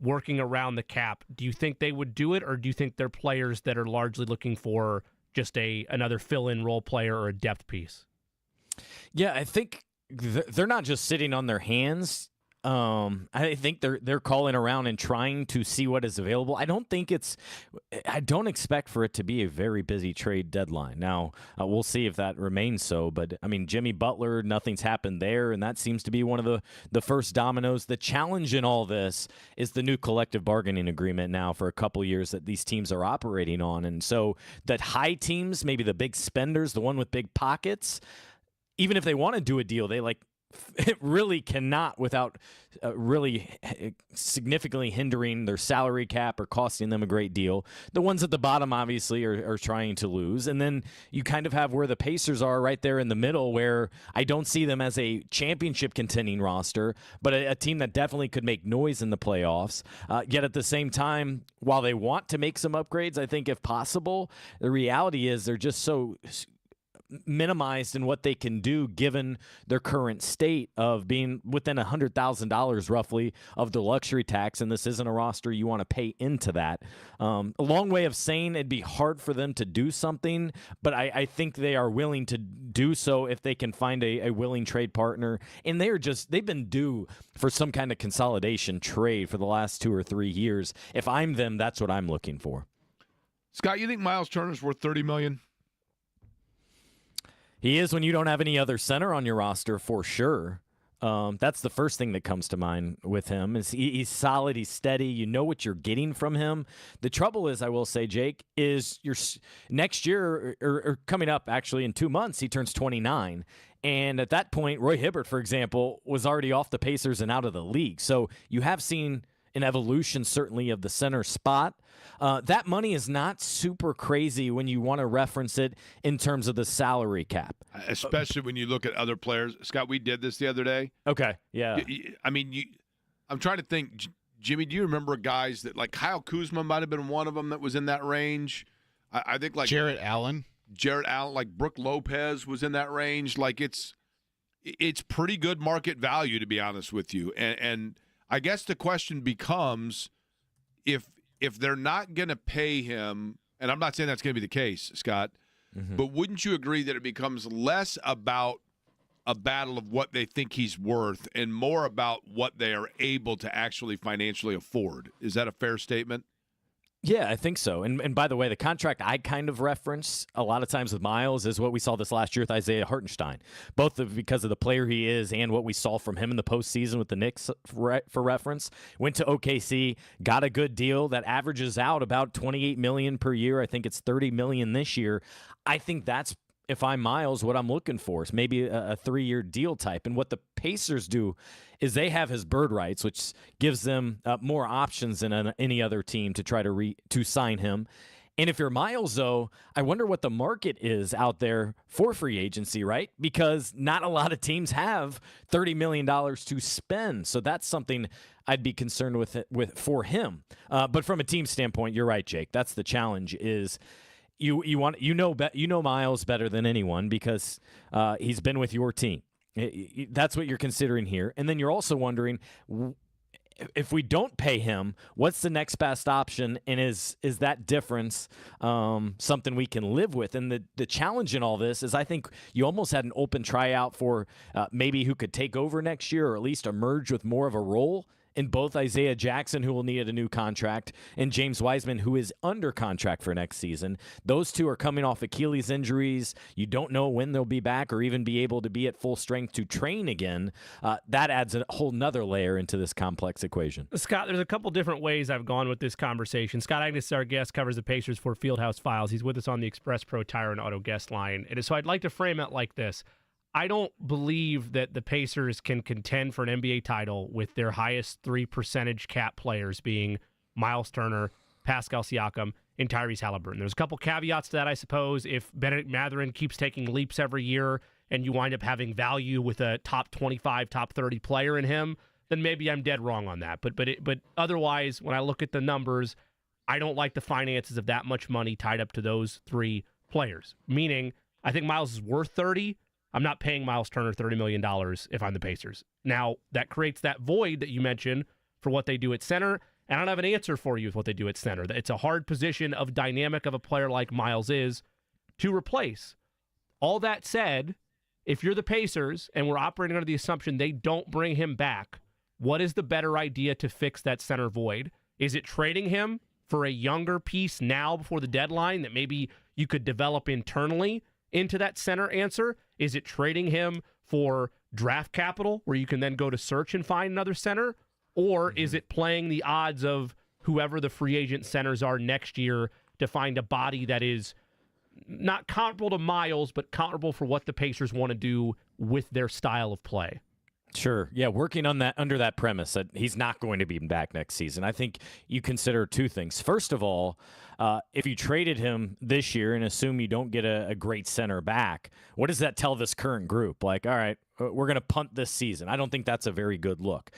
working around the cap, do you think they would do it, or do you think they're players that are largely looking for just another fill-in role player or a depth piece? Yeah, I think they're not just sitting on their hands. I think they're calling around and trying to see what is available. I don't expect for it to be a very busy trade deadline. Now, we'll see if that remains so. But, I mean, Jimmy Butler, nothing's happened there, and that seems to be one of the first dominoes. The challenge in all this is the new collective bargaining agreement now for a couple years that these teams are operating on. And so that high teams, maybe the big spenders, the one with big pockets, even if they want to do a deal, they it really cannot without really significantly hindering their salary cap or costing them a great deal. The ones at the bottom obviously are trying to lose. And then you kind of have where the Pacers are right there in the middle, where I don't see them as a championship contending roster, but a team that definitely could make noise in the playoffs. Yet at the same time, while they want to make some upgrades, I think if possible, the reality is they're just so minimized in what they can do given their current state of being within $100,000 roughly of the luxury tax, and this isn't a roster you want to pay into that. A long way of saying it'd be hard for them to do something, but I think they are willing to do so if they can find a willing trade partner, and they've been due for some kind of consolidation trade for the last 2 or 3 years. If I'm them, that's what I'm looking for. Scott, you think Miles Turner's worth $30 million? He is when you don't have any other center on your roster, for sure. That's the first thing that comes to mind with him. Is he's solid, he's steady. You know what you're getting from him. The trouble is, I will say, Jake, is next year or coming up actually in 2 months, he turns 29. And at that point, Roy Hibbert, for example, was already off the Pacers and out of the league. So you have seen an evolution, certainly, of the center spot. That money is not super crazy when you want to reference it in terms of the salary cap. Especially when you look at other players. Scott, we did this the other day. Okay, yeah. I mean, I'm trying to think. Jimmy, do you remember guys that, like Kyle Kuzma might have been one of them that was in that range? I think like Jarrett Allen, like Brooke Lopez was in that range. Like it's pretty good market value, to be honest with you. And I guess the question becomes if they're not going to pay him, and I'm not saying that's going to be the case, Scott, but wouldn't you agree that it becomes less about a battle of what they think he's worth and more about what they are able to actually financially afford? Is that a fair statement? Yeah, I think so. And by the way, the contract I kind of reference a lot of times with Miles is what we saw this last year with Isaiah Hartenstein, both because of the player he is and what we saw from him in the postseason with the Knicks, for reference. Went to OKC, got a good deal that averages out about $28 million per year. I think it's $30 million this year. I think that's, if I'm Miles, what I'm looking for is maybe a 3-year deal type. And what the Pacers do is they have his bird rights, which gives them more options than any other team to try to sign him. And if you're Miles, though, I wonder what the market is out there for free agency, right? Because not a lot of teams have $30 million to spend. So that's something I'd be concerned with for him. But from a team standpoint, you're right, Jake. That's the challenge is you know Miles better than anyone because he's been with your team. That's what you're considering here. And then you're also wondering, if we don't pay him, what's the next best option? And is that difference something we can live with? And the challenge in all this is I think you almost had an open tryout for maybe who could take over next year or at least emerge with more of a role in both Isaiah Jackson, who will need a new contract, and James Wiseman, who is under contract for next season. Those two are coming off Achilles injuries. You don't know when they'll be back or even be able to be at full strength to train again. That adds a whole nother layer into this complex equation. Scott, there's a couple different ways I've gone with this conversation. Scott Agnes, our guest, covers the Pacers for Fieldhouse Files. He's with us on the Express Pro Tire and Auto guest line. And so I'd like to frame it like this. I don't believe that the Pacers can contend for an NBA title with their highest 3% cap players being Miles Turner, Pascal Siakam, and Tyrese Halliburton. There's a couple caveats to that, I suppose. If Benedict Mathurin keeps taking leaps every year and you wind up having value with a top 25, top 30 player in him, then maybe I'm dead wrong on that. But otherwise, when I look at the numbers, I don't like the finances of that much money tied up to those three players. Meaning, I think Miles is worth 30. I'm not paying Miles Turner $30 million if I'm the Pacers. Now, that creates that void that you mentioned for what they do at center, and I don't have an answer for you with what they do at center. It's a hard position of dynamic of a player like Miles is to replace. All that said, if you're the Pacers and we're operating under the assumption they don't bring him back, what is the better idea to fix that center void? Is it trading him for a younger piece now before the deadline that maybe you could develop internally into that center answer? Is it trading him for draft capital where you can then go to search and find another center? Or is it playing the odds of whoever the free agent centers are next year to find a body that is not comparable to Miles, but comparable for what the Pacers want to do with their style of play? Sure. Yeah, working on that under that premise that he's not going to be back next season. I think you consider two things. First of all, if you traded him this year and assume you don't get a great center back, what does that tell this current group? Like, all right, we're going to punt this season. I don't think that's a very good look.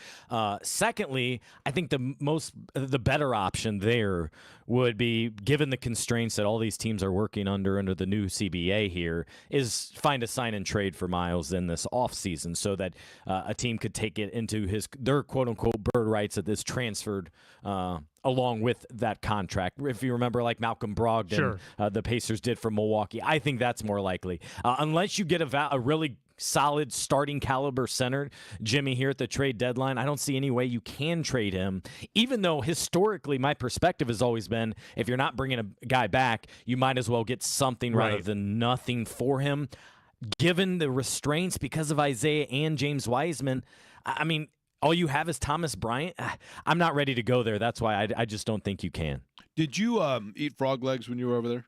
Secondly, I think the better option there would be, given the constraints that all these teams are working under the new CBA here, is find a sign and trade for Miles in this offseason so that a team could take it into their quote-unquote bird rights that is transferred along with that contract. If you remember, like Malcolm Brogdon, Sure. The Pacers did for Milwaukee, I think that's more likely. Unless you get a really solid starting caliber center, Jimmy, here at the trade deadline, I don't see any way you can trade him, even though historically my perspective has always been if you're not bringing a guy back, you might as well get something rather than nothing for him. Given the restraints because of Isaiah and James Wiseman, I mean, all you have is Thomas Bryant. I'm not ready to go there. That's why I just don't think you can. Did you eat frog legs when you were over there?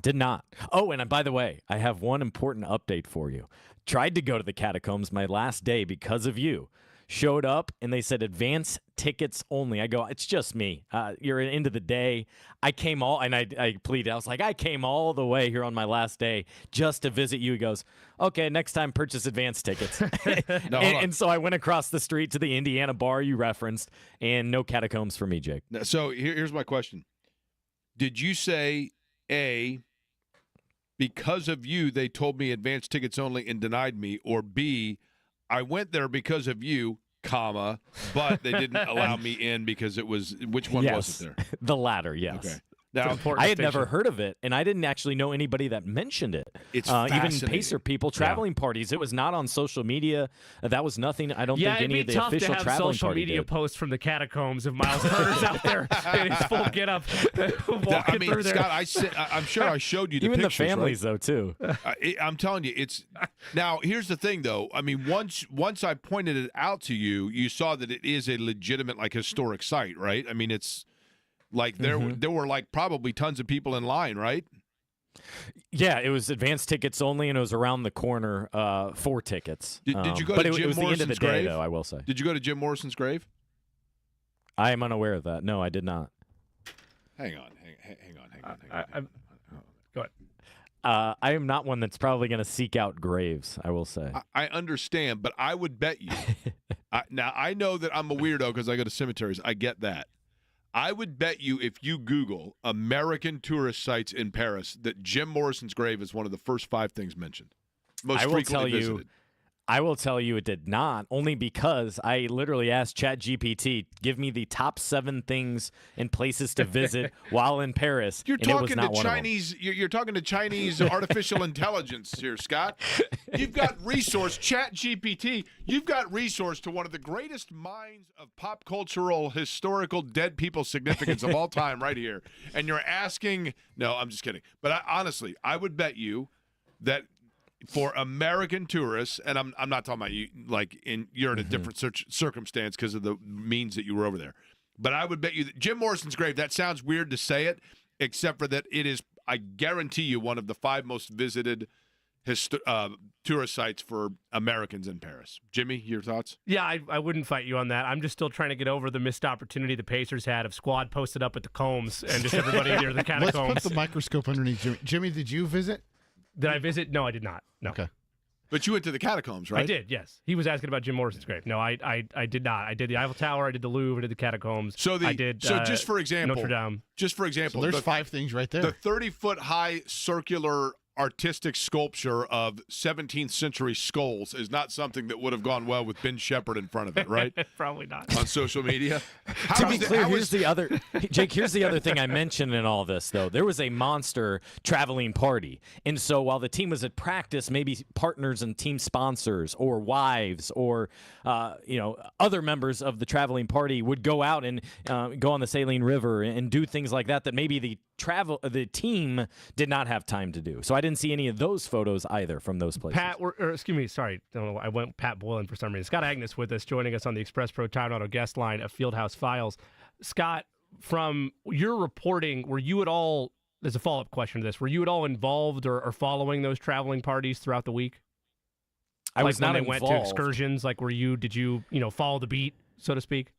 Did not. Oh, and by the way, I have one important update for you. Tried to go to the catacombs my last day because of you. Showed up, and they said advance tickets only. I go, it's just me. You're into the day. I came and I pleaded. I was like, I came all the way here on my last day just to visit you. He goes, okay, next time purchase advance tickets. And so I went across the street to the Indiana bar you referenced, and no catacombs for me, Jake. So here's my question. Did you say, A, because of you, they told me advance tickets only and denied me, or B, I went there because of you, comma, but they didn't allow me in because it was, which one was it there? The latter, yes. Okay. Now, I had never heard of it, and I didn't actually know anybody that mentioned it. It's even fascinating. Pacer people, traveling parties. It was not on social media. That was nothing. I don't think any of the official it'd be tough to have traveling social party media did. posts from the catacombs if Miles Turner's out there in his full get-up walking through there. Scott, I'm sure I showed you the Even pictures, the families, right? though, too. I'm telling you, it's now. Here's the thing, though. I mean, once I pointed it out to you, you saw that it is a legitimate, like, historic site, right? I mean, it's like there were like probably tons of people in line, right? Yeah, it was advance tickets only, and it was around the corner for tickets. Did you go but to it Jim was the end of the Morrison's day, grave? though, I will say. Did you go to Jim Morrison's grave? I am unaware of that. No, I did not. Hang on. Go ahead. I am not one that's probably going to seek out graves, I will say. I understand, but I would bet you. Now, I know that I'm a weirdo because I go to cemeteries. I get that. I would bet you if you Google American tourist sites in Paris that Jim Morrison's grave is one of the first 5 things mentioned. Most frequently visited. I will tell you it did not, only because I literally asked ChatGPT, give me the top 7 things and places to visit while in Paris. You're and it was talking not to one of them. Chinese. You're talking to Chinese artificial intelligence here, Scott. You've got resource, ChatGPT. You've got resource to one of the greatest minds of pop cultural, historical, dead people significance of all time, right here. And you're asking. No, I'm just kidding. But honestly, I would bet you that for American tourists, and I'm not talking about you, like you're in a different circumstance because of the means that you were over there. But I would bet you that Jim Morrison's grave, that sounds weird to say it, except for that it is, I guarantee you, one of the 5 most visited tourist sites for Americans in Paris. Jimmy, your thoughts? Yeah, I wouldn't fight you on that. I'm just still trying to get over the missed opportunity the Pacers had of squad posted up at the Combs and just everybody near the Let's catacombs. put the microscope underneath Jimmy. Jimmy, did you visit? Did I visit? No, I did not. No. Okay. But you went to the catacombs, right? I did, yes. He was asking about Jim Morrison's grave. No, I did not. I did the Eiffel Tower, I did the Louvre, I did the catacombs. So just for example, Notre Dame. Just for example, So there's 5 things right there. The 30-foot high circular artistic sculpture of 17th century skulls is not something that would have gone well with Ben Shepherd in front of it, right? Probably not. On social media. To be clear, here's the other thing I mentioned in all this, though. There was a monster traveling party. And so while the team was at practice, maybe partners and team sponsors or wives or other members of the traveling party would go out and go on the Saline River and do things like that maybe the team did not have time to do. So I didn't see any of those photos either from those places. I went Pat Boylan for some reason. Scott Agnes with us, joining us on the Express Pro Time Auto guest line of Fieldhouse Files. Scott, from your reporting, were you at all, there's a follow-up question to this, were you at all involved or following those traveling parties throughout the week? I was not when they involved. went to excursions, did you follow the beat, so to speak?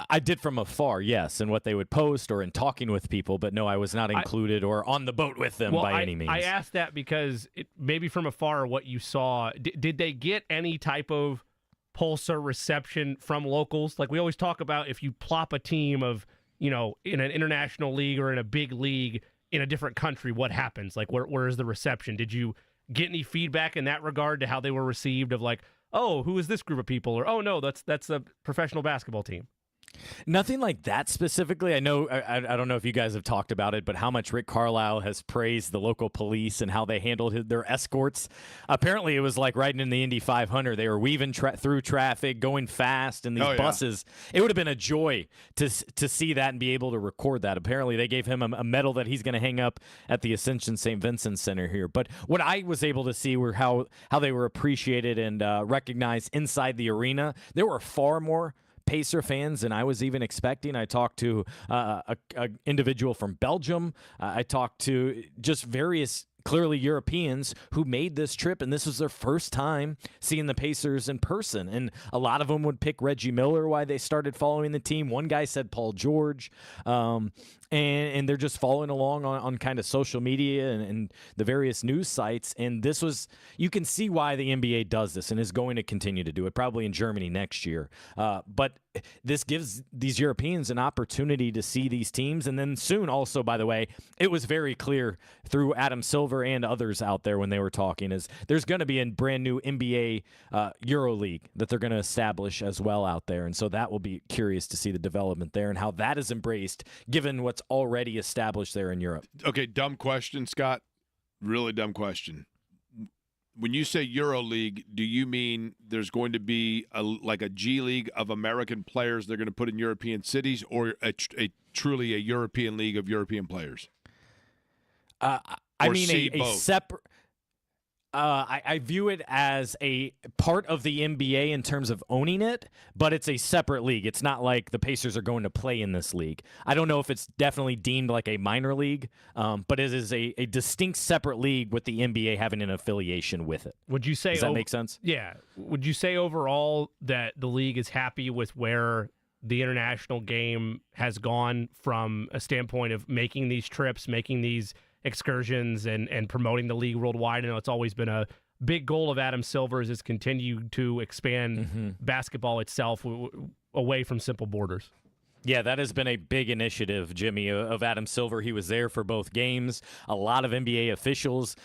I did from afar, yes, and what they would post or in talking with people, but no, I was not included or on the boat with them by any means. I asked that because maybe from afar what you saw, did they get any type of pulse or reception from locals? Like we always talk about, if you plop a team of, in an international league or in a big league in a different country, what happens? Like where is the reception? Did you get any feedback in that regard to how they were received of like, oh, who is this group of people? Or, oh, no, that's a professional basketball team? Nothing like that specifically. I know I don't know if you guys have talked about it, but how much Rick Carlisle has praised the local police and how they handled their escorts. Apparently, it was like riding in the Indy 500. They were weaving through traffic, going fast in these buses. It would have been a joy to see that and be able to record that. Apparently, they gave him a medal that he's going to hang up at the Ascension St. Vincent Center here. But what I was able to see were how they were appreciated and recognized inside the arena. There were far more Pacer fans than I was even expecting. I talked to an individual from Belgium. I talked to just various clearly Europeans who made this trip, and this was their first time seeing the Pacers in person. And a lot of them would pick Reggie Miller why they started following the team. One guy said Paul George. And they're just following along on kind of social media and the various news sites. And this was, you can see why the NBA does this and is going to continue to do it, probably in Germany next year. But this gives these Europeans an opportunity to see these teams. And then soon also, by the way, it was very clear through Adam Silver and others out there when they were talking, is there's going to be a brand new NBA EuroLeague that they're going to establish as well out there. And so that will be curious to see the development there and how that is embraced, given what's already established there in Europe. Okay, dumb question, Scott. Really dumb question. When you say EuroLeague, do you mean there's going to be a G League of American players they're going to put in European cities, or truly a European League of European players? I mean a separate. I view it as a part of the NBA in terms of owning it, but it's a separate league. It's not like the Pacers are going to play in this league. I don't know if it's definitely deemed like a minor league, but it is a distinct separate league with the NBA having an affiliation with it. Would you say Does that make sense? Yeah. Would you say overall that the league is happy with where the international game has gone from a standpoint of making these trips, making these excursions, and promoting the league worldwide? I know it's always been a big goal of Adam Silver's is continue to expand basketball itself away from simple borders. Yeah, that has been a big initiative, Jimmy, of Adam Silver. He was there for both games. A lot of NBA officials,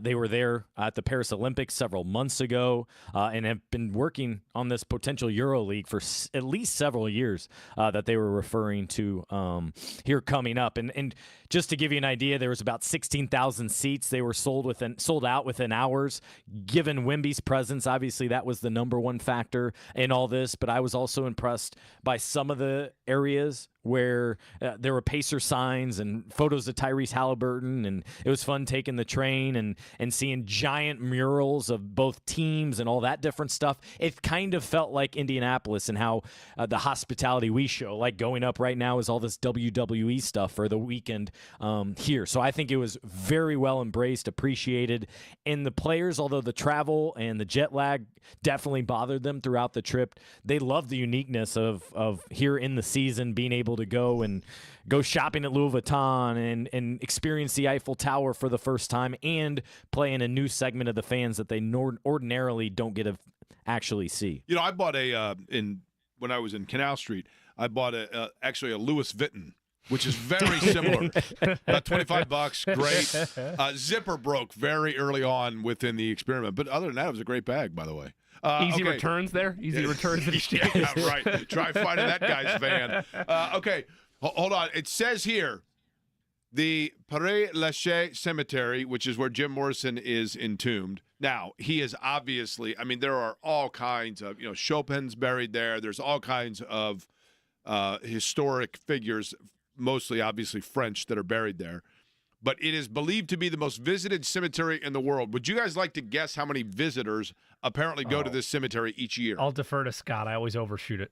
they were there at the Paris Olympics several months ago and have been working on this potential EuroLeague for at least several years that they were referring to here coming up. And just to give you an idea, there was about 16,000 seats. They were sold out within hours. Given Wemby's presence, obviously that was the number one factor in all this. But I was also impressed by some of the areas where there were Pacer signs and photos of Tyrese Halliburton, and it was fun taking the train and seeing giant murals of both teams and all that different stuff. It kind of felt like Indianapolis and how the hospitality we show, like going up right now is all this WWE stuff for the weekend here. So I think it was very well embraced, appreciated, and the players, although the travel and the jet lag definitely bothered them throughout the trip, they loved the uniqueness of here in the season being able able to go shopping at Louis Vuitton and experience the Eiffel Tower for the first time and play in a new segment of the fans that they ordinarily don't get to actually see. You know, I bought when I was in Canal Street, I bought actually a Louis Vuitton, which is very similar. About $25, great. Zipper broke very early on within the experiment, but other than that, it was a great bag, by the way. Easy returns there? Easy returns and exchange. Yeah, right. Try finding that guy's van. Okay, hold on. It says here, the Père Lachaise Cemetery, which is where Jim Morrison is entombed. Now, he is obviously, I mean, there are all kinds of, Chopin's buried there. There's all kinds of historic figures, mostly obviously French, that are buried there. But it is believed to be the most visited cemetery in the world. Would you guys like to guess how many visitors apparently go to this cemetery each year? I'll defer to Scott. I always overshoot it.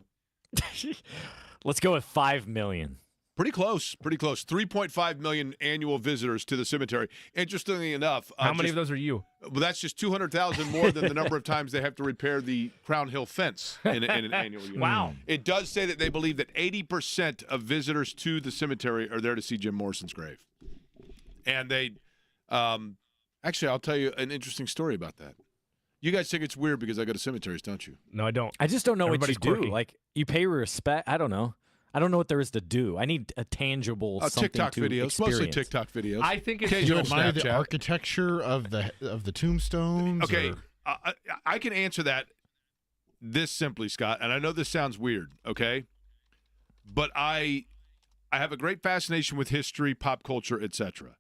Let's go with 5 million. Pretty close. 3.5 million annual visitors to the cemetery. Interestingly enough. How many of those are you? Well, that's just 200,000 more than the number of times they have to repair the Crown Hill fence in an annual year. Wow. It does say that they believe that 80% of visitors to the cemetery are there to see Jim Morrison's grave. And they actually, I'll tell you an interesting story about that. You guys think it's weird because I go to cemeteries, don't you? No, I don't. I just don't know Everybody's what you quirky. do. Like, you pay respect. I don't know. I don't know what there is to do. I need a tangible something TikTok to videos, experience. mostly TikTok videos. I think it's Do you Occasional admire the Snapchat. architecture of the tombstones? Okay, or- I can answer that this simply, Scott, and I know this sounds weird, okay? But I have a great fascination with history, pop culture, etc.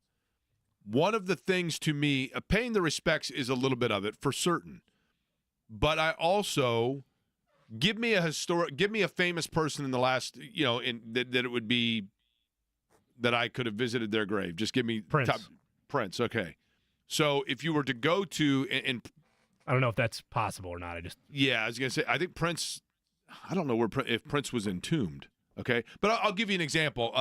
One of the things to me, paying the respects is a little bit of it, for certain. But I also, give me a famous person in the last, that it would be that I could have visited their grave. Just give me Prince. Prince, okay. So if you were to go to, and I don't know if that's possible or not. yeah, I was going to say, I think Prince, I don't know if Prince was entombed, okay? But I'll give you an example.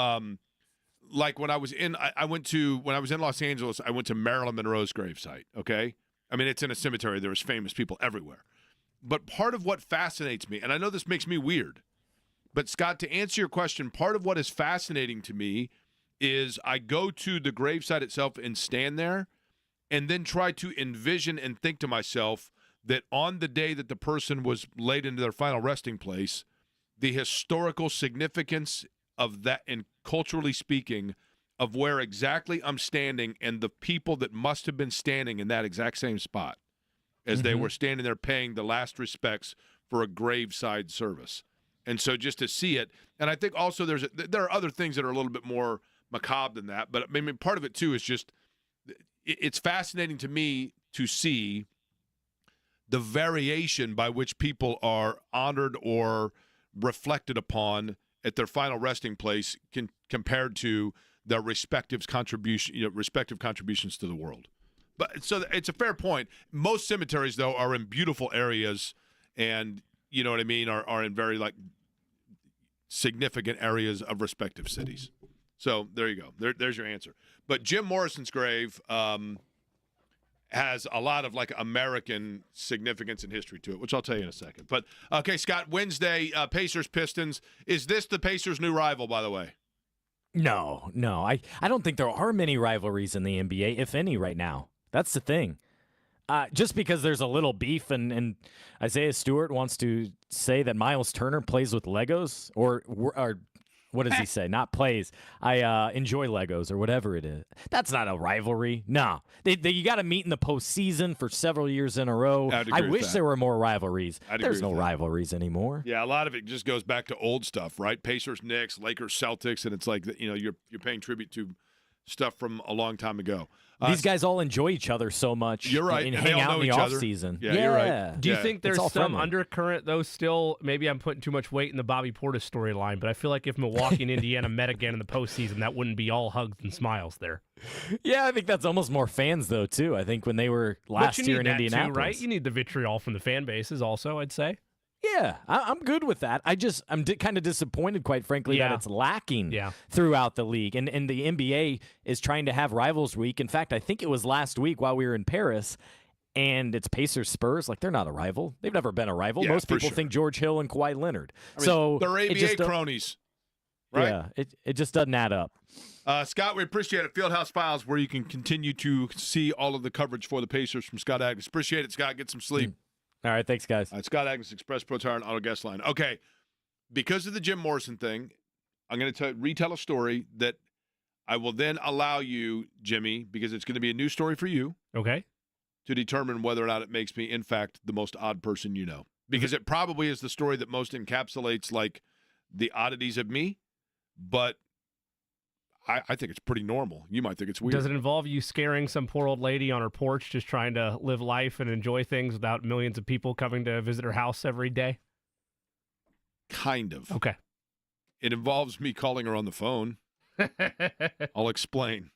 Like when I was in Los Angeles, I went to Marilyn Monroe's gravesite, okay? I mean, it's in a cemetery. There was famous people everywhere. But part of what fascinates me, and I know this makes me weird, but Scott, to answer your question, part of what is fascinating to me is I go to the gravesite itself and stand there and then try to envision and think to myself that on the day that the person was laid into their final resting place, the historical significance of that, and culturally speaking, of where exactly I'm standing and the people that must have been standing in that exact same spot as they were standing there paying the last respects for a graveside service. And so just to see it, and I think also there are other things that are a little bit more macabre than that, but I mean, part of it too is just, it's fascinating to me to see the variation by which people are honored or reflected upon at their final resting place compared to their respective contributions to the world. But so it's a fair point. Most cemeteries, though, are in beautiful areas, and you know what I mean, are in very significant areas of respective cities. So there you go. There's your answer. But Jim Morrison's grave has a lot of American significance and history to it, which I'll tell you in a second. But okay, Scott, Wednesday, Pacers Pistons. Is this the Pacers' new rival, by the way? No. I don't think there are many rivalries in the NBA, if any, right now. That's the thing. Just because there's a little beef and Isaiah Stewart wants to say that Miles Turner plays with Legos or what does he say? Not plays. I enjoy Legos or whatever it is. That's not a rivalry. No. You got to meet in the postseason for several years in a row. I wish there were more rivalries. There's no rivalries anymore. Yeah, a lot of it just goes back to old stuff, right? Pacers, Knicks, Lakers, Celtics, and it's like, you're paying tribute to stuff from a long time ago. These guys all enjoy each other so much. You're right. And And hang they all out know in the each other. offseason. Yeah, you're right. Do you Yeah. think It's there's all some friendly. undercurrent, though, still? Maybe I'm putting too much weight in the Bobby Portis storyline, but I feel like if Milwaukee and Indiana met again in the postseason, that wouldn't be all hugs and smiles there. Yeah, I think that's almost more fans, though, too. I think when they were last But you year need in that Indianapolis. too, right? You need the vitriol from the fan bases also, I'd say. Yeah, I'm good with that. I'm kind of disappointed, quite frankly, that Yeah. it's lacking Yeah. throughout the league. And the NBA is trying to have Rivals Week. In fact, I think it was last week while we were in Paris, and it's Pacers Spurs. They're not a rival. They've never been a rival. Yeah, Most for people sure. think George Hill and Kawhi Leonard. I mean, So they're it ABA just cronies. right? Yeah, it just doesn't add up. Scott, we appreciate it. Fieldhouse Files, where you can continue to see all of the coverage for the Pacers from Scott Agnes. Appreciate it, Scott. Get some sleep. All right, thanks, guys. Scott Agnes, Express Pro Tire and Auto Guest Line. Okay, because of the Jim Morrison thing, I'm going to retell a story that I will then allow you, Jimmy, because it's going to be a new story for you, Okay. to determine whether or not it makes me, in fact, the most odd person you know. Because it probably is the story that most encapsulates, like, the oddities of me, but I think it's pretty normal. You might think it's weird. Does it involve you scaring some poor old lady on her porch just trying to live life and enjoy things without millions of people coming to visit her house every day? Kind of. Okay. It involves me calling her on the phone. I'll explain.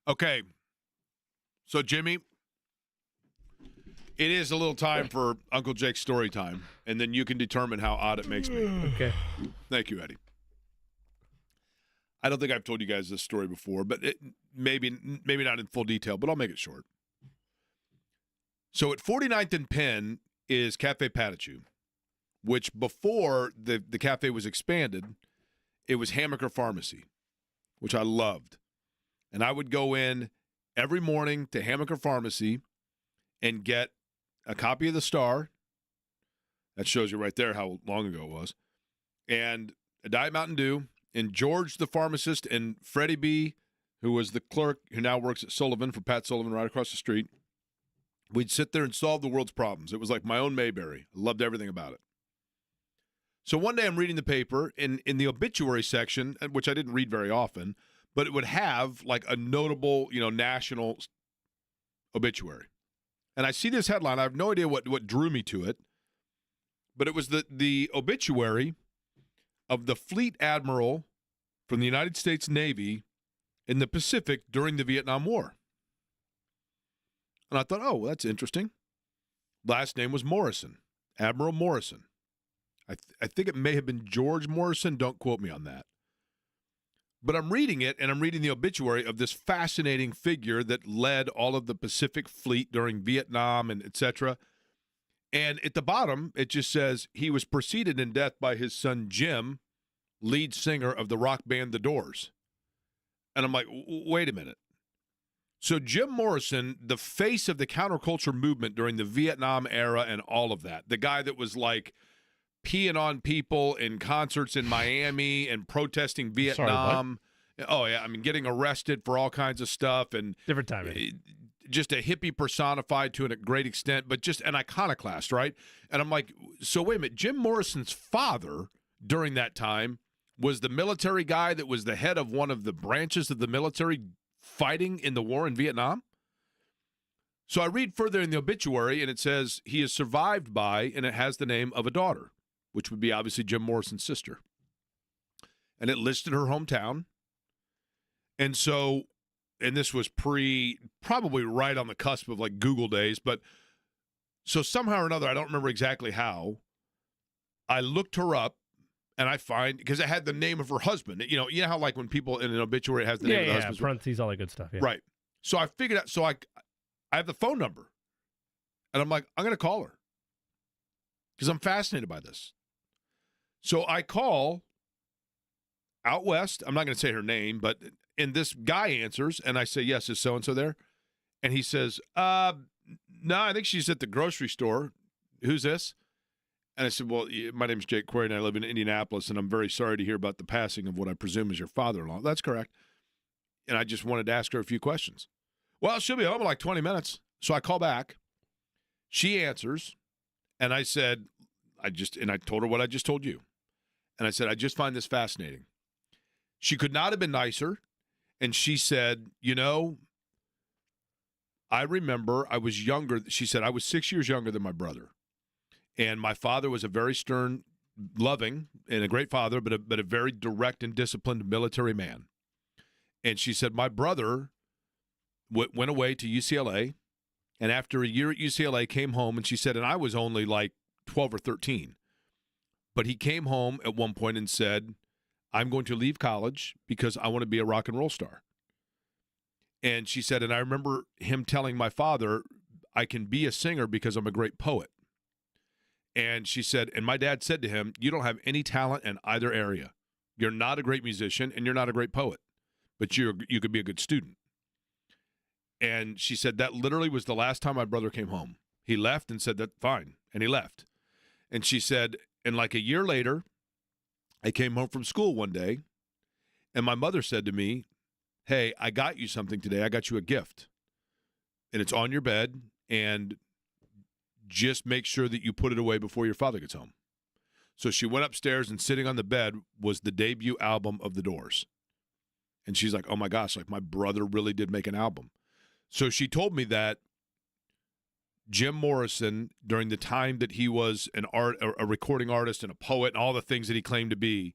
Okay. So, Jimmy, it is a little time for Uncle Jake's story time, and then you can determine how odd it makes me. Okay. Thank you, Eddie. I don't think I've told you guys this story before, but maybe not in full detail, but I'll make it short. So at 49th and Penn is Cafe Patachu, which before the cafe was expanded, it was Hammaker Pharmacy, which I loved. And I would go in every morning to Hammaker Pharmacy and get a copy of the Star. That shows you right there how long ago it was. And a Diet Mountain Dew. And George, the pharmacist, and Freddie B., who was the clerk, who now works at Sullivan for Pat Sullivan right across the street, We'd sit there and solve the world's problems. It was like my own Mayberry. I loved everything about it. So one day I'm reading the paper in the obituary section, which I didn't read very often, but it would have like a notable, national obituary. And I see this headline. I have no idea what drew me to it, but it was the obituary of the fleet admiral from the United States Navy in the Pacific during the Vietnam War. And I thought, oh, that's interesting. Last name was Morrison, Admiral Morrison. I think it may have been George Morrison. Don't quote me on that. But I'm reading it, and I'm reading the obituary of this fascinating figure that led all of the Pacific Fleet during Vietnam and et cetera. And at the bottom, it just says he was preceded in death by his son Jim, lead singer of the rock band The Doors. And I'm like, wait a minute. So Jim Morrison, the face of the counterculture movement during the Vietnam era and all of that, the guy that was like peeing on people in concerts in Miami and protesting Vietnam. Oh, yeah. I mean, getting arrested for all kinds of stuff. And different timing. Just a hippie personified to a great extent, but just an iconoclast, right? And I'm like, so wait a minute. Jim Morrison's father during that time was the military guy that was the head of one of the branches of the military fighting in the war in Vietnam. So I read further in the obituary, and it says he is survived by, and it has the name of a daughter, which would be obviously Jim Morrison's sister. And it listed her hometown. And so, and this was probably right on the cusp of like Google days, but so somehow or another, I don't remember exactly how, I looked her up, and I find, because it had the name of her husband. You know how like when people in an obituary it has the name of the husband. Parentheses, all that good stuff. Yeah. Right. So I figured out, I have the phone number. And I'm like, I'm going to call her. Because I'm fascinated by this. So I call out west. I'm not going to say her name, and this guy answers, and I say, yes, is so-and-so there? And he says, no, I think she's at the grocery store. Who's this? And I said, well, my name's Jake Query, and I live in Indianapolis, and I'm very sorry to hear about the passing of what I presume is your father-in-law. That's correct. And I just wanted to ask her a few questions. Well, she'll be home in like 20 minutes. So I call back. She answers, and I said, I told her what I just told you. And I said, I just find this fascinating. She could not have been nicer. And she said, I remember I was younger. She said, I was 6 years younger than my brother. And my father was a very stern, loving, and a great father, but a very direct and disciplined military man. And she said, my brother went away to UCLA, and after a year at UCLA came home, and she said, and I was only like 12 or 13. But he came home at one point and said, I'm going to leave college because I want to be a rock and roll star. And she said, and I remember him telling my father, I can be a singer because I'm a great poet. And she said, and my dad said to him, you don't have any talent in either area. You're not a great musician and you're not a great poet, but you could be a good student. And she said that literally was the last time my brother came home. He left and said that, fine. And he left. And she said, and like a year later, I came home from school one day, and my mother said to me, hey, I got you something today. I got you a gift. And it's on your bed, and just make sure that you put it away before your father gets home. So she went upstairs, and sitting on the bed was the debut album of The Doors. And she's like, oh my gosh, like my brother really did make an album. So she told me that Jim Morrison, during the time that he was a recording artist and a poet and all the things that he claimed to be,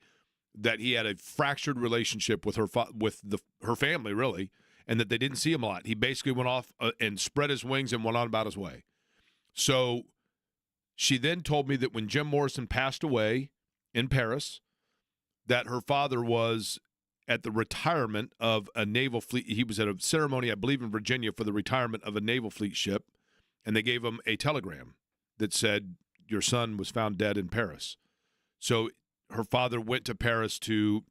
that he had a fractured relationship with her family, really, and that they didn't see him a lot. He basically went off and spread his wings and went on about his way. So she then told me that when Jim Morrison passed away in Paris, that her father was at the retirement of a naval fleet. He was at a ceremony, I believe, in Virginia for the retirement of a naval fleet ship, and they gave him a telegram that said, your son was found dead in Paris. So her father went to Paris to,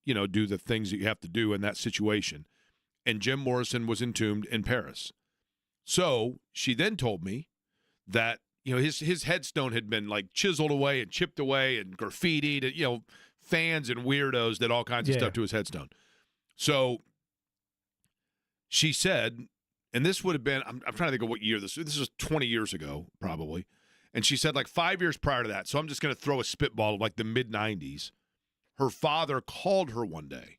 do the things that you have to do in that situation. And Jim Morrison was entombed in Paris. So she then told me that, his headstone had been like chiseled away and chipped away and graffitied, and, fans and weirdos did all kinds of stuff to his headstone. So she said, and this would have been, I'm trying to think of what year this was 20 years ago, probably. And she said like 5 years prior to that. So I'm just going to throw a spitball of like the mid 90s. Her father called her one day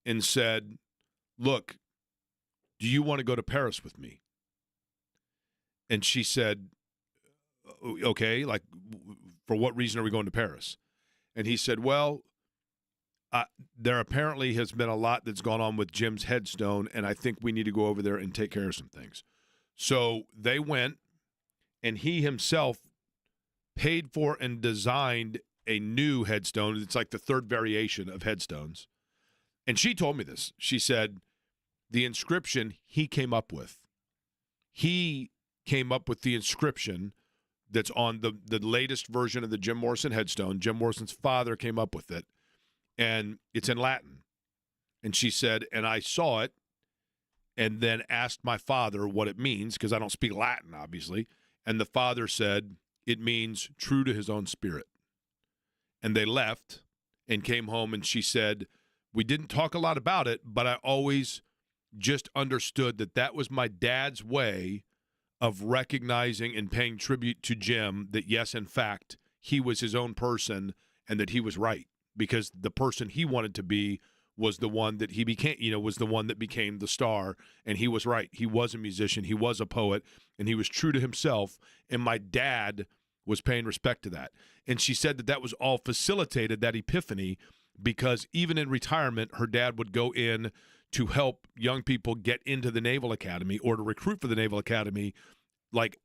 and said, look, do you want to go to Paris with me? And she said, okay, like, for what reason are we going to Paris? And he said, well, there apparently has been a lot that's gone on with Jim's headstone, and I think we need to go over there and take care of some things. So they went, and he himself paid for and designed a new headstone. It's like the third variation of headstones. And she told me this. She said the inscription he came up with. He came up with the inscription that's on the latest version of the Jim Morrison headstone. Jim Morrison's father came up with it, and it's in Latin. And she said, and I saw it and then asked my father what it means, because I don't speak Latin, obviously. And the father said, it means true to his own spirit. And they left and came home, and she said, we didn't talk a lot about it, but I always just understood that that was my dad's way of recognizing and paying tribute to Jim, that yes, in fact, he was his own person and that he was right, because the person he wanted to be was the one that he became, was the one that became the star, and he was right. He was a musician, he was a poet, and he was true to himself, and my dad was paying respect to that. And she said that that was all facilitated, that epiphany, because even in retirement, her dad would go in to help young people get into the Naval Academy or to recruit for the Naval Academy, like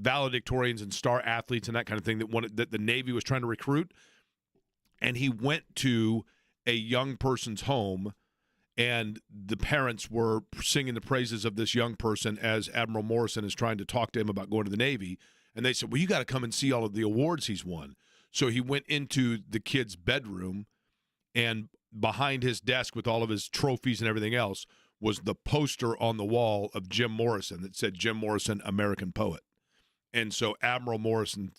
valedictorians and star athletes and that kind of thing that the Navy was trying to recruit. And he went to a young person's home, and the parents were singing the praises of this young person as Admiral Morrison is trying to talk to him about going to the Navy. And they said, well, you got to come and see all of the awards he's won. So he went into the kid's bedroom, and behind his desk with all of his trophies and everything else was the poster on the wall of Jim Morrison that said, Jim Morrison, American Poet. And so Admiral Morrison,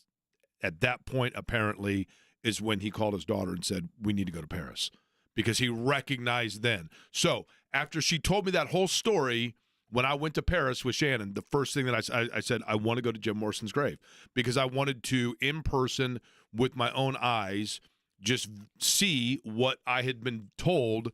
at that point, apparently, is when he called his daughter and said, we need to go to Paris, because he recognized then. So after she told me that whole story, when I went to Paris with Shannon, the first thing that I said, I want to go to Jim Morrison's grave, because I wanted to, in person, with my own eyes, just see what I had been told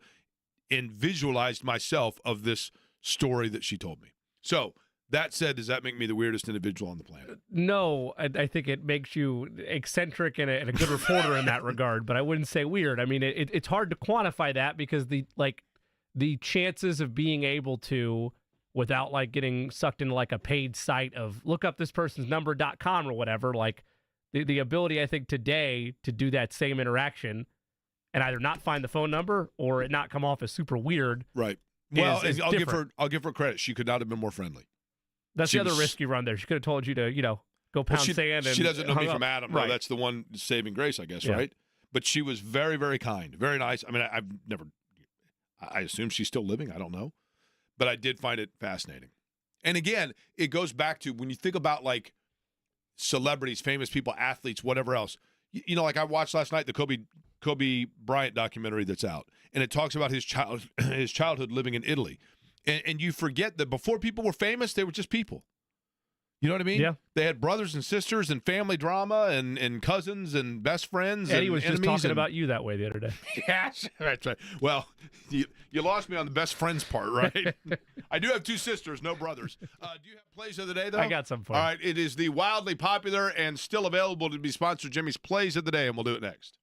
and visualized myself of this story that she told me. So that said, does that make me the weirdest individual on the planet? No, I think it makes you eccentric and a good reporter in that regard, but I wouldn't say weird. I mean, it's hard to quantify that, because the chances of being able to, without like getting sucked into like a paid site of look up this person's number.com or whatever, like the ability, I think, today to do that same interaction and either not find the phone number or it not come off as super weird. Right. Well, is I'll give her credit. She could not have been more friendly. That's the other risk you run there. She could have told you to, go pound sand. And she doesn't know me from up. Adam. Right. No, that's the one saving grace, I guess, Yeah. right? But she was very, very kind, very nice. I mean, I assume she's still living. I don't know. But I did find it fascinating. And again, it goes back to when you think about like celebrities, famous people, athletes, whatever else. Like I watched last night the Kobe Bryant documentary that's out, and it talks about his childhood living in Italy. And you forget that before people were famous, they were just people. You know what I mean? Yeah. They had brothers and sisters and family drama and cousins and best friends. Eddie and was just talking about you that way the other day. Yes, that's right. Well, you lost me on the best friends part, right? I do have two sisters, no brothers. Do you have plays of the day, though? I got some for you. All right, it is the wildly popular and still available to be sponsored Jimmy's Plays of the Day, and we'll do it next.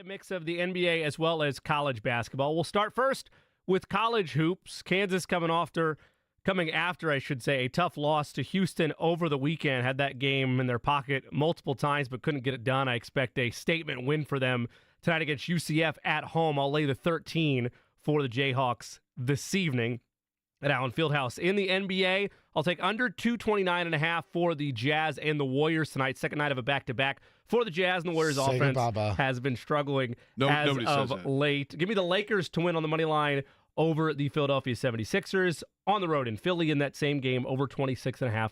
mix of the NBA as well as college basketball. We'll start first with college hoops. Kansas coming after, I should say, a tough loss to Houston over the weekend. Had that game in their pocket multiple times, but couldn't get it done. I expect a statement win for them tonight against UCF at home. I'll lay the 13 for the Jayhawks this evening at Allen Fieldhouse. In the NBA, I'll take under 229.5 for the Jazz and the Warriors tonight. Second night of a back-to-back for the Jazz, and the Warriors offense has been struggling as of late. Give me the Lakers to win on the money line over the Philadelphia 76ers. On the road in Philly in that same game, over 26.5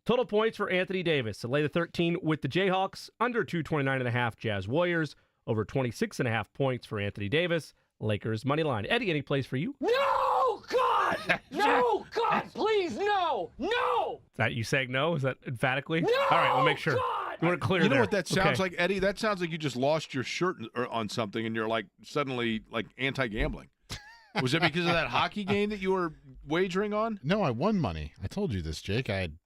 total points for Anthony Davis. So lay the 13 with the Jayhawks, under 229.5 Jazz Warriors, over 26.5 points for Anthony Davis. Lakers money line. Eddie, any place for you? No, God! No, God, please, no! No! Is that you saying no? Is that emphatically? No! All right, we'll make sure. God! You want to clear You know there. what that sounds Okay. like, Eddie? That sounds like you just lost your shirt on something and you're like suddenly like anti-gambling. Was it because of that hockey game that you were wagering on? No, I won money. I told you this, Jake. I had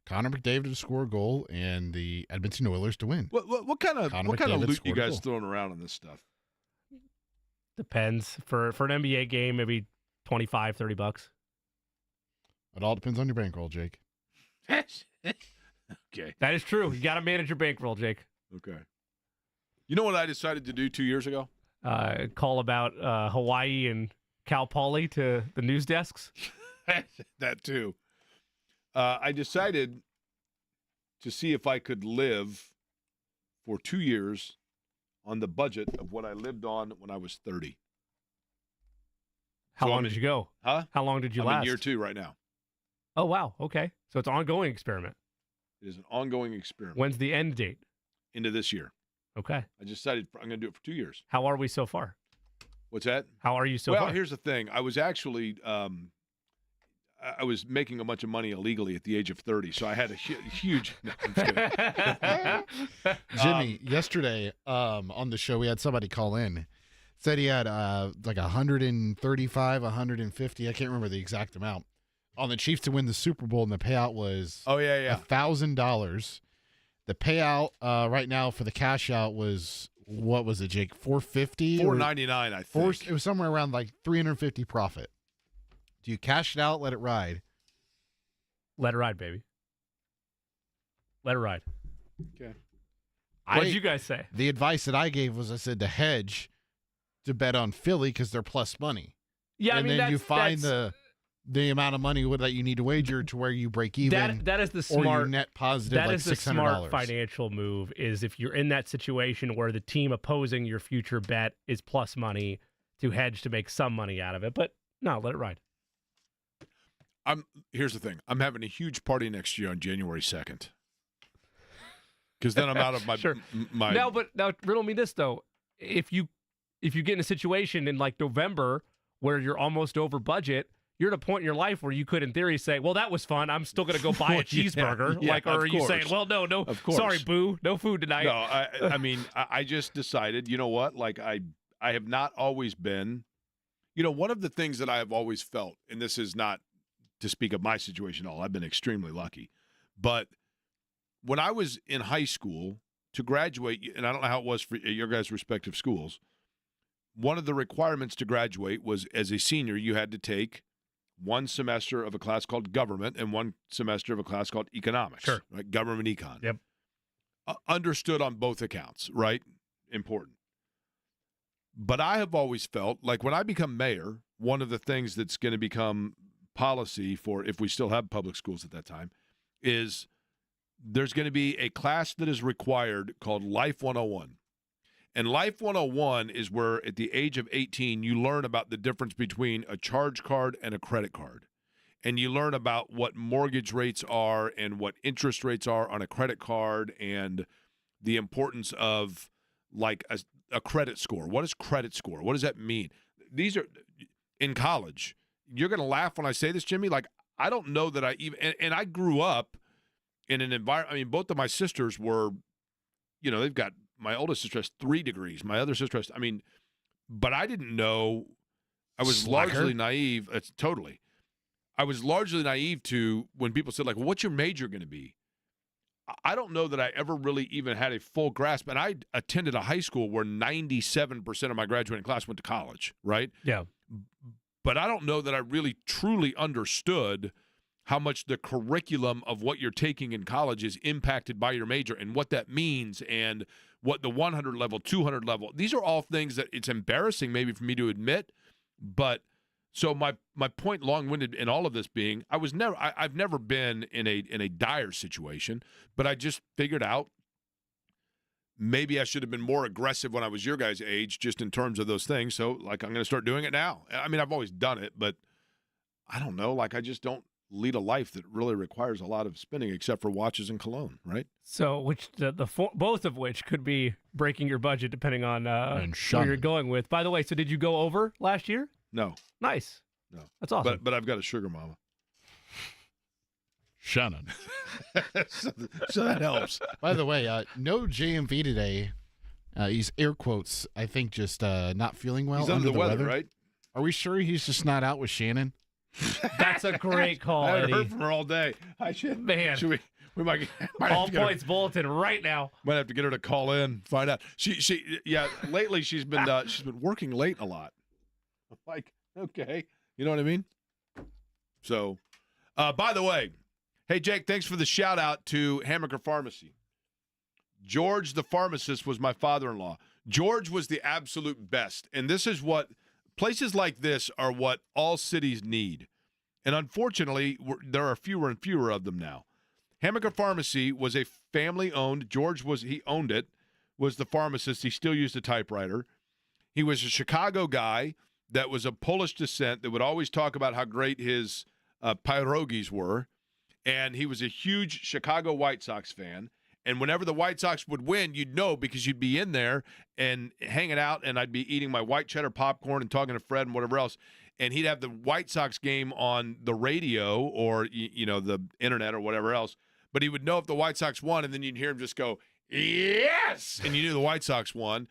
Connor McDavid to score a goal and the Edmonton Oilers to win. What kind of Connor loot you McDavid scored a guys goal. throwing around on this stuff? Depends. For an NBA game, maybe $25, $30. It all depends on your bankroll, Jake. Okay. That is true. You got to manage your bankroll, Jake. Okay. You know what I decided to do 2 years ago? Call about Hawaii and Cal Poly to the news desks. That too. I decided to see if I could live for 2 years on the budget of what I lived on when I was 30. How So long I'm did in- you go? Huh? How long did you I'm last? in year 2 right now. Oh, wow. Okay. So it's an ongoing experiment. It is an ongoing experiment When's the end date? into this year. Okay. I decided I'm going to do it for 2 years. How are we so far? What's that? How are you so well, far? here's the thing. I was actually I was making a bunch of money illegally at the age of 30, so I had a huge. No, I'm just kidding. Jimmy, yesterday on the show, we had somebody call in. Said he had like 135, 150. I can't remember the exact amount on the Chiefs to win the Super Bowl, and the payout was Oh yeah. $1,000. The payout right now for the cash out was, what was it, Jake? $450? $499, I think. It was somewhere around like $350 profit. Do you cash it out, let it ride? Let it ride, baby. Let it ride. Okay. What did you guys say? The advice that I gave was, I said to hedge, to bet on Philly because they're plus money. Yeah, and I mean, then you find that's, the amount of money that you need to wager to where you break even. that is the or smart. you net positive That like is the $600. smart financial move. Is if you're in that situation where the team opposing your future bet is plus money, to hedge to make some money out of it. But no, let it ride. Here's the thing. I'm having a huge party next year on January 2nd. Because then I'm out of my Sure. my. Now riddle me this though: if you get in a situation in like November where you're almost over budget, you're at a point in your life where you could, in theory, say, "Well, that was fun. I'm still going to go buy a cheeseburger." yeah, or of are you saying, course. "Well, no, Of course. sorry, boo, no food tonight." No, I mean, I just decided, you know what? Like, I have not always been, one of the things that I have always felt, and this is not to speak of my situation at all, I've been extremely lucky, but when I was in high school to graduate, and I don't know how it was for your guys' respective schools, one of the requirements to graduate was, as a senior, you had to take one semester of a class called government and one semester of a class called economics. Sure. Right? Government econ. Yep. Understood on both accounts, right? Important. But I have always felt like when I become mayor, one of the things that's going to become policy for, if we still have public schools at that time, is there's going to be a class that is required called Life 101. And Life 101 is where at the age of 18, you learn about the difference between a charge card and a credit card. And you learn about what mortgage rates are and what interest rates are on a credit card and the importance of like a credit score. What is credit score? What does that mean? These are in college. You're going to laugh when I say this, Jimmy. Like, I don't know that I even and I grew up in an environment. I mean, both of my sisters were, they've got, my oldest sister has 3 degrees. My other sister has, but I didn't know. I was largely naive. I was largely naive to when people said, like, well, what's your major going to be? I don't know that I ever really even had a full grasp. And I attended a high school where 97% of my graduating class went to college, right? Yeah. But I don't know that I really truly understood how much the curriculum of what you're taking in college is impacted by your major and what that means and what the 100 level, 200 level. These are all things that it's embarrassing maybe for me to admit, but so my point, long-winded in all of this being, I've never been in a dire situation, but I just figured out maybe I should have been more aggressive when I was your guys' age, just in terms of those things. So, like, I'm going to start doing it now. I mean, I've always done it, but I don't know. Like, I just don't lead a life that really requires a lot of spending, except for watches and cologne, right? So, which both of which could be breaking your budget depending on where you're going with. By the way, so did you go over last year? No. Nice. No. That's awesome. But I've got a sugar mama. Shannon. so that helps. By the way, no JMV today. He's air quotes, I think, just not feeling well. He's under the weather, right? Are we sure he's just not out with Shannon? That's a great call, I haven't Eddie. heard from her all day. Man. Should we might All points bulletin right now. Might have to get her to call in, find out. Yeah, lately she's been working late a lot. I'm like, okay, you know what I mean? So, by the way, hey Jake, thanks for the shout out to Hammaker Pharmacy. George the pharmacist was my father-in-law. George was the absolute best, and this is what places like this are what all cities need. And unfortunately, there are fewer and fewer of them now. Hammaker Pharmacy was a family-owned. George he owned it, was the pharmacist. He still used a typewriter. He was a Chicago guy that was of Polish descent that would always talk about how great his pierogies were. And he was a huge Chicago White Sox fan. And whenever the White Sox would win, you'd know because you'd be in there and hanging out, and I'd be eating my white cheddar popcorn and talking to Fred and whatever else. And he'd have the White Sox game on the radio or, the internet or whatever else. But he would know if the White Sox won, and then you'd hear him just go, yes! And you knew the White Sox won.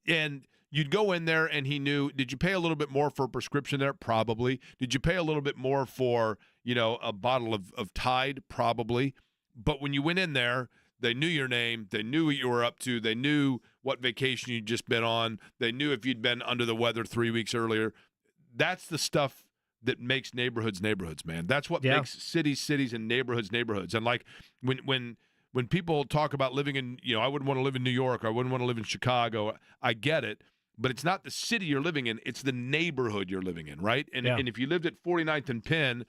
And you'd go in there, and he knew, did you pay a little bit more for a prescription there? Probably. Did you pay a little bit more for, a bottle of Tide? Probably. But when you went in there, they knew your name. They knew what you were up to. They knew what vacation you'd just been on. They knew if you'd been under the weather 3 weeks earlier. That's the stuff that makes neighborhoods, man. That's what makes cities, and neighborhoods. And like when people talk about living in, I wouldn't want to live in New York, or I wouldn't want to live in Chicago. I get it, but it's not the city you're living in; it's the neighborhood you're living in, right? And if you lived at 49th and Penn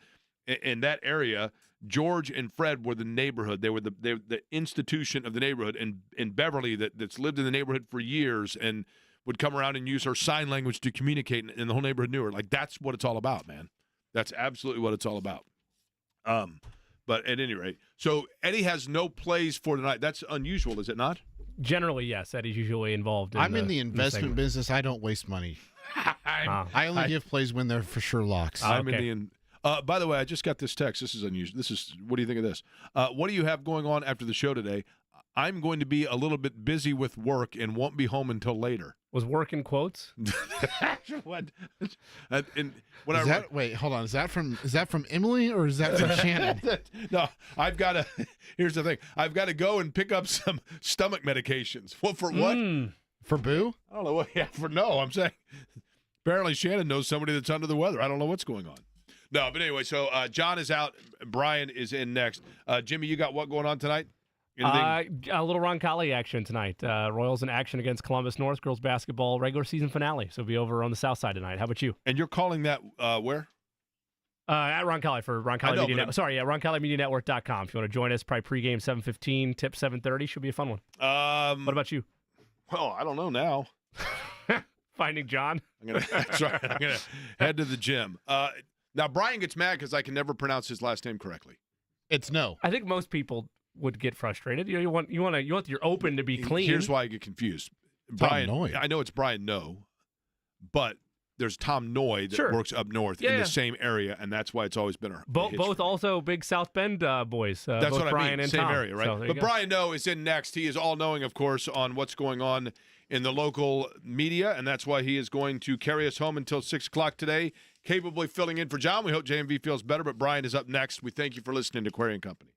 in that area, George and Fred were the neighborhood. They were the institution of the neighborhood. And Beverly that's lived in the neighborhood for years and would come around and use her sign language to communicate, and the whole neighborhood knew her. Like, that's what it's all about, man. That's absolutely what it's all about. But at any rate, so Eddie has no plays for tonight. That's unusual, is it not? Generally, yes. Eddie's usually involved. I'm in the investment business. I don't waste money. I only give plays when they're for sure locks. I'm in the by the way, I just got this text. This is unusual. What do you think of this? What do you have going on after the show today? I'm going to be a little bit busy with work and won't be home until later. Was work in quotes? What? Wait, hold on. Is that from Emily or is that from Shannon? No, here's the thing. I've got to go and pick up some stomach medications. Well, for what? For Boo? I don't know what. Yeah, I'm saying. Apparently, Shannon knows somebody that's under the weather. I don't know what's going on. No, but anyway, so John is out. Brian is in next. Jimmy, you got what going on tonight? A little Roncalli action tonight. Royals in action against Columbus North girls basketball regular season finale. So be over on the south side tonight. How about you? And you're calling that where? At Roncalli for Roncalli Media Network. Sorry, RoncalliMediaNetwork.com. If you want to join us, probably pregame 7:15, tip 7:30. Should be a fun one. What about you? Well, I don't know now. Finding John. That's right. I'm gonna head to the gym. Now Brian gets mad because I can never pronounce his last name correctly. It's No. I think most people would get frustrated. You want your open to be clean. Here's why I get confused. Brian, I know it's Brian No, but there's Tom Noy that works up north in the same area, and that's why it's always been both also big South Bend boys. That's both what Brian I mean. And same Tom. area, right? So but Brian No is in next. He is all knowing, of course, on what's going on in the local media, and that's why he is going to carry us home until 6 o'clock today, capably filling in for John. We hope JMV feels better, but Brian is up next. We thank you for listening to Query & Company.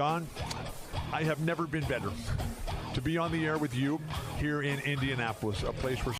John, I have never been better to be on the air with you here in Indianapolis, a place where